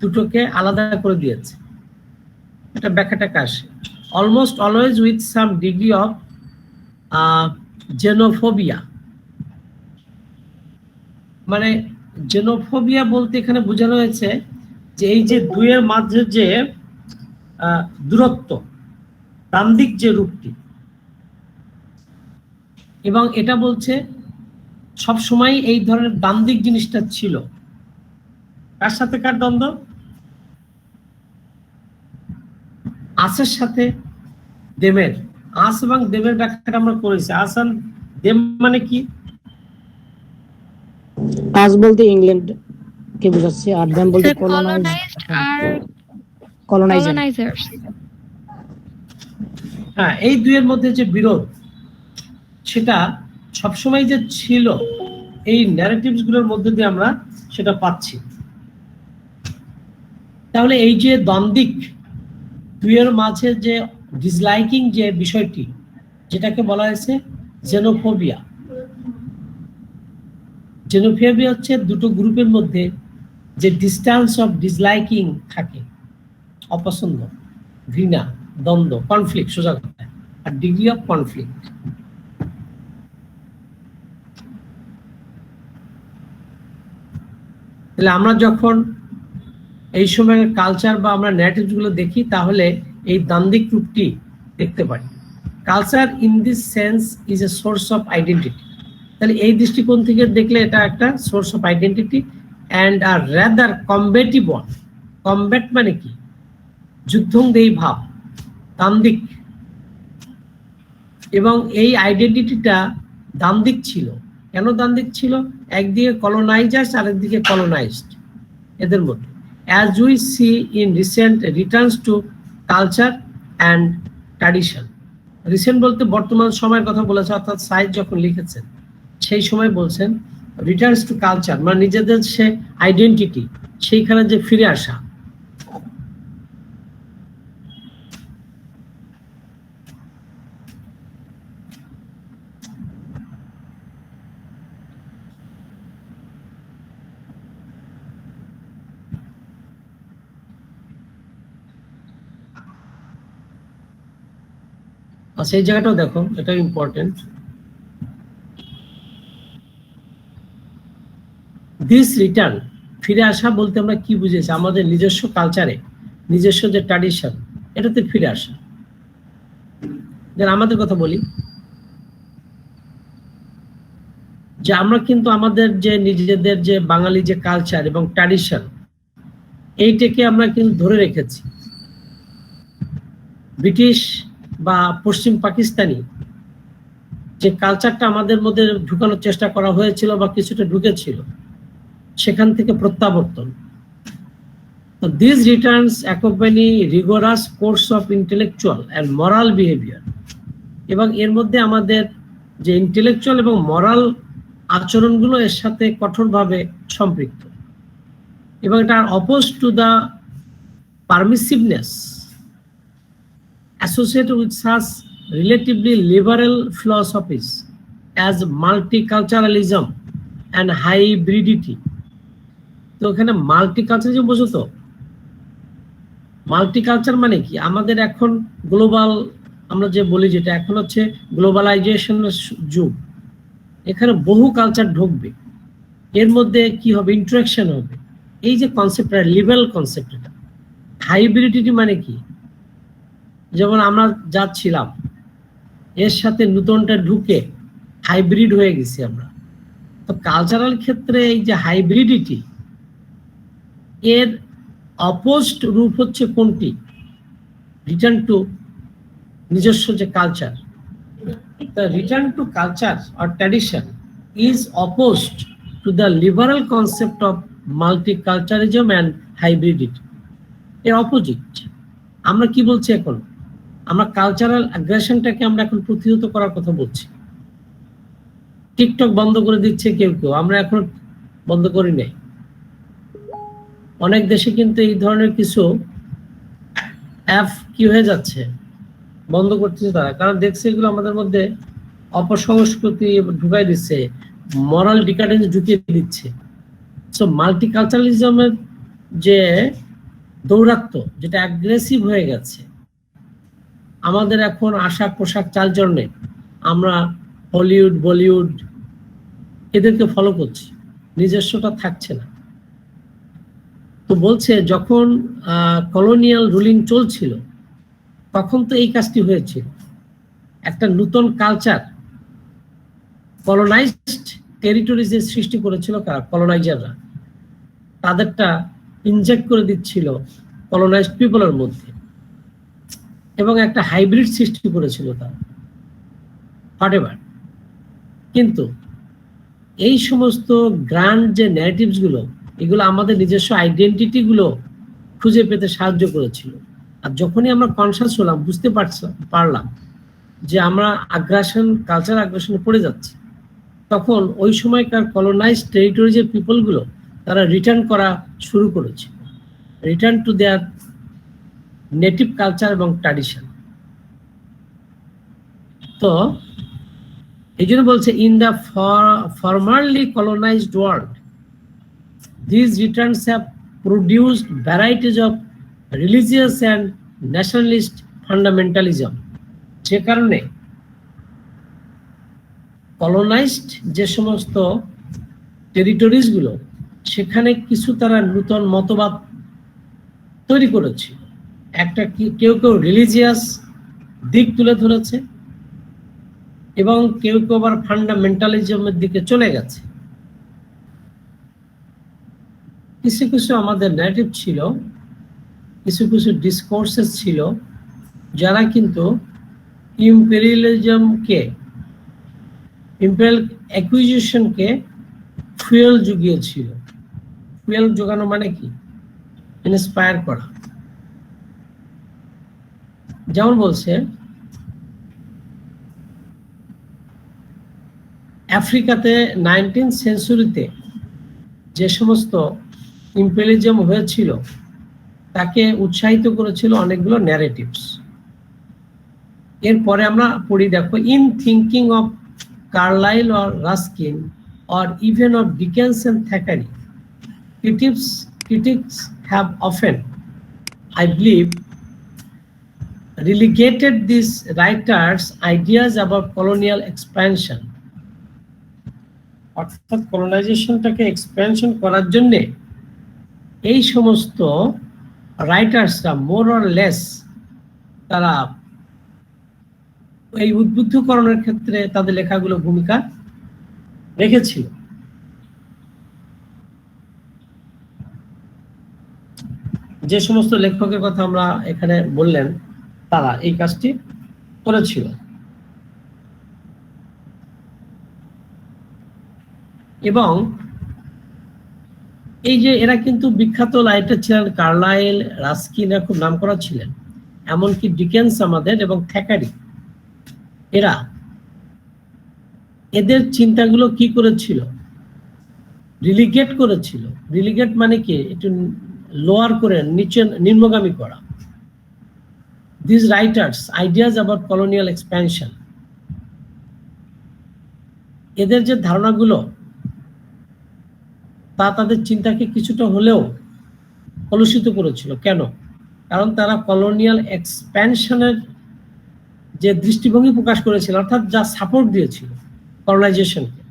দুটোকে আলাদা করে দিয়েছে। এটা ব্যাখ্যাটা কাশ, almost always with some degree of xenophobia. মানে জেনোফোবিয়া বলতে এখানে বোঝানো হয়েছে যে এই যে দুইয়ের মাঝে যে দূরত্ব, দ্বান্দ্বিক যে রূপটি, এবং এটা বলছে সবসময় এই ধরনের দ্বান্দ্বিক জিনিসটা ছিল। কার সাথে কার দ্বন্দ্ব? আসের সাথে দেমের। আস এবং দেমের ব্যাখ্যাটা আমরা করেছি। আস আর দেম মানে কি? আজ বলতে ইংল্যান্ড কে বোঝাচ্ছে, আর দেম বলতে কলোনাইজার্স। হ্যাঁ, এই দুইয়ের মধ্যে যে বিরোধ, সেটা সবসময় যে ছিল, এই ন্যারেটিভস গুলোর মধ্যে দিয়ে আমরা সেটা পাচ্ছি। তাহলে এই যে দ্বন্দ্বিক দুইয়ের মাঝে যে ডিসলাইকিং যে বিষয়টি, যেটাকে বলা হয়েছে জেনোফোবিয়া। জেনোফোবিয়া হচ্ছে দুটো গ্রুপের মধ্যে যে ডিস্টেন্স অফ ডিসলাইকিং থাকে, অপছন্দ, ঘৃণা, দ্বন্দ্ব, কনফ্লিক্ট, সোজা কথা, আর ডিগ্রি অফ কনফ্লিক্ট। তাহলে আমরা যখন এই সময়ের কালচার বা আমরা ন্যারেটিভস গুলো দেখি, তাহলে এই দ্বান্দ্বিক রূপটি দেখতে পারি। Culture in this sense is a source of identity. তাহলে এই দৃষ্টিকোণ থেকে দেখলে এটা একটা সোর্স অফ আইডেন্টিটি অ্যান্ড আর রাদার কমব্যাটিভ ওয়ান। কমব্যাট মানে কি? যুদ্ধংদেহী ভাব, দ্বান্দ্বিক। এবং এই আইডেন্টিটিটা দ্বান্দ্বিক ছিল। কেন দ্বান্দ্বিক ছিল? একদিকে কলোনাইজার্স, আরেকদিকে কলোনাইজড, এদের মধ্যে। As we see in recent returns to culture and tradition. Recent বলতে বর্তমান সময়ের কথা বলেছে, অর্থাৎ সাইদ যখন লিখেছেন সেই সময় বলছেন রিটার্নস টু কালচার, মানে নিজেদের সে আইডেন্টিটি সেইখানে যে ফিরে আসা। আচ্ছা, এই জায়গাটাও দেখো, এটা ইম্পর্টেন্ট। দিস রিটার্ন, ফিরে আসা বলতে আমরা কি বুঝেছি? আমাদের নিজস্ব কালচারে, নিজস্ব যে ট্র্যাডিশন, এটাতে ফিরে আসা। যেন আমাদের কথা বলি, যে আমরা কিন্তু আমাদের যে নিজেদের যে বাঙালি যে কালচার এবং ট্র্যাডিশন, এইটাকে আমরা কিন্তু ধরে রেখেছি। ব্রিটিশ বা পশ্চিম পাকিস্তানি যে কালচারটা আমাদের মধ্যে ঢুকানোর চেষ্টা করা হয়েছিল বা কিছুটা ঢুকেছিল, সেখান থেকে প্রত্যাবর্তন। These returns accompany rigorous course of intellectual and moral behavior, এবং এর মধ্যে আমাদের যে ইন্টেলেকচুয়াল এবং মরাল আচরণগুলো এর সাথে কঠোরভাবে সম্পৃক্ত, এবং এটা oppose to the permissiveness associated with such relatively liberal philosophies as multiculturalism and hybridity. তো এখানে মাল্টিকালচারিজম বোঝো তো? মাল্টিকালচার মানে কি? আমাদের এখন গ্লোবাল, আমরা যে বলি যেটা এখন হচ্ছে গ্লোবালাইজেশনের যুগ, এখানে বহু কালচার ঢুকবে, এর মধ্যে কি হবে? ইন্টারাকশন হবে। এই যে কনসেপ্টটা, লিবারেল কনসেপ্ট। এটা হাইব্রিডিটি মানে কি? যেমন আমরা যাচ্ছিলাম, এর সাথে নতুনটা ঢুকে হাইব্রিড হয়ে গেছি আমরা। তো কালচারাল ক্ষেত্রে এই যে হাইব্রিডিটি, এর অপোজিট রূপ হচ্ছে কোনটি? রিটার্ন টু নিজস্ব যে culture. The return to culture or tradition is opposed to the liberal concept of multiculturalism and hybridity. এর অপোজিট। আমরা কি বলছি এখন? আমরা কালচারাল অ্যাগ্রেশনটাকে আমরা এখন প্রতিহত করার কথা বলছি। টিকটক বন্ধ করে দিচ্ছে কেউ কেউ, আমরা এখন বন্ধ করি নাই। অনেক দেশে কিন্তু এই ধরনের কিছু অ্যাপ কি হয়ে যাচ্ছে, বন্ধ করতেছে তারা, কারণ দেখছে এগুলো আমাদের মধ্যে অপসংস্কৃতি ঢুকাই দিচ্ছে, মরাল ডিকাডেন্স ঢুকিয়ে দিচ্ছে। সো মাল্টিকালচারালিজমের যে দৌরাত্ম্য, যেটা অ্যাগ্রেসিভ হয়ে গেছে আমাদের এখন আশাক পোশাক চালচলনে, আমরা হলিউড বলিউড এদেরকে ফলো করছি, নিজস্বটা থাকছে না। তো বলছে যখন কলোনিয়াল রুলিং চলছিল তখন তো এই কাজটি হয়েছিল। একটা নতুন কালচার কলোনাইজড টেরিটরিজের সৃষ্টি করেছিল কারা? কলোনাইজাররা। তাদেরটা ইনজেক্ট করে দিচ্ছিল কলোনাইজড পিপলের মধ্যে, এবং একটা হাইব্রিড সৃষ্টি করেছিল তারা, হোয়াটএভার। কিন্তু এই সমস্ত গ্র্যান্ড যে ন্যারেটিভস গুলো, এগুলো আমাদের নিজস্ব আইডেন্টিটি গুলো খুঁজে পেতে সাহায্য করেছিল। আর যখনই আমরা কনসাস হলাম, বুঝতে পারলাম যে আমরা আগ্রাসন, কালচার আগ্রাসনে পড়ে যাচ্ছি, তখন ওই সময়কার কলোনাইজড টেরিটরিজের পিপল গুলো তারা রিটার্ন করা শুরু করেছে, return to their native culture এবং ট্র্যাডিশন। তো এই জন্য বলছে, in the formerly colonised world these returns have produced varieties of religious and nationalist fundamentalism, যে কারণে কলোনাইজড যে সমস্ত টেরিটরিজ গুলো, সেখানে কিছু তারা নতুন মতবাদ তৈরি করেছে। একটা কেউ কেউ রিলিজিয়াস দিক তুলে ধরেছে, এবং কেউ কেউ আবার ফান্ডামেন্টালিজমের দিকে চলে গেছে। কিছু কিছু আমাদের ন্যারেটিভ ছিল, কিছু কিছু ডিসকোর্সেস ছিল, যারা কিন্তু ইম্পেরিয়ালিজমকে, ইম্পেরিয়াল অ্যাকুইজিশনকে ফুয়েল জুগিয়েছিল। ফুয়েল জোগানো মানে কি? ইন্সপায়ার করা। যেমন বলছে আফ্রিকাতে 19th সেঞ্চুরিতে যে সমস্ত ইম্পেরিয়ালিজম হয়েছিল তাকে উৎসাহিত করেছিল অনেকগুলো ন্যারেটিভস। এরপরে আমরা পড়ি, দেখো, in thinking of Carlyle or Ruskin or even of Dickens and Thackeray, critics have often, I believe, relegated these writers' ideas about colonial expansion, অর্থাৎ কলোনাইজেশনটাকে এক্সপ্যানশন করার জন্য এই সমস্ত রাইটার্সরা মোর অর লেস তারা এই উদ্বুদ্ধকরণের ক্ষেত্রে তাদের লেখাগুলো ভূমিকা রেখেছিল। যে সমস্ত লেখকের কথা আমরা এখানে বললেন তারা এই কাজটি করেছিল। এবং এই যে এরা কিন্তু বিখ্যাত রাইটার ছিলেন, কার্লাইল, রাস্কিন, এরা খুব নামকরা ছিলেন, এমনকি ডিকেন্স আমাদের এবং থ্যাকারি, এরা এদের চিন্তাগুলো কি করেছিল, রিলিগেট করেছিল। রিলিগেট মানে কি, একটু লোয়ার করে নিচে নিম্নগামী করা। This writers ideas about colonial expansion, এদের যে ধারণাগুলো তা তাদের চিন্তাকে কিছুটা হলেও কলুষিত করেছিল। কেন? কারণ তারা কলোনিয়াল এক্সপ্যানশনের যে দৃষ্টিভঙ্গি প্রকাশ করেছিল, অর্থাৎ যা সাপোর্ট দিয়েছিল কলোনাইজেশনকে,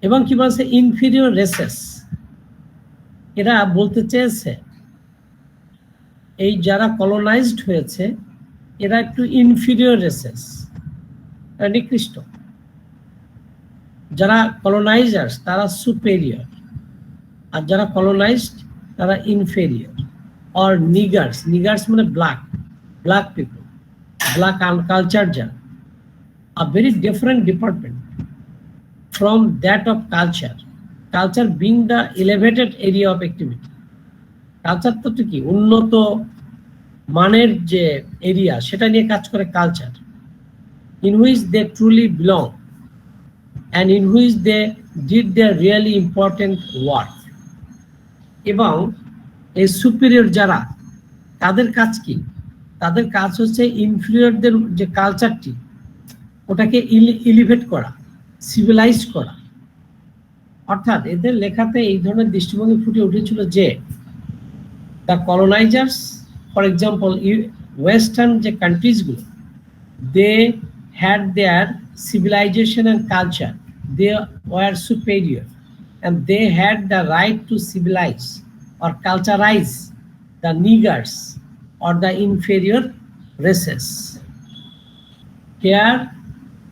এবং কি বলছে, ইনফিরিয়র রেসেস, এরা বলতে চেয়েছে এই যারা কলোনাইজড হয়েছে এরা একটু ইনফিরিয়র রেসেস, নিকৃষ্ট। যারা কলোনাইজার্স তারা সুপেরিয়র, আর যারা কলোনাইজড তারা ইনফেরিয়র। অর নিগার্স, নিগার্স মানে ব্ল্যাক পিপল, ব্ল্যাক কালচার, যারা a very different department from that of culture, culture being the elevated area of activity. Culture তো কি উন্নত মানের যে এরিয়া, সেটা নিয়ে কাজ করে culture, in which they truly belong and in which they did their really important work. এবং এই সুপিরিয়র যারা, তাদের কাজ কি? তাদের কাজ হচ্ছে ইনফিরিয়রদের যে কালচারটি ওটাকে এলিভেট করা, সিভিলাইজ করা। অর্থাৎ এদের লেখাতে এই ধরনের দৃষ্টিভঙ্গি ফুটে উঠেছিল যে the colonisers, for example western যে কান্ট্রিজগুলো, they had their civilization and culture, they were superior and they had the right to civilize or culturize the niggers or the inferior races. Here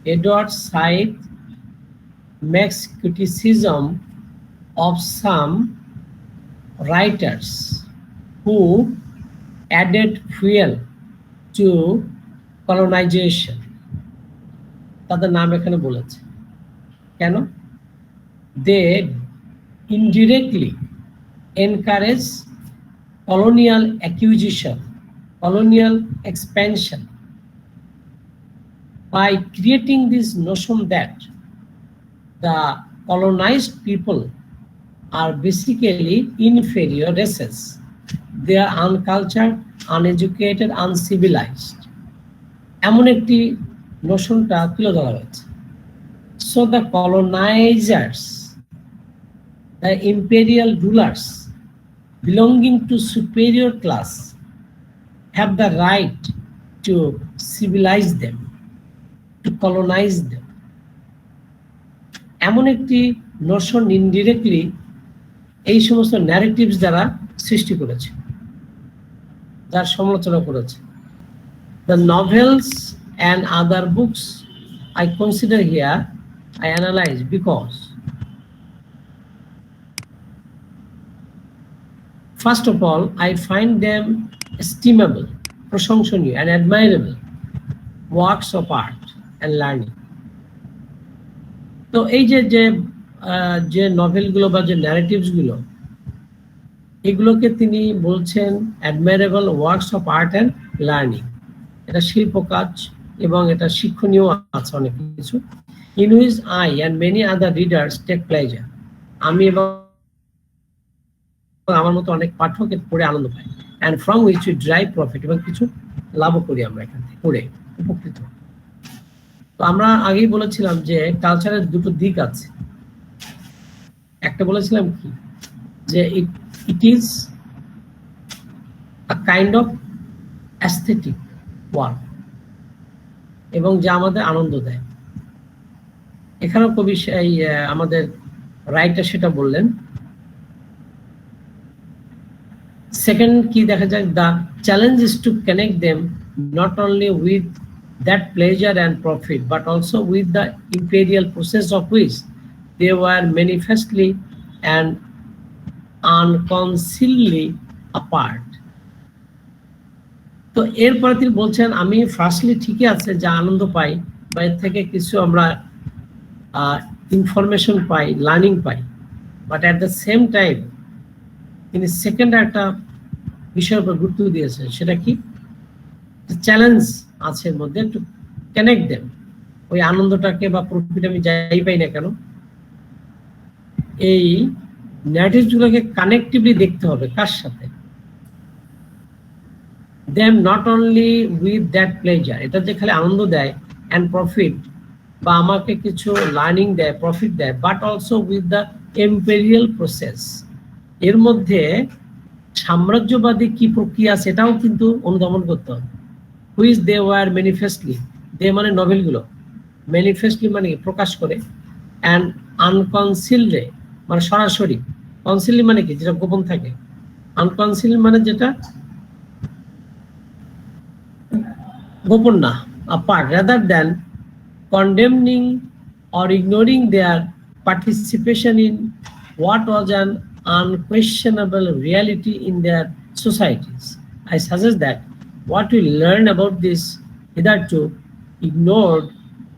Edward Said makes criticism of some writers who added fuel to colonization. তাদের নাম এখানে বলেছে। কেন? They indirectly encourage colonial acquisition, colonial expansion by creating this notion that the colonized people are basically inferior races. They are uncultured, uneducated, uncivilized. এমন একটি নোশনটা তুলে ধরা হয়েছে। So the colonizers, the imperial rulers belonging to superior class have the right to civilize them, to colonize them. এমন একটি Notion indirectly এই সমস্ত narratives দ্বারা সৃষ্টি করেছে, যার সমালোচনা করেছে। The novels and other books I consider here, I analyze because first of all, I find them estimable, প্রশংসনীয় and admirable works of art and learning. তো এই যে নভেলগুলো বা যে ন্যারেটিভসগুলো, এগুলোকে তিনি বলছেন admirable works of art and learning. এটা শিল্প কাজ, এবং এটা শিক্ষণীয় আছে অনেক কিছু। In which I and many other readers take pleasure, আমি এবং আমার মতো অনেক পাঠক এর পড়ে আনন্দ পাই। And from which we drive profit, এবং কিছু লাভও করি আমরা এখান থেকে পড়ে উপকৃত। তো আমরা আগেই বলেছিলাম যে কালচারের দুটো দিক আছে। একটা বলেছিলাম কি, যে it is a kind of aesthetic work, এবং যা আমাদের আনন্দ দেয়। এখানেও কবি আমাদের রাইটার সেটা বললেন। সেকেন্ড কি দেখা যায়, the challenge is to connect them not only with that pleasure and profit, but also with the imperial process of which they were manifestly and unconcealedly apart. তো এরপরে তিনি বলছেন, আমি ফার্স্টলি ঠিকই আছে যা আনন্দ পাই বা এর থেকে কিছু আমরা information pi, learning pi, but at the same time তিনি সেকেন্ড একটা বিষয়ের উপর গুরুত্ব দিয়েছেন। সেটা কি, চ্যালেঞ্জ আছে এর মধ্যে, একটু কানেক্ট দেন ওই আনন্দটাকে বা প্রফিট আমি যাই পাই না কেন, এই ন্যারেটিভস গুলোকে কানেক্টিভলি দেখতে হবে। কার সাথে? Them not only with that pleasure, এটা যে খালি আনন্দ দেয় অ্যান্ড প্রফিট বা আমাকে কিছু লার্নিং দেয়, প্রফিট দেয়, but also with the Imperial process, এর মধ্যে সাম্রাজ্যবাদী কি প্রক্রিয়া সেটাও কিন্তু অনুধাবন করতে হবে। হুইচ দে ওয়ার ম্যানিফেস্টলি, দে মানে নভেলগুলো, ম্যানিফেস্টলি মানে প্রকাশ করে, অ্যান্ড আনকনসিলডে মানে সরাসরি, কনসিলি মানে কি যেটা গোপন থাকে, আনকনসিল মানে যেটা গোপন না, apart rather than condemning or ignoring their participation in what was an unquestionable reality in their societies. I suggest that what we learn about this hitherto ignored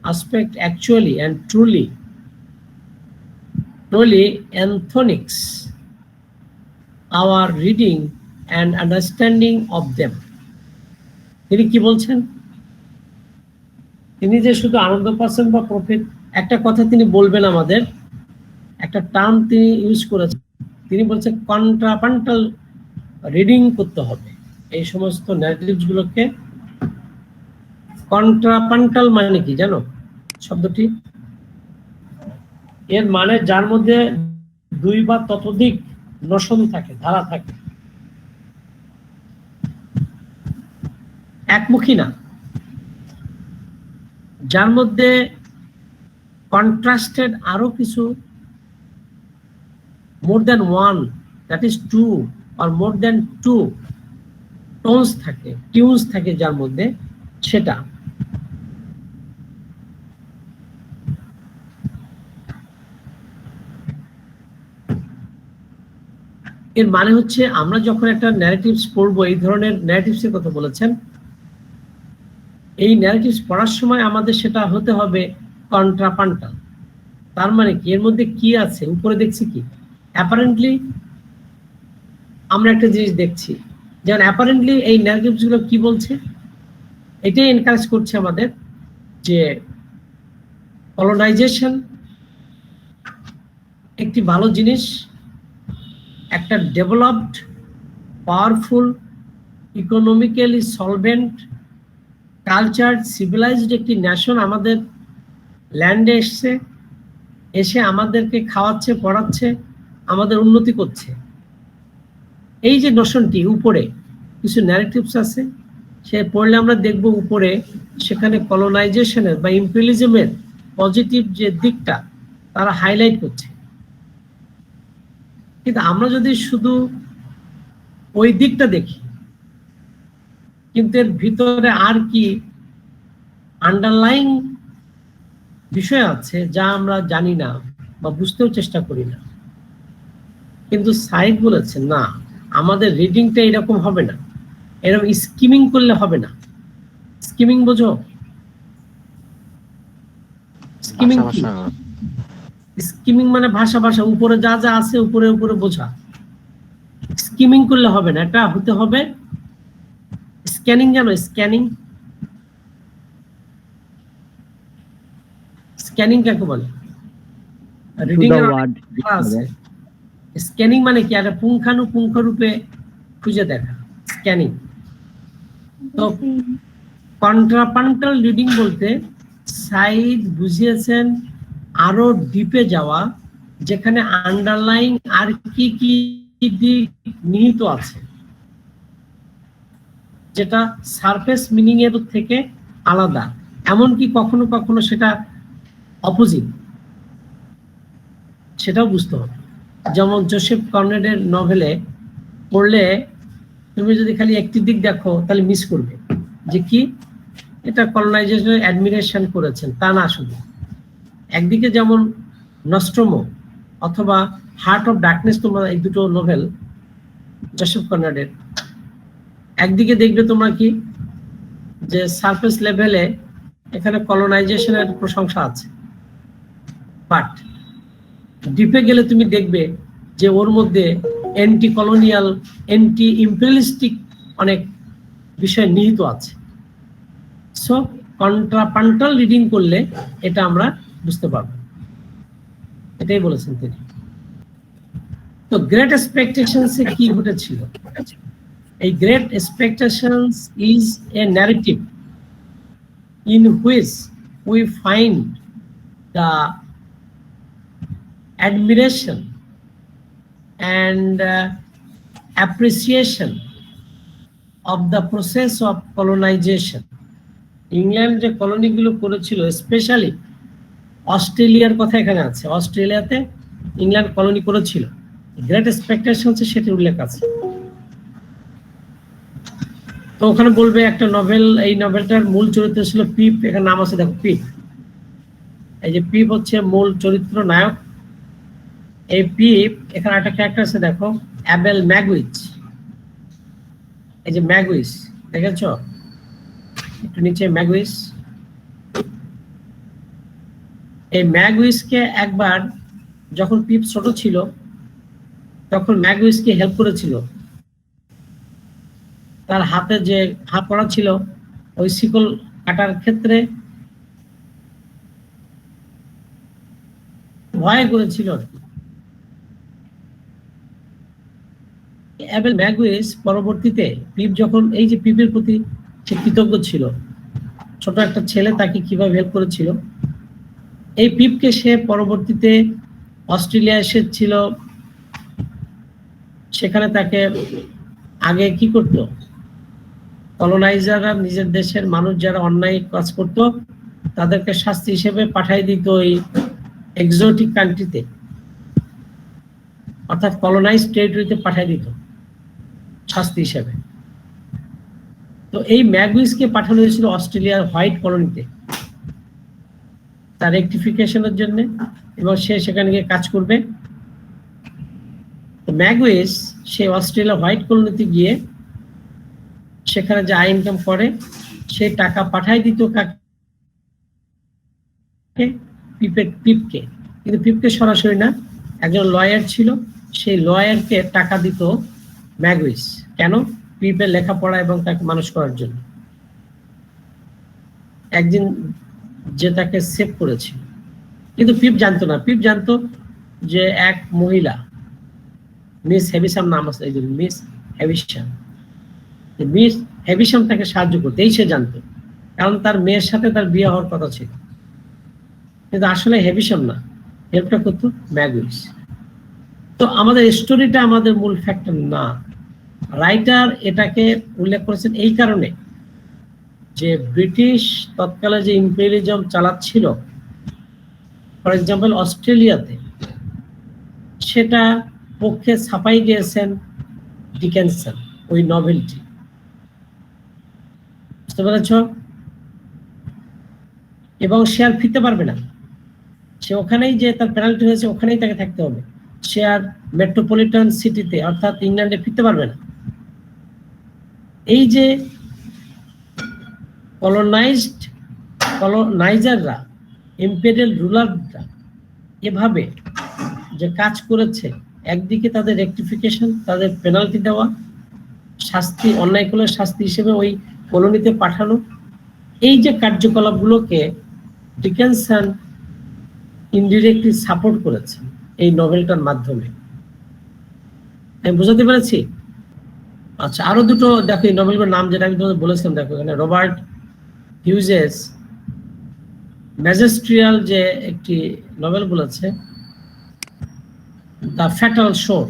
aspect actually and truly enthonics our reading and understanding of them. তিনি কি বলছেন? তিনি যে শুধু আনন্দ পাচ্ছেন বা profit, একটা কথা তিনি বলবেন, আমাদের একটা টার্ম তিনি ইউজ করেছেন, তিনি বলছেন কন্ট্রাপান্টাল রিডিং করতে হবে এই সমস্ত ন্যারেটিভস গুলোকে। কন্ট্রাপান্টাল মানে কি জানো শব্দটি? এর মানে যার মধ্যে দুই বা ততোধিক নোশন থাকে, ধারা থাকে, একমুখী না, যার মধ্যে কন্ট্রাস্টেড আরো কিছু, more than one, that is two, আর মোর দ্যান টু টোনস থাকে, টিউনস থাকে যার মধ্যে, সেটা। এর মানে হচ্ছে আমরা যখন একটা ন্যারেটিভস পড়বো, এই ধরনের ন্যারেটিভস এর কথা বলেছেন, এই ন্যারেটিভস পড়ার সময় আমাদের সেটা হতে হবে কন্ট্রাপান্টাল। তার মানে কি, এর মধ্যে কি আছে? উপরে দেখছি কি অ্যাপারেন্টলি আমরা একটা জিনিস দেখছি, যেমন অ্যাপারেন্টলি এই ন্যারেটিভস গুলো কি বলছে, এটাই এনকারেজ করছে আমাদের যে কলোনাইজেশন একটি ভালো জিনিস, একটা developed, powerful, economically solvent, culture, civilised একটি ন্যাশন আমাদের ল্যান্ডে এসে আমাদেরকে খাওয়াচ্ছে, পড়াচ্ছে, আমাদের উন্নতি করছে। এই যে নোশনটি, উপরে কিছু ন্যারেটিভস আছে, সে পড়লে আমরা দেখব উপরে সেখানে কলোনাইজেশনের বা ইম্পেরিয়ালিজমের পজিটিভ যে দিকটা তারা হাইলাইট করছে। কিন্তু আমরা যদি শুধু ওই দিকটা দেখি, কিন্তু এর ভিতরে আর কি আন্ডারলাইং বিষয় আছে যা আমরা জানি না বা বুঝতেও চেষ্টা করি না। কিন্তু সাইদ বলেছেন না, আমাদের রিডিংটা এরকম হবে না, এরকম স্কিমিং করলে হবে না। স্কিমিং বোঝো? স্কিমিং কি? স্কিমিং মানে ভাষা ভাষা, উপরে যা যা আছে উপরে উপরে বোঝা। স্কিমিং করলে হবে না, এটা হতে হবে স্ক্যানিং। জানো স্ক্যানিং? স্ক্যানিং কাকে বলে? To রিডিং the এর word. আছে। স্ক্যানিং মানে কি? একটা পুঙ্খানুপুঙ্খ রূপে খুঁজে দেখা, স্ক্যানিং। তো কন্ট্রাপান্টাল রিডিং বলতে সাইদ বুঝিয়েছেন আরো ডিপে যাওয়া, যেখানে আন্ডারলাইং আর কি কি দিক নিহিত আছে, যেটা সারফেস মিনিং এর থেকে আলাদা, এমনকি কখনো কখনো সেটা অপোজিট, সেটাও বুঝতে হবে। যেমন জোসেফ কনরেডের নভেলে পড়লে তুমি যদি খালি একটি দিক দেখো তাহলে মিস করবে, যে কি এটা কলোনাইজেশন অ্যাডমিরেশন করেছেন, তা না। শুধু একদিকে যেমন নস্ট্রোমো অথবা হার্ট অফ ডার্কনেস, তোমরা এই দুটো নোভেল জোসেফ কনরেডের, একদিকে দেখবে তোমরা কি যে সারফেস লেভেলে এখানে কলোনাইজেশনের প্রশংসা আছে, বাট ডিপে গেলে তুমি দেখবে যে ওর মধ্যে অ্যান্টি কলোনিয়াল, অ্যান্টি ইম্পেরিয়ালিস্টিক অনেক বিষয় নিহিত আছে। সো কন্ট্রাপান্টাল রিডিং করলে এটা আমরা বুঝতে পারবো, এটাই বলেছেন তিনি। তো গ্রেট এক্সপেকটেশনস এ কি ঘটেছিল? এই great expectations is a narrative in which we find the admiration and appreciation of the process of colonization. England যে কলোনিগুলো করেছিল, স্পেশালি অস্ট্রেলিয়ার কথা এখানে আছে, অস্ট্রেলিয়াতে ইংল্যান্ড কলোনি করেছিল, গ্রেট এক্সপেকটেশনস সেটির উল্লেখ আছে। তো ওখানে বলবে একটা নভেল, এই নভেলটার মূল চরিত্র ছিল পিপ, এখানে নাম আছে দেখো পিপ, এই যে পিপ হচ্ছে মূল চরিত্র নায়ক। এই পিপ, এখানে একটা ক্যারেক্টার আছে দেখো, অ্যাবেল ম্যাগুইচ, এই যে ম্যাগুইস দেখেছ একটু নিচে, ম্যাগুইস। এই ম্যাগুইসকে একবার যখন পিপ ছোট ছিল তখন ম্যাগুইসকে হেল্প করেছিল, তার হাতে যে হাত পড়া ছিল ওই শিকল কাটার ক্ষেত্রে ভয় করেছিল। অ্যাবেল ম্যাগুইস পরবর্তীতে পিপ যখন, এই যে পিপের প্রতি সে কৃতজ্ঞ ছিল, ছোট একটা ছেলে তাকে কিভাবে হেল্প করেছিল, এই পিপকে সে পরবর্তীতে অস্ট্রেলিয়া এসেছিল, সেখানে তাকে আগে কি করতো, কলোনাইজাররা নিজের দেশের মানুষ যারা অন্যায় কাজ করত তাদেরকে শাস্তি হিসেবে পাঠাই দিত ওই এক্সোটিক কান্ট্রিতে, অর্থাৎ কলোনাইজ টেরিটরিতে পাঠাই দিত শাস্তি হিসেবে। তো এই ম্যাগুইসকে পাঠানো হয়েছিল অস্ট্রেলিয়ার হোয়াইট কলোনিতে তার রেকটিফিকেশনের জন্য, এবং সে সেখানে গিয়ে কাজ করবে। তো ম্যাগুইস সে অস্ট্রেলিয়া হোয়াইট কলোনিতে গিয়ে সেখানে যে আয় ইনকাম করে সেই টাকা পাঠাই দিত কাকে, পিপকে। কিন্তু পিপকে সরাসরি না, একজন লয়ার ছিল, সেই লয়ারকে টাকা দিত ম্যাগুইস। কেন? পিপের লেখাপড়া এবং তাকে মানুষ করার জন্য। একদিন যে তাকে সেভ করেছিল, কিন্তু পিপ জানতো না। পিপ জানতো যে এক মহিলা, মিস হেভিসাম নাম আছে, এই যে মিস হেভিসাম, মিস হেভিসাম তাকে সাহায্য করতে, এই সে জানতো, কারণ তার মেয়ের সাথে তার বিয়ে হওয়ার কথা ছিল। কিন্তু আসলে হেভিসাম না, হেল্পটা করতো ম্যাগুইস। তো আমাদের স্টোরিটা আমাদের মূল ফ্যাক্টর না, রাইটার এটাকে উল্লেখ করেছেন এই কারণে যে ব্রিটিশ তৎকালে যে ইম্পেরিয়ালিজম চালাচ্ছিল, ফর এক্সাম্পল অস্ট্রেলিয়াতে, সেটা পক্ষে ছাপাই দিয়েছেন ডিকেনসন ওই নভেলটি, বুঝতে পেরেছ? এবং সে আর ফিরতে পারবে না, সে ওখানেই যে তার পেনাল্টি হয়েছে ওখানেই তাকে থাকতে হবে, সে আর মেট্রোপলিটন সিটিতে অর্থাৎ ইংল্যান্ডে ফিরতে পারবে না। এই যে কলোনাইজাররা, ইম্পেরিয়াল রুলাররা এভাবে যে কাজ করেছে, একদিকে তাদের রেকটিফিকেশন, তাদের পেনাল্টি দেওয়া, শাস্তি, অন্যায় করলে শাস্তি হিসেবে ওই কলোনিতে পাঠানো, এই যে কার্যকলাপগুলোকে ডিকেনসন ইনডিরেক্টলি সাপোর্ট করেছেন এই নভেলটার মাধ্যমে। আমি বুঝাতে পেরেছি? আচ্ছা, আরো দুটো দেখো এই নভেলগুলোর নাম যেটা আমি তোমাদের বলেছিলাম, দেখো এখানে রবার্ট হিউজেস ম্যাজেস্ট্রিয়াল যে একটি নভেল বলেছে, দ্য ফ্যাটাল শোর,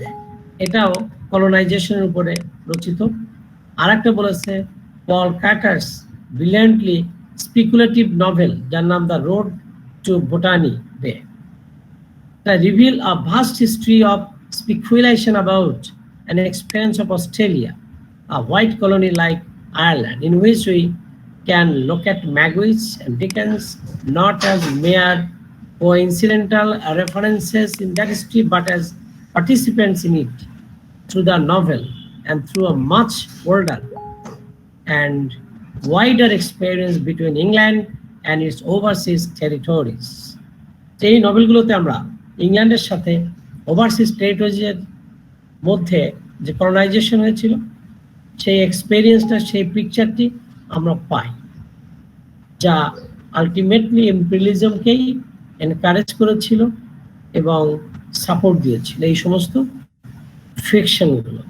এটাও কলোনাইজেশনের উপরে রচিত। আর একটা বলেছে পল ক্যাটার্স ব্রিলিয়ান্টলি স্পিকুলেটিভ নভেল যার নাম দ্য রোড টু বোটানি বে। They reveal a vast history of speculation about an experience of Australia, a white colony like Ireland, in which we can look at Magwitch and Dickens not as mere coincidental references in that history, but as participants in it through the novel and through a much older and wider experience between England and its overseas territories. এই নভেলগুলোতে আমরা ইংল্যান্ডের সাথে overseas টেরিটরিজের মধ্যে যে colonisation হয়েছিল সেই এক্সপেরিয়েন্সটা, সেই পিকচারটি আমরা পাই, যা আলটিমেটলি ইম্পেরিয়ালিজমকেই এনকারেজ করেছিল এবং সাপোর্ট দিয়েছিল এই সমস্ত ফিকশনগুলো।